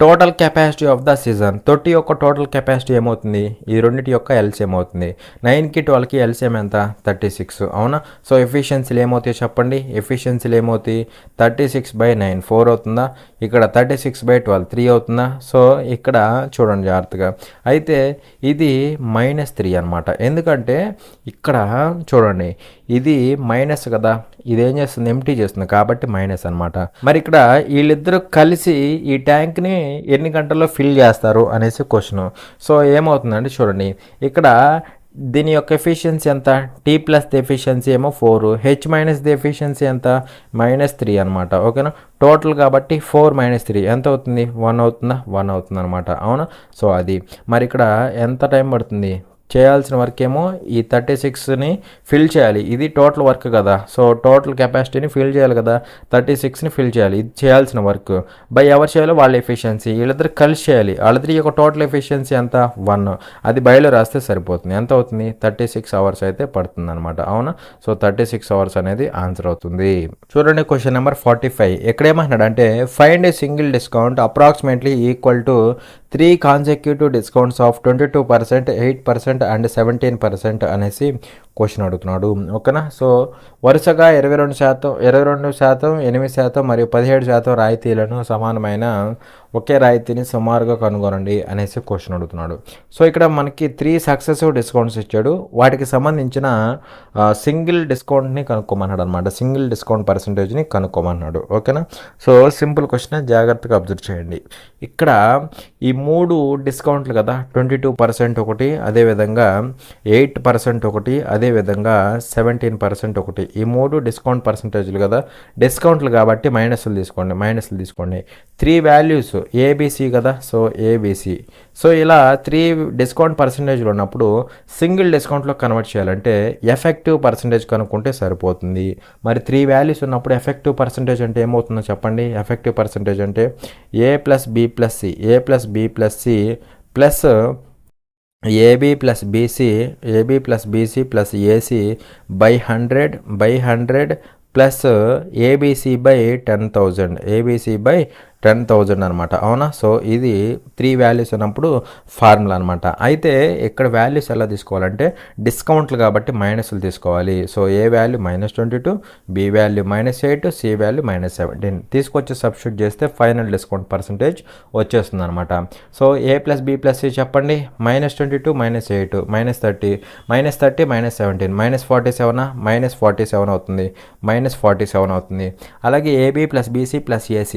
total capacity of the season, 30 యొక్క టోటల్ కెపాసిటీ ఏమవుతుంది, ఈ రెండింటి యొక్క ఎల్సిఎం అవుతుంది. 9కి 12కి ఎల్సిఎం ఎంత, 36. అవునా. సో ఎఫిషియన్సీలు ఏమవుతాయి చెప్పండి, ఎఫిషియన్సీలు ఏమవుతాయి, 36/9 4 అవుతుందా, ఇక్కడ 36/12 3 అవుతుందా. సో ఇక్కడ చూడండి జాగ్రత్తగా, అయితే ఇది -3 అనమాట. ఎందుకంటే ఇక్కడ చూడండి ఇది మైనస్ కదా, ఇది ఏం చేస్తుంది, ఎంటీ చేస్తుంది కాబట్టి మైనస్ అనమాట. మరి ఇక్కడ వీళ్ళిద్దరూ కలిసి ఈ ట్యాంక్ని ఎన్ని గంటల్లో ఫిల్ చేస్తారు అనేసి క్వశ్చన్. సో ఏమవుతుందంటే చూడండి, ఇక్కడ దీని యొక్క ఎఫిషియన్సీ ఎంత, టీ ప్లస్ ది ఎఫిషియన్సీ ఏమో 4, హెచ్ మైనస్ ది ఎఫిషియన్సీ ఎంత, -3 అనమాట. ఓకేనా. టోటల్ కాబట్టి 4 - 3 ఎంత అవుతుంది, 1 అవుతుందా, 1 అవుతుంది అనమాట. అవునా. సో అది మరి ఇక్కడ ఎంత టైం పడుతుంది, చేయాల్సిన వర్క్ ఏమో ఈ 36ని ఫిల్ చేయాలి, ఇది టోటల్ వర్క్ కదా. సో టోటల్ కెపాసిటీని ఫిల్ చేయాలి కదా, 36ని ఫిల్ చేయాలి, ఇది చేయాల్సిన వర్క్. బై ఎవరు చేయాలో వాళ్ళ ఎఫిషియన్సీ, వీళ్ళిద్దరు కలిసి చేయాలి. వాళ్ళిద్దరి యొక్క టోటల్ ఎఫిషియన్సీ ఎంత, 1. అది బయలో రాస్తే సరిపోతుంది. ఎంత అవుతుంది, 36 అవర్స్ అయితే పడుతుంది అనమాట. అవునా. సో 36 అవర్స్ అనేది ఆన్సర్ అవుతుంది. చూడండి క్వశ్చన్ నెంబర్ 45. ఎక్కడేమంటున్నాడు అంటే find a single discount approximately equal to 3 consecutive discounts of 22%, 8% and 17% అనేసి క్వశ్చన్ అడుగుతున్నాడు. ఓకేనా. సో వరుసగా 22%, 8% మరియు 17% రాయితీలను సమానమైన ఒకే రాయితీని సుమారుగా కనుగొనండి అనేసి క్వశ్చన్ అడుగుతున్నాడు. సో ఇక్కడ మనకి 3 సక్సెసివ్ డిస్కౌంట్స్ ఇచ్చాడు, వాటికి సంబంధించిన సింగిల్ డిస్కౌంట్ని కనుక్కోమన్నాడు అనమాట. సింగిల్ డిస్కౌంట్ పర్సంటేజ్ని కనుక్కోమన్నాడు. ఓకేనా. సో సింపుల్ క్వశ్చన్, జాగ్రత్తగా అబ్జర్వ్ చేయండి. ఇక్కడ ఈ 3 డిస్కౌంట్లు కదా, 22% ఒకటి, అదేవిధంగా 8% ఒకటి, అదేవిధంగా 17% ఒకటి. ఈ 3 డిస్కౌంట్ పర్సంటేజ్లు కదా, డిస్కౌంట్లు కాబట్టి మైనస్లు తీసుకోండి. 3 వాల్యూస్ ఏబిసి కదా, సో ఏబిసి. సో ఇలా 3 డిస్కౌంట్ పర్సంటేజ్లు ఉన్నప్పుడు సింగిల్ డిస్కౌంట్లో కన్వర్ట్ చేయాలంటే ఎఫెక్టివ్ పర్సంటేజ్ కనుక్కుంటే సరిపోతుంది. మరి 3 వాల్యూస్ ఉన్నప్పుడు ఎఫెక్టివ్ పర్సంటేజ్ అంటే ఏమవుతుందో చెప్పండి. ఎఫెక్టివ్ పర్సంటేజ్ అంటే A + B + C, A + B + C plus AB + BC, AB + BC + AC by 100 plus ABC/10,000, ABC/10,000 అనమాట. అవునా. సో ఇది 3 వాల్యూస్ ఉన్నప్పుడు ఫార్ములా అనమాట. అయితే ఇక్కడ వాల్యూస్ ఎలా తీసుకోవాలంటే డిస్కౌంట్లు కాబట్టి మైనస్లు తీసుకోవాలి. So A value -22, B value -8, C value -17 తీసుకొచ్చి సబ్స్టిట్యూట్ చేస్తే ఫైనల్ డిస్కౌంట్ పర్సంటేజ్ వచ్చేస్తుంది అనమాట. సో A + B + C చెప్పండి, -22 -8 -30 -17 -47 అవుతుంది, -47 అవుతుంది. అలాగే AB + BC + AC,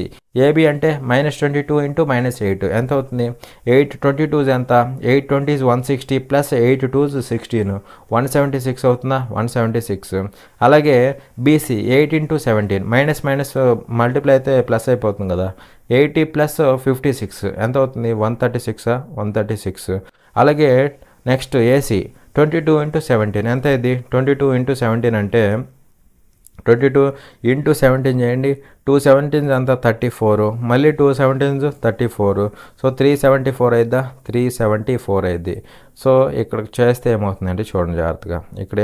AB అంటే -22 × -8 ఎంత అవుతుంది, 8 22 ఎంత, 8 20 160 ప్లస్ 8 2 16 176 అవుతుందా, 176. అలాగే BC 8 × 17 మైనస్ మల్టిప్లై అయితే ప్లస్ అయిపోతుంది కదా, 80 + 56 ఎంత అవుతుంది, 136. అలాగే నెక్స్ట్ AC 22 × 17 ఎంత ఇది, 22 × 17 అంటే 22 × 17 చేయండి, 2 17s అంతా 34, మళ్ళీ 2 17s 34. సో 374 అయిద్దా, 374 అయింది. సో ఇక్కడ చేస్తే ఏమవుతుందంటే చూడండి జాగ్రత్తగా, ఇక్కడ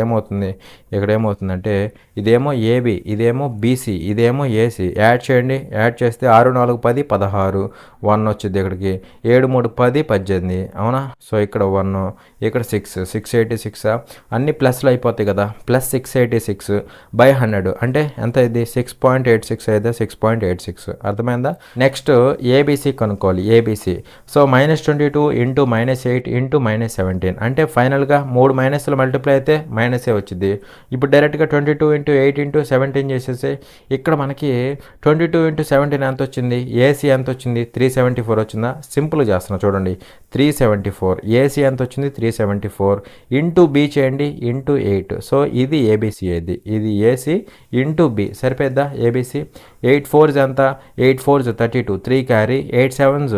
ఏమవుతుందంటే ఇదేమో ఏబి, ఇదేమో బీసీ, ఇదేమో ఏసీ. యాడ్ చేయండి, యాడ్ చేస్తే 6 4 10 16, 1 వచ్చింది ఇక్కడికి, 7 3 10 18. అవునా. సో ఇక్కడ 1, ఇక్కడ 686 అన్ని ప్లస్లు అయిపోతాయి కదా, +686/100 అంటే ఎంత ఇది, 6.86 అయితే అయితే 6.86. అర్థమైందా? నెక్స్ట్ ఏబీసీ కనుక్కోవాలి. ఏబీసీ సో -22 ఇంటూ -8 ఇంటూ -17 అంటే ఫైనల్గా 3 మైనస్లు మల్టిప్లై అయితే మైనసే వచ్చింది. ఇప్పుడు డైరెక్ట్గా 22 ఇంటూ 8 ఇంటూ 17 చేసేసి ఇక్కడ మనకి 22 ఇంటూ 17 ఎంత వచ్చింది, ఏసీ ఎంత వచ్చింది, 374 వచ్చిందా? సింపుల్ చేస్తున్నా చూడండి, 374. ఏసీ ఎంత వచ్చింది, 374 ఇంటూ బి చేయండి ఇంటూ 8. సో ఇది ఏబీసీ, ఇది ఏసీ ఇంటూ బి సరిపోద్దా? ఏబీసీ 8 4s ఎంత, 8 4s 32, 3 క్యారీ, 8 7s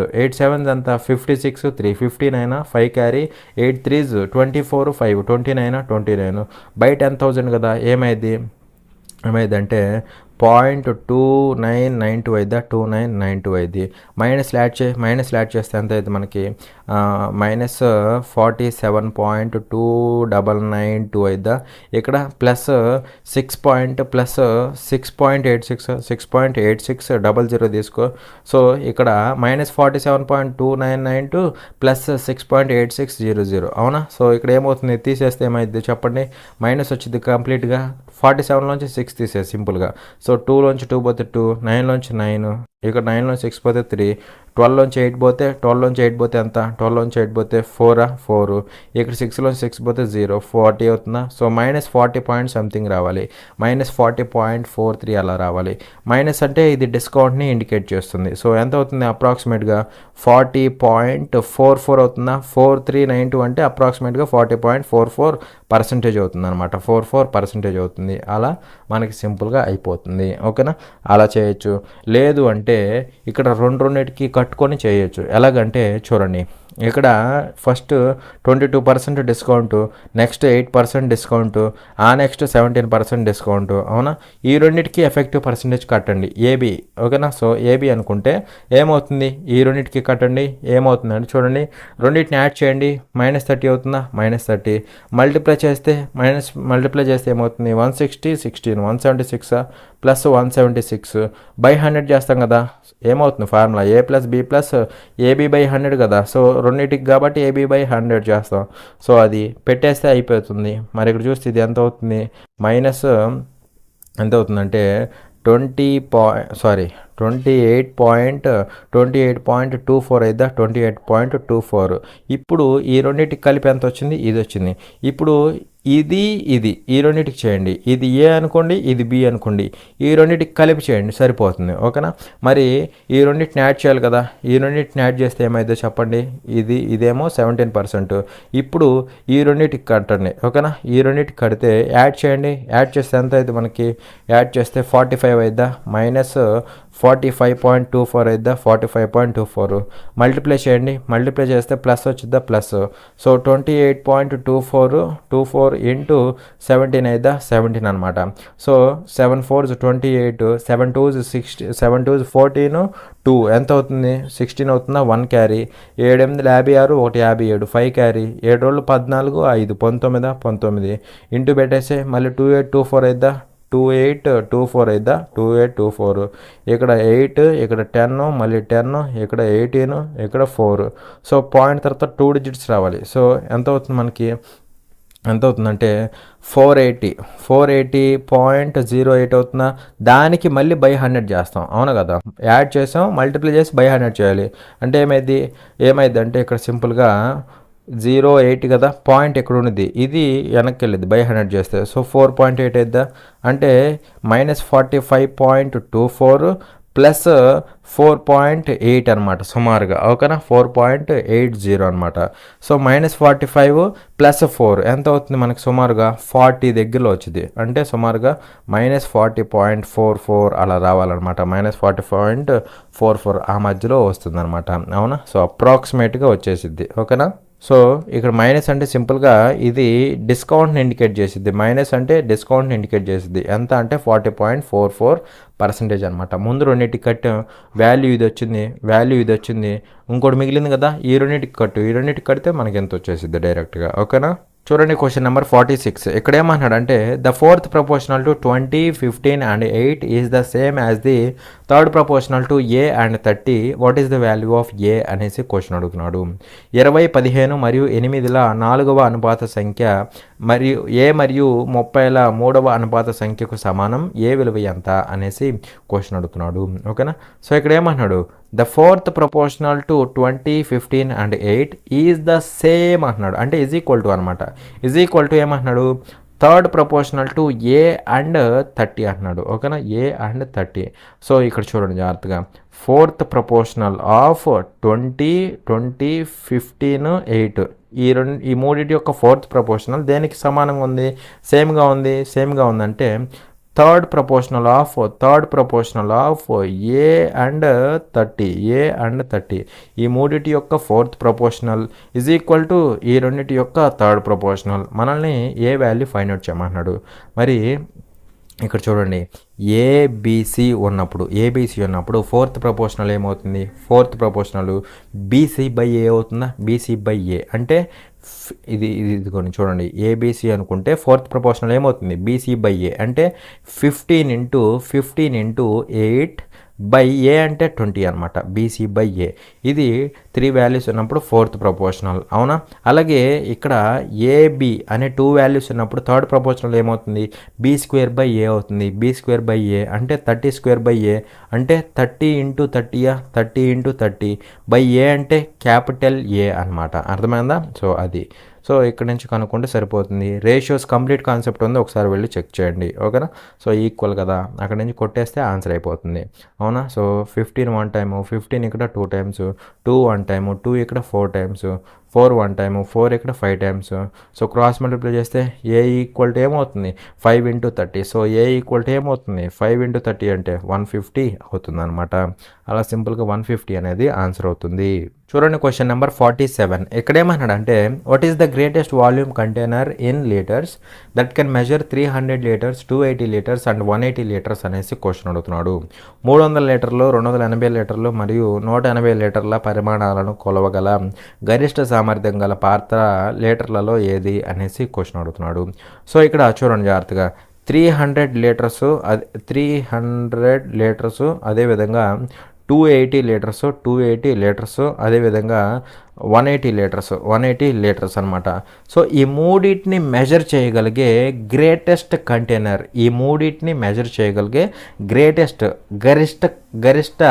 ఎంత 56, 3 59, 5 క్యారీ, 8 3s 24, 5 29, 29 బయట 10,000 కదా, ఏమైందంటే 0.2992 అయిద్దా, 2992 అయింది. మైనస్ యాడ్ చేస్తే ఎంత అయితే మనకి -47.2992 అయిద్దా. ఇక్కడ ప్లస్ 6.86 తీసుకో. సో ఇక్కడ -47.2992 ప్లస్ 6.8600 అవునా? సో ఇక్కడ ఏమవుతుంది, తీసేస్తే ఏమైంది చెప్పండి, మైనస్ వచ్చింది కంప్లీట్గా. 47లోంచి 6 తీసేది సింపుల్గా. సో 2లోంచి 2 పోతే 2, 9లోంచి 9, ఇక్కడ 9లోంచి 6 పోతే 3, 12లోంచి 8 పోతే, 12లోంచి 8 పోతే ఎంత, 12లోంచి 8 పోతే 4, ఇక్కడ 6లోంచి 6 పోతే 0, 40 అవుతుందా? సో -40 పాయింట్ సంథింగ్ రావాలి, -40.43 అలా రావాలి. మైనస్ అంటే ఇది డిస్కౌంట్ని ఇండికేట్ చేస్తుంది. సో ఎంత అవుతుంది, అప్రాక్సిమేట్గా 40.44 అవుతుందా? 4392 అంటే అప్రాక్సిమేట్గా 40.44% అవుతుంది అనమాట, 44% అవుతుంది. అలా మనకి సింపుల్గా అయిపోతుంది. ఓకేనా? అలా చేయొచ్చు. లేదు అంటే ఇక్కడ రెండింటికి కట్టుకొని చేయొచ్చు. ఎలాగంటే చూడండి, ఇక్కడ ఫస్ట్ 22% డిస్కౌంట్, నెక్స్ట్ 8% డిస్కౌంట్, ఆ నెక్స్ట్ 17% డిస్కౌంట్ అవునా? ఈ రెండింటికి ఎఫెక్టివ్ పర్సంటేజ్ కట్టండి ఏబీ. ఓకేనా? సో ఏబీ అనుకుంటే ఏమవుతుంది, ఈ రెండింటికి కట్టండి, ఏమవుతుందండి చూడండి, రెండింటిని యాడ్ చేయండి, -30 అవుతుందా, -30 మల్టిప్లై చేస్తే ఏమవుతుంది, 160 16 176 ప్లస్ 176 బై 100 చేస్తాం కదా, ఏమవుతుంది formula A plus B plus AB by 100 కదా. సో రెండింటికి కాబట్టి ఏబీ బై 100 చేస్తాం. సో అది పెట్టేస్తే అయిపోతుంది. మరి ఇక్కడ చూస్తే ఇది ఎంత అవుతుంది, మైనస్ ఎంత అవుతుందంటే 28.24 అయిద్దా, 28.24. ఇప్పుడు ఈ రెండింటికి కలిపి ఎంత వచ్చింది, ఇది వచ్చింది. ఇప్పుడు ఇది ఈ రెండింటికి చేయండి, ఇది ఏ అనుకోండి, ఇది బి అనుకోండి, ఈ రెండింటికి కలిపి చేయండి సరిపోతుంది. ఓకేనా? మరి ఈ రెండింటిని యాడ్ చేయాలి కదా, ఈ రెండింటిని యాడ్ చేస్తే ఏమైందో చెప్పండి, ఇదేమో 17%. ఇప్పుడు ఈ రెండింటికి కట్టండి. ఓకేనా? ఈ రెండింటికి కడితే యాడ్ చేయండి, యాడ్ చేస్తే ఎంత అయితే మనకి, యాడ్ చేస్తే 45 అయిద్దా, -45.24 అయిద్దా, 45.24 మల్టిప్లై చేయండి, మల్టిప్లై చేస్తే ప్లస్ వచ్చిద్దా, ప్లస్. సో 28.24 ఇంటూ 17 అయిద్దా, 17 అనమాట. సో 7 4s 28, 7 2s 60, 7 2s 14, 2 ఎంత అవుతుంది, 16 అవుతుందా, 1 క్యారీ, 7 8 56, 1 57, 5 క్యారీ, 7 రోజులు 14, 5 19 ఇంటూ పెట్టేస్తే మళ్ళీ 2824 అయిద్దా, 2824 అయిద్దా, 2824 ఇక్కడ 8, ఇక్కడ 10, మళ్ళీ 10, ఇక్కడ 18, ఇక్కడ 4. సో పాయింట్ తర్వాత 2 డిజిట్స్ రావాలి. సో ఎంత అవుతుంది మనకి, ఎంత అవుతుందంటే 480.08 అవుతుందా. దానికి మళ్ళీ బై 100 చేస్తాం, అవునా కదా, యాడ్ చేసాం, మల్టిప్లై చేసి బై 100 చేయాలి. అంటే ఏమైంది అంటే ఇక్కడ సింపుల్గా 0.8 కదా, పాయింట్ ఎక్కడ ఉన్నది, ఇది వెనక్కి వెళ్ళింది బై 100 చేస్తే. సో 4.8 అయిద్దా, అంటే -45.24 ప్లస్ 4.8 అనమాట సుమారుగా. ఓకేనా? 4.80 అనమాట. సో -45 ప్లస్ 4 ఎంత అవుతుంది మనకి, సుమారుగా 40 దగ్గరలో వచ్చింది. అంటే సుమారుగా -40.44 అలా రావాలన్నమాట, -40.44 ఆ మధ్యలో వస్తుంది అనమాట. అవునా? సో అప్రాక్సిమేట్గా వచ్చేసిద్ది. ఓకేనా? సో ఇక్కడ మైనస్ అంటే సింపుల్గా ఇది డిస్కౌంట్ని ఇండికేట్ చేసిద్ది, మైనస్ అంటే డిస్కౌంట్ని ఇండికేట్ చేసిద్ది. ఎంత అంటే 40.44% అనమాట. ముందు రెండింటికి కట్టాం, వాల్యూ ఇది వచ్చింది, ఇంకోటి మిగిలింది కదా, ఈ రెండింటికి కట్టు, ఈ రెండింటికి కడితే మనకి ఎంత వచ్చేసిద్ది డైరెక్ట్గా. ఓకేనా? చూడండి క్వశ్చన్ నెంబర్ 46. ఇక్కడ ఏమన్నాడంటే the fourth proportional to 20, 15 and 8 is the same as the third proportional to A and 30. What is the value of A అనేసి క్వశ్చన్ అడుగుతున్నాడు. 20, 15 మరియు 8ల 4వ అనుపాత సంఖ్య మరియు ఏ మరియు 30ల 3వ అనుపాత సంఖ్యకు సమానం. ఏ విలువ ఎంత అనేసి క్వశ్చన్ అడుగుతున్నాడు. ఓకేనా. సో ఇక్కడ ఏమన్నాడు the fourth proportional to 20, 15 and 8 is the same అంటున్నాడు. అంటే ఈజ్ ఈక్వల్ టు అనమాట. ఈజ్ ఈక్వల్ టు ఏమంటున్నాడు third proportional to A and 30 అంటున్నాడు. ఓకేనా. ఏ అండ్ 30. సో ఇక్కడ చూడండి జాగ్రత్తగా ఫోర్త్ ప్రపోర్షనల్ ఆఫ్ 20, 20, 15, 8 ఈ మూడింటి యొక్క ఫోర్త్ ప్రపోర్షనల్ దేనికి సమానంగా ఉంది? సేమ్గా ఉంది. సేమ్గా ఉందంటే third proportional of A and 30. A and 30 ఈ మూడిటి యొక్క fourth proportional is equal to ఈ రెండింటి యొక్క థర్డ్ ప్రపోర్షనల్. మనల్ని ఏ వాల్యూ ఫైండ్ అవుట్ చేయమన్నాడు. మరి ఇక్కడ చూడండి ఏబిసి ఉన్నప్పుడు ఫోర్త్ ప్రపోర్షనల్ ఏమవుతుంది? ఫోర్త్ ప్రపోర్షనల్ బీసీ బై ఏ అవుతుందా? బీసీ బై ఏ అంటే ఇదిగోండి చూడండి ఏబిసి అనుకుంటే ఫోర్త్ ప్రపోర్షనల్ ఏమవుతుంది? బీసీ బై ఏ అంటే 15 ఇంటూ 8 బై ఏ అంటే 20 అనమాట. బీసీ బై ఏ ఇది 3 వాల్యూస్ ఉన్నప్పుడు ఫోర్త్ ప్రపోర్షనల్. అవునా. అలాగే ఇక్కడ ఏబి అనే 2 వాల్యూస్ ఉన్నప్పుడు థర్డ్ ప్రపోర్షనల్ ఏమవుతుంది? బీ స్క్వేర్ బై ఏ అవుతుంది. బీ స్క్వేర్ బై ఏ అంటే 30 స్క్వేర్ బై ఏ అంటే 30 ఇంటూ 30 30 ఇంటూ 30 బై ఏ అంటే క్యాపిటల్ ఏ అనమాట. అర్థమైందా? సో అది సో ఇక్కడ నుంచి కనుక్కుంటే సరిపోతుంది. రేషియోస్ కంప్లీట్ కాన్సెప్ట్ ఉంది, ఒకసారి వెళ్ళి చెక్ చేయండి. ఓకేనా. సో ఈక్వల్ కదా, అక్కడ నుంచి కొట్టేస్తే ఆన్సర్ అయిపోతుంది. అవునా. సో 15 1 టైము, 15 ఇక్కడ 2 టైమ్స్, 2 1 టైము, 2 ఇక్కడ 4 టైమ్స్, 4 1 టైము, 4 ఇక్కడ 5 టైమ్స్. సో క్రాస్ మల్టిప్లై చేస్తే ఏ ఈక్వల్ టు ఏమవుతుంది? 5 into 30. So A equal to ఏమవుతుంది? 5 ఇంటూ 30 అంటే 150 అవుతుంది అనమాట. అలా సింపుల్గా 150 అనేది ఆన్సర్ అవుతుంది. చూడండి క్వశ్చన్ నెంబర్ 47. ఇక్కడేమన్నాడంటే what is the greatest volume container in litres that can measure 300 litres, 280 litres and 180 litres అనేసి క్వశ్చన్ అడుగుతున్నాడు. 300 లీటర్లు, 280 లీటర్లు మరియు 180 లీటర్ల పరిమాణాలను కొలవగల గరిష్ట సామర్థ్యం గల పాత్ర లీటర్లలో ఏది అనేసి క్వశ్చన్ అడుగుతున్నాడు. సో ఇక్కడ చూడండి జాగ్రత్తగా 300 లీటర్స్ అదేవిధంగా 280 లీటర్స్ అదేవిధంగా 180 లీటర్స్ అనమాట. సో ఈ మూడింటిని మెజర్ చేయగలిగే గ్రేటెస్ట్ కంటైనర్, గరిష్ట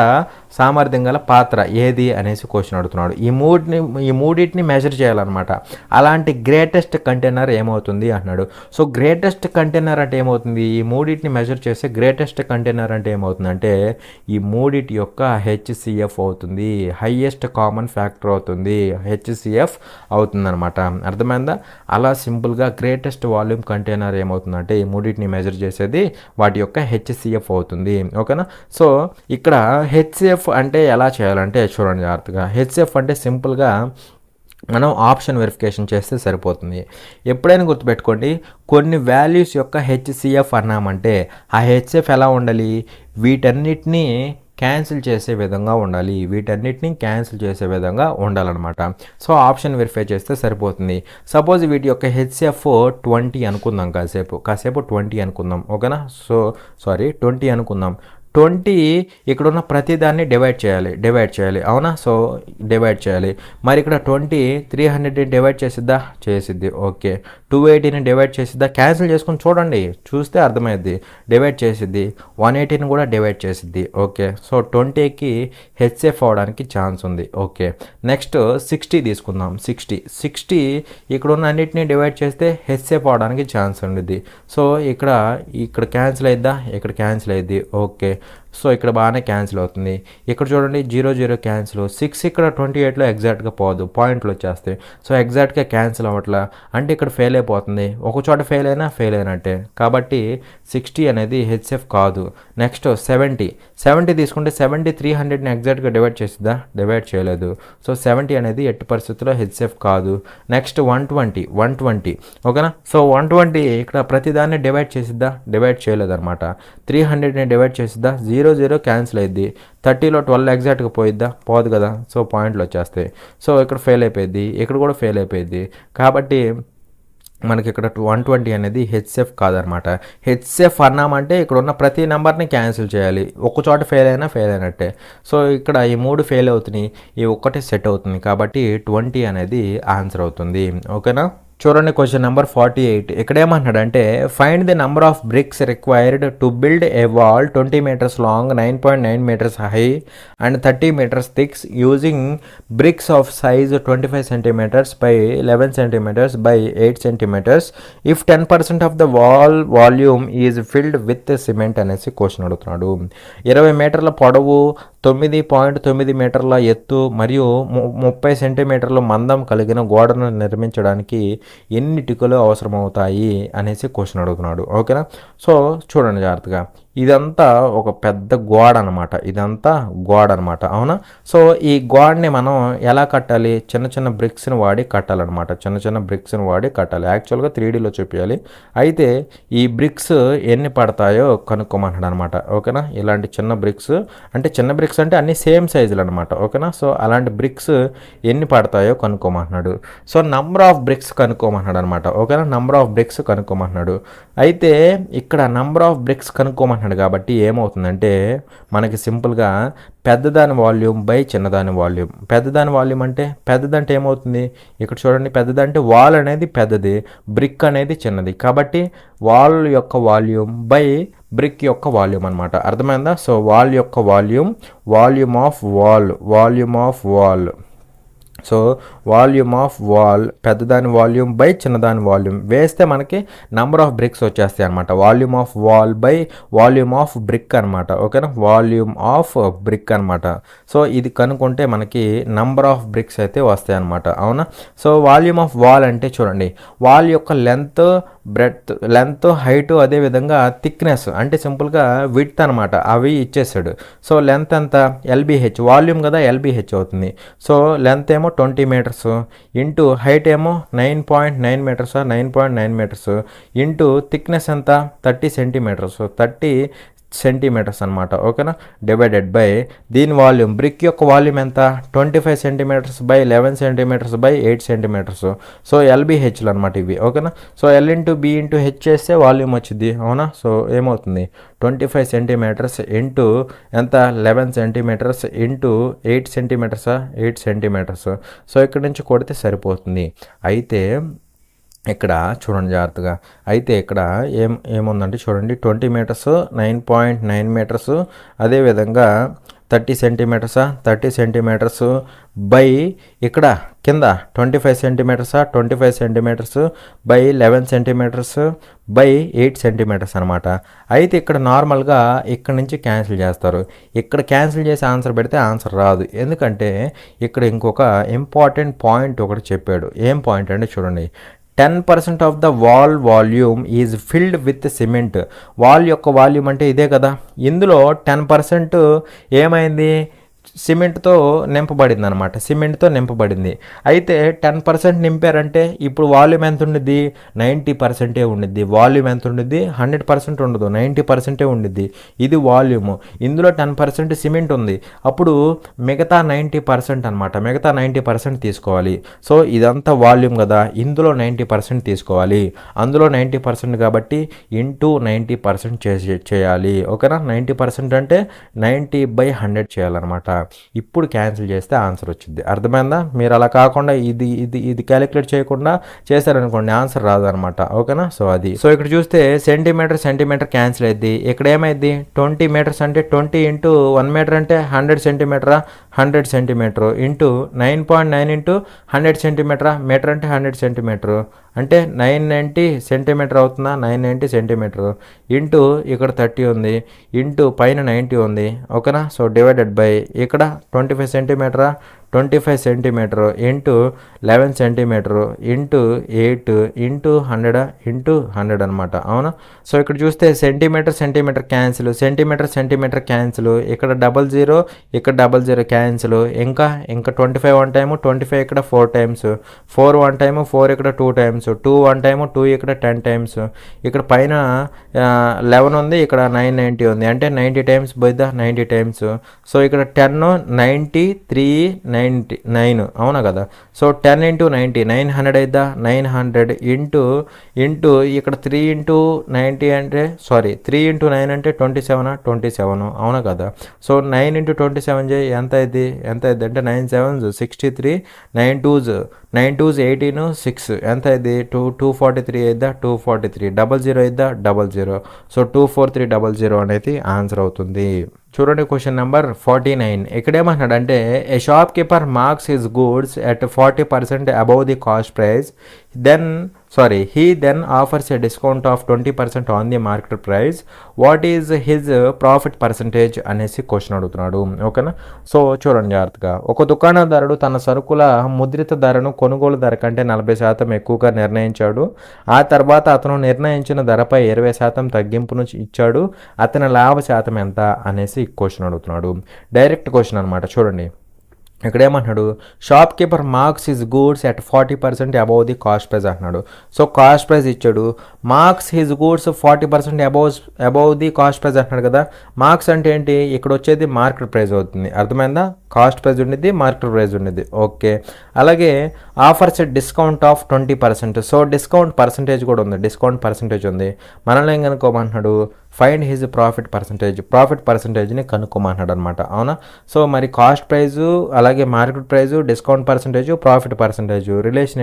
సామర్థ్యం గల పాత్ర ఏది అనేసి క్వశ్చన్ అడుగుతున్నాడు. ఈ మూడింటిని మెజర్ చేయాలన్నమాట. అలాంటి గ్రేటెస్ట్ కంటైనర్ ఏమవుతుంది అన్నాడు. సో గ్రేటెస్ట్ కంటైనర్ అంటే ఏమవుతుంది? ఈ మూడింటిని మెజర్ చేసే గ్రేటెస్ట్ కంటైనర్ అంటే ఏమవుతుందంటే ఈ మూడిటి యొక్క హెచ్సిఎఫ్ అవుతుంది. హైయెస్ట్ కామన్ ఫ్యాక్టర్ అవుతుంది. హెచ్సిఎఫ్ అవుతుందన్నమాట. అర్థమైందా? అలా సింపుల్గా గ్రేటెస్ట్ వాల్యూమ్ కంటైనర్ ఏమవుతుందంటే ఈ మూడింటిని మెజర్ చేసేది వాటి యొక్క హెచ్సిఎఫ్ అవుతుంది. ఓకేనా. సో ఇక్కడ హెచ్సిఎఫ్ అంటే ఎలా చేయాలంటే చూడండి జాగ్రత్తగా. హెచ్సిఎఫ్ అంటే సింపుల్గా మనం ఆప్షన్ వెరిఫికేషన్ చేస్తే సరిపోతుంది. ఎప్పుడైనా గుర్తుపెట్టుకోండి, కొన్ని వాల్యూస్ యొక్క హెచ్సిఎఫ్ అన్నామంటే ఆ హెచ్సిఎఫ్ ఎలా ఉండాలి? వీటన్నిటినీ క్యాన్సిల్ చేసే విధంగా ఉండాలన్నమాట. సో ఆప్షన్ వెరిఫై చేస్తే సరిపోతుంది. సపోజ్ వీటి యొక్క హెచ్సిఎఫ్ 20 అనుకుందాం. కాసేపు 20 అనుకుందాం. ఓకేనా. సో 20 అనుకుందాం. 20 ఇక్కడున్న ప్రతిదాన్ని డివైడ్ చేయాలి. అవునా. సో డివైడ్ చేయాలి. మరి ఇక్కడ 20 300ని డివైడ్ చేసిద్ది. ఓకే. 280ని డివైడ్ చేసిద్దా? క్యాన్సిల్ చేసుకొని చూస్తే అర్థమైద్ది. డివైడ్ చేసిద్ది. 180ని కూడా డివైడ్ చేసిద్ది. ఓకే. సో 20కి హెచ్సిఎఫ్ అవడానికి ఛాన్స్ ఉంది. ఓకే. నెక్స్ట్ 60 తీసుకుందాం. 60 ఇక్కడున్న అన్నిటిని డివైడ్ చేస్తే హెచ్సిఎఫ్ అవడానికి ఛాన్స్ ఉంది. సో ఇక్కడ క్యాన్సిల్ అయిద్దా? ఇక్కడ క్యాన్సిల్ అయ్యిద్ది. ఓకే. సో ఇక్కడ బాగానే క్యాన్సిల్ అవుతుంది. ఇక్కడ చూడండి 0 క్యాన్సిల్. 6 ఇక్కడ 28లో ఎగ్జాక్ట్గా పోదు, పాయింట్లు వచ్చేస్తాయి. సో ఎగ్జాక్ట్గా క్యాన్సిల్ అవ్వట్లా అంటే ఇక్కడ ఫెయిల్ అయిపోతుంది. ఒక చోట ఫెయిల్ అయినట్టే. కాబట్టి 60 అనేది హెచ్సిఎఫ్ కాదు. నెక్స్ట్ 70 తీసుకుంటే 70 300ని ఎగ్జాక్ట్గా డివైడ్ చేసిద్దా? డివైడ్ చేయలేదు. సో 70 అనేది ఎట్టి పరిస్థితుల్లో హెచ్సిఎఫ్ కాదు. నెక్స్ట్ 120 ఓకేనా. సో 120 ఇక్కడ ప్రతిదాన్ని డివైడ్ చేసిద్దా? డివైడ్ చేయలేదు అనమాట. 300ని డివైడ్ చేసిద్దా? 0 క్యాన్సిల్ అయ్యిద్ది. 30లో 12 ఎగ్జాక్ట్గా పోయిద్దా? పోదు కదా. సో పాయింట్లు వచ్చేస్తాయి. సో ఇక్కడ ఫెయిల్ అయిపోయింది, ఇక్కడ కూడా ఫెయిల్ అయిపోయింది. కాబట్టి మనకి ఇక్కడ 120 అనేది హెచ్ఎఫ్ కాదనమాట. హెచ్ఎఫ్ అన్నామంటే ఇక్కడ ఉన్న ప్రతి నెంబర్ని క్యాన్సిల్ చేయాలి. ఒక్క చోట ఫెయిల్ అయినట్టే. సో ఇక్కడ ఈ 3 ఫెయిల్ అవుతున్నాయి, ఈ ఒక్కటే సెట్ అవుతుంది, కాబట్టి 20 అనేది ఆన్సర్ అవుతుంది. ఓకేనా. చూడండి క్వశ్చన్ నెంబర్ 48. ఇక్కడ ఏమంటున్నాడంటే find the number of bricks required to build a wall 20 meters long, 9.9 meters high and 30 meters thick using bricks of size 25 centimeters by 11 centimeters by 8 centimeters if 10% of the wall volume is filled with cement అనేసి question అడుగుతున్నాడు. 20 మీటర్ల పొడవు, 9.9 మీటర్ల ఎత్తు మరియు 30 సెంటీమీటర్ల మందం కలిగిన గోడను నిర్మించడానికి ఎన్ని ఇటుకలు అవసరమవుతాయి అనేసి క్వశ్చన్ అడుగుతున్నాడు. ఓకేనా. సో చూడండి జాగ్రత్తగా, ఇదంతా ఒక పెద్ద గోడ అనమాట, అవునా. సో ఈ గోడని మనం ఎలా కట్టాలి? చిన్న చిన్న బ్రిక్స్ని వాడి కట్టాలన్నమాట. యాక్చువల్గా 3Dలో చూపించాలి. అయితే ఈ బ్రిక్స్ ఎన్ని పడతాయో కనుక్కోమంటాడు అనమాట. ఓకేనా. ఇలాంటి చిన్న బ్రిక్స్ అంటే అన్ని సేమ్ సైజులు అనమాట. ఓకేనా. సో అలాంటి బ్రిక్స్ ఎన్ని పడతాయో కనుక్కోమంటున్నాడు. సో నంబర్ ఆఫ్ బ్రిక్స్ కనుక్కోమంటున్నాడు అనమాట. ఓకేనా. నంబర్ ఆఫ్ బ్రిక్స్ కనుక్కోమంటున్నాడు. అయితే ఇక్కడ నంబర్ ఆఫ్ బ్రిక్స్ కనుక్కోమంటున్నాడు కాబట్టి ఏమవుతుందంటే మనకి సింపుల్గా పెద్దదాని వాల్యూమ్ బై చిన్నదాని వాల్యూమ్. పెద్దదాని వాల్యూమ్ అంటే పెద్దదంటే ఏమవుతుంది? ఇక్కడ చూడండి, పెద్దదంటే వాల్ అనేది పెద్దది, బ్రిక్ అనేది చిన్నది, కాబట్టి వాల్ యొక్క వాల్యూమ్ బై బ్రిక్ యొక్క వాల్యూమ్ అనమాట. అర్థమైందా? సో వాల్ యొక్క volume of wall. So volume of wall పెద్దదాని వాల్యూమ్ బై చిన్నదాని వాల్యూమ్ వేస్తే మనకి నంబర్ ఆఫ్ బ్రిక్స్ వచ్చేస్తాయి అనమాట. Volume of wall by volume of brick అనమాట. ఓకేనా. వాల్యూమ్ ఆఫ్ బ్రిక్ అనమాట. సో ఇది కనుక్కుంటే మనకి నంబర్ ఆఫ్ బ్రిక్స్ అయితే వస్తాయి అనమాట. అవునా. సో వాల్యూమ్ ఆఫ్ వాల్ అంటే చూడండి, వాల్ యొక్క లెంత్ హైట్ అదేవిధంగా థిక్నెస్ అంటే సింపుల్గా విడ్త్ అనమాట, అవి ఇచ్చేసాడు. సో లెంత్ ఎంత? ఎల్బిహెచ్, వాల్యూమ్ కదా ఎల్బిహెచ్ అవుతుంది. సో లెంత్ ఏమో 20 meters ఇంటూ హైట్ ఏమో 9.9 meters ఇంటూ థిక్నెస్ ఎంత? 30 centimeters అనమాట. ఓకేనా. డివైడెడ్ బై దీని వాల్యూమ్, బ్రిక్ యొక్క వాల్యూమ్ ఎంత? 25 centimeters by 11 centimeters by 8 centimeters. So ఎల్బిహెచ్లు అనమాట ఇవి. ఓకేనా. So L into B into H చేస్తే వాల్యూమ్ వచ్చింది. అవునా. సో ఏమవుతుంది? 25 centimeters ఇంటూ ఎంత? 11 centimeters ఇంటూ 8 centimeters. సో ఇక్కడ నుంచి కొడితే సరిపోతుంది. అయితే ఇక్కడ చూడండి జాగ్రత్తగా, అయితే ఇక్కడ ఏముందంటే చూడండి, 20 meters, 9.9 meters, అదేవిధంగా 30 centimeters బై ఇక్కడ కింద 25 centimeters by 11 centimeters by 8 centimeters అనమాట. అయితే ఇక్కడ నార్మల్గా ఇక్కడ నుంచి క్యాన్సిల్ చేస్తారు. ఇక్కడ క్యాన్సిల్ చేసి ఆన్సర్ పెడితే ఆన్సర్ రాదు. ఎందుకంటే ఇక్కడ ఇంకొక ఇంపార్టెంట్ పాయింట్ ఒకటి చెప్పాడు. ఏం పాయింట్ అంటే చూడండి, 10% of the wall volume is filled with cement. Wall యొక్క వాల్యూమ్ అంటే ఇదే కదా, ఇందులో 10% ఏమైంది? సిమెంట్తో నింపబడింది అనమాట. అయితే 10% నింపారంటే ఇప్పుడు వాల్యూమ్ ఎంత ఉండిద్ది? 90% ఉండిద్ది. వాల్యూమ్ ఎంత ఉండిద్ది? 100% ఉండదు, 90% ఉండిద్ది. ఇది వాల్యూము. ఇందులో 10% సిమెంట్ ఉంది, అప్పుడు మిగతా 90% అనమాట. మిగతా 90% తీసుకోవాలి. సో ఇదంతా వాల్యూమ్ కదా, ఇందులో 90% తీసుకోవాలి. అందులో 90% కాబట్టి ఇంటూ 90% చేయాలి. ఓకేనా. 90% అంటే 90/100 చేయాలన్నమాట. ఇప్పుడు క్యాన్సిల్ చేస్తే ఆన్సర్ వచ్చింది. అర్థమైందా? మీరు అలా కాకుండా ఇది క్యాలిక్యులేట్ చేయకుండా చేశారనుకోండి ఆన్సర్ రాదనమాట. ఓకేనా. సో అది. సో ఇక్కడ చూస్తే సెంటీమీటర్ క్యాన్సిల్ అయింది. ఇక్కడ ఏమైంది? 20 meters అంటే 20 ఇంటూ 1 meter అంటే 100 centimeter, 100 centimeter into 9.9 into 100 centimeter, metre అంటే 100 centimeter అంటే 990 centimeter అవుతుందా? 990 centimeter ఇంటూ ఇక్కడ 30 ఉంది ఇంటూ పైన 90 ఉంది. ఓకేనా. సో డివైడెడ్ బై ఇక్కడ 25 centimeter into 11 centimeter into 8 into 100 అనమాట. అవునా. సో ఇక్కడ చూస్తే సెంటీమీటర్ క్యాన్సిల్, సెంటీమీటర్ క్యాన్సిల్, ఇక్కడ 00 ఇక్కడ 00 క్యాన్సిల్, ఇంకా 25 1 time, 25 ఇక్కడ 4 times, 4 1 time, 4 ఇక్కడ 2 times, 2 1 time, 2 ఇక్కడ 10 times, ఇక్కడ పైన 11 ఉంది, ఇక్కడ 990 ఉంది, అంటే 90 times by the 90 times. So ఇక్కడ 10, 90, 3, 9 అవునా కదా. సో 10 ఇంటూ 90 900 అయిద్దా, 900 ఇంటూ ఇక్కడ 3 ఇంటూ 90 అంటే 3 ఇంటూ 9 అంటే 27 అవునా కదా. సో 9 ఇంటూ 27 చేయి ఎంత అయింది అంటే 9 7s 63, 9 2s 18, 6 ఎంత అయింది 243 అయిద్దా, 243 00 అయిద్దా 00. సో 24300 అనేది ఆన్సర్ అవుతుంది. చూడండి క్వశ్చన్ నెంబర్ 49. ఇక్కడేమంటున్నాడంటే a shopkeeper marks his goods at 40% above the cost price he then offers a discount of 20% on the market price. What is his profit percentage అనేసి question అడుగుతున్నాడు. ఓకేనా. So చూడండి జాగ్రత్తగా. ఒక దుకాణదారుడు తన సరుకుల ముద్రిత ధరను కొనుగోలు ధర కంటే 40% ఎక్కువగా నిర్ణయించాడు. ఆ తర్వాత అతను నిర్ణయించిన ధరపై 20% తగ్గింపును ఇచ్చాడు. అతని లాభ శాతం ఎంత అనేసి క్వశ్చన్ అడుగుతున్నాడు. డైరెక్ట్ క్వశ్చన్ అనమాట. చూడండి ఇక్కడ ఏమంటున్నాడు, shop keeper marks his goods at 40% above the cost price అంటున్నాడు. సో కాస్ట్ ప్రైస్ ఇచ్చాడు, marks his goods 40% above the cost price అంటున్నాడు కదా. మార్క్స్ అంటే ఏంటి, ఇక్కడ వచ్చేది మార్కెట్ ప్రైస్ అవుతుంది. అర్థమైందా. కాస్ట్ ప్రైస్ ఉండిద్ది, మార్కెట్ ప్రైస్ ఉండిద్ది. ఓకే. అలాగే offers discount of 20%. So discount percentage కూడా ఉంది, డిస్కౌంట్ పర్సంటేజ్ ఉంది. మనల్ని ఏం కనుక్కోమంటున్నాడు, ఫైండ్ హిజ్ ప్రాఫిట్ పర్సంటేజ్ని కనుక్కోమంటున్నాడు అనమాట. అవునా. సో మరి కాస్ట్ ప్రైజు అలాగే market price discount percentage profit percentage relation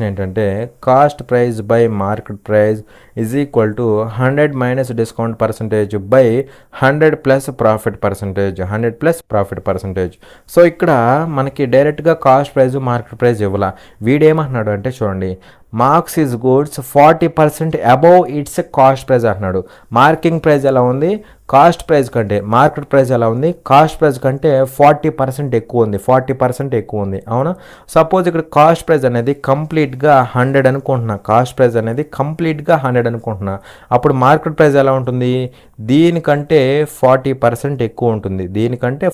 ఏంటంటే cost price by market price is equal to 100 minus discount percentage by 100 plus profit percentage. So ఇక్కడ మనకి డైరెక్ట్గా కాస్ట్ ప్రైజు మార్కెట్ ప్రైస్ ఇవ్వాల. వీడేమంటున్నాడు అంటే చూడండి, marks his goods 40% above it's cost price అంటున్నాడు. Marking price ఎలా ఉంది, కాస్ట్ ప్రైస్ కంటే మార్కెట్ ప్రైస్ ఎలా ఉంది, కాస్ట్ ప్రైస్ కంటే 40% ఎక్కువ ఉంది. అవునా. సపోజ్ ఇక్కడ కాస్ట్ ప్రైస్ అనేది కంప్లీట్గా 100 అనుకుంటున్నా, అప్పుడు మార్కెట్ ప్రైస్ ఎలా ఉంటుంది, దీనికంటే 40% ఎక్కువ ఉంటుంది,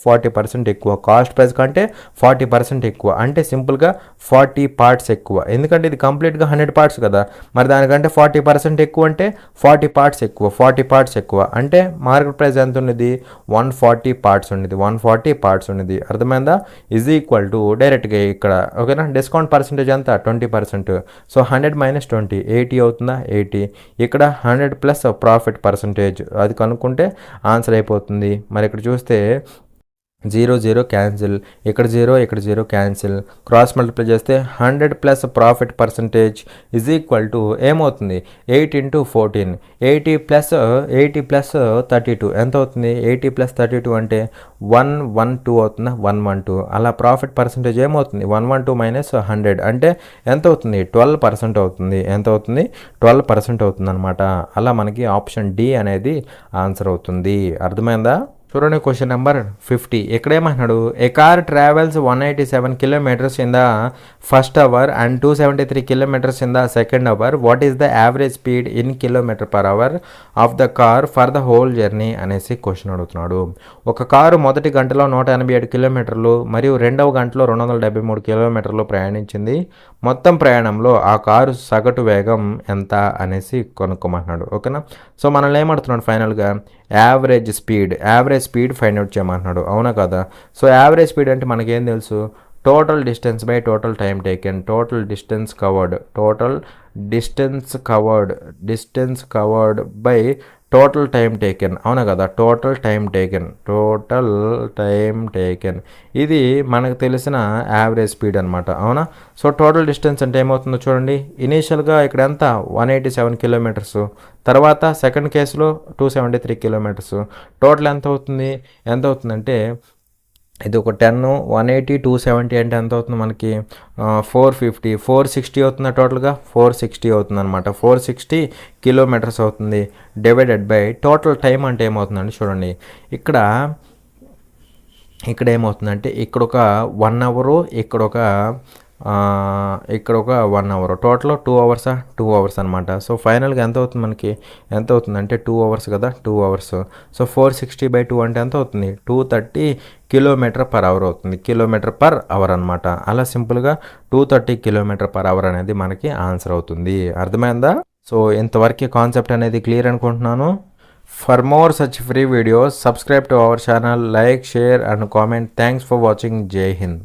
40% ఎక్కువ, కాస్ట్ ప్రైస్ కంటే 40% ఎక్కువ. అంటే సింపుల్గా 40 పార్ట్స్ ఎక్కువ, ఎందుకంటే ఇది కంప్లీట్గా 100 పార్ట్స్ కదా. మరి దానికంటే 40% ఎక్కువ అంటే 40 పార్ట్స్ ఎక్కువ అంటే మార్కెట్ ప్రైస్ ఎంత ఉన్నది, 140 పార్ట్స్ ఉన్నది. అర్థమైందా. ఈజ్ ఈక్వల్ టు డైరెక్ట్గా ఇక్కడ ఓకేనా. డిస్కౌంట్ పర్సంటేజ్ ఎంత 20%. సో 100 మైనస్ 20 80 అవుతుందా, 80. ఇక్కడ 100 ప్లస్ ప్రాఫిట్ పర్సంటేజ్ అది కనుక్కుంటే ఆన్సర్ అయిపోతుంది. మరి ఇక్కడ చూస్తే 0 క్యాన్సిల్, ఇక్కడ 0 క్యాన్సిల్, క్రాస్ మల్టిప్లై చేస్తే 100 plus profit percentage is equal to ఏమవుతుంది 8 ఇంటూ 14, 80 ప్లస్ 32 ఎంత అవుతుంది, 80 ప్లస్ 32 అంటే 112 అవుతుందా, 112. అలా ప్రాఫిట్ పర్సంటేజ్ ఏమవుతుంది 112 మైనస్ 100 అంటే ఎంత అవుతుంది 12% అవుతుంది. ఎంత అవుతుంది 12% అవుతుంది అనమాట. అలా మనకి ఆప్షన్ డి అనేది ఆన్సర్ అవుతుంది. అర్థమైందా. చూడండి క్వశ్చన్ నెంబర్ 50. ఇక్కడేమంటున్నాడు, a car travels 187 kilometres in the first hour and 273 kilometres in the second hour. What is the average speed in km/h of the car for the whole journey అనేసి question అడుగుతున్నాడు. ఒక car మొదటి గంటలో 187 కిలోమీటర్లు మరియు రెండవ గంటలో 273 కిలోమీటర్లు ప్రయాణించింది. మొత్తం ప్రయాణంలో ఆ కారు సగటు వేగం ఎంత అనేసి కనుక్కోమంటున్నాడు. ఓకేనా. సో మనల్ని ఏమడుతున్నాడు ఫైనల్గా, యావరేజ్ స్పీడ్ ఫైండ్ అవుట్ చేయమంటున్నాడు. అవునా కదా. సో యావరేజ్ స్పీడ్ అంటే మనకేం తెలుసు, total distance by total time taken, total distance covered by total time taken. అవునా కదా. టోటల్ టైం టేకెన్ ఇది మనకు తెలిసిన యావరేజ్ స్పీడ్ అనమాట. అవునా. సో టోటల్ డిస్టెన్స్ అంటే ఏమవుతుందో చూడండి, ఇనీషియల్గా ఇక్కడ ఎంత 187 కిలోమీటర్స్, తర్వాత సెకండ్ కేసులో 273 కిలోమీటర్స్. టోటల్ ఎంత అవుతుందంటే ఇది ఒక 10 180 270 అంటే ఎంత అవుతుంది మనకి 460 అవుతుంది. టోటల్గా 460 అవుతుంది అనమాట. 460 కిలోమీటర్స్ అవుతుంది. డివైడెడ్ బై టోటల్ టైం అంటే ఏమవుతుందండి చూడండి, ఇక్కడ ఏమవుతుందంటే ఇక్కడ ఒక 1 అవరు, ఇక్కడ ఒక 1 అవర్, టోటల్ 2 అవర్స్ అనమాట. సో ఫైనల్గా ఎంత అవుతుంది మనకి, ఎంత అవుతుందంటే 2 అవర్స్ కదా, 2 అవర్స్. సో 460/2 అంటే ఎంత అవుతుంది 230 km/h అవుతుంది, km/h అనమాట. అలా సింపుల్గా 230 km/h అనేది మనకి ఆన్సర్ అవుతుంది. అర్థమైందా. సో ఇంతవరకు కాన్సెప్ట్ అనేది క్లియర్ అనుకుంటున్నాను. For more such free videos, subscribe to our channel, like, share and comment. Thanks for watching. Jai Hind.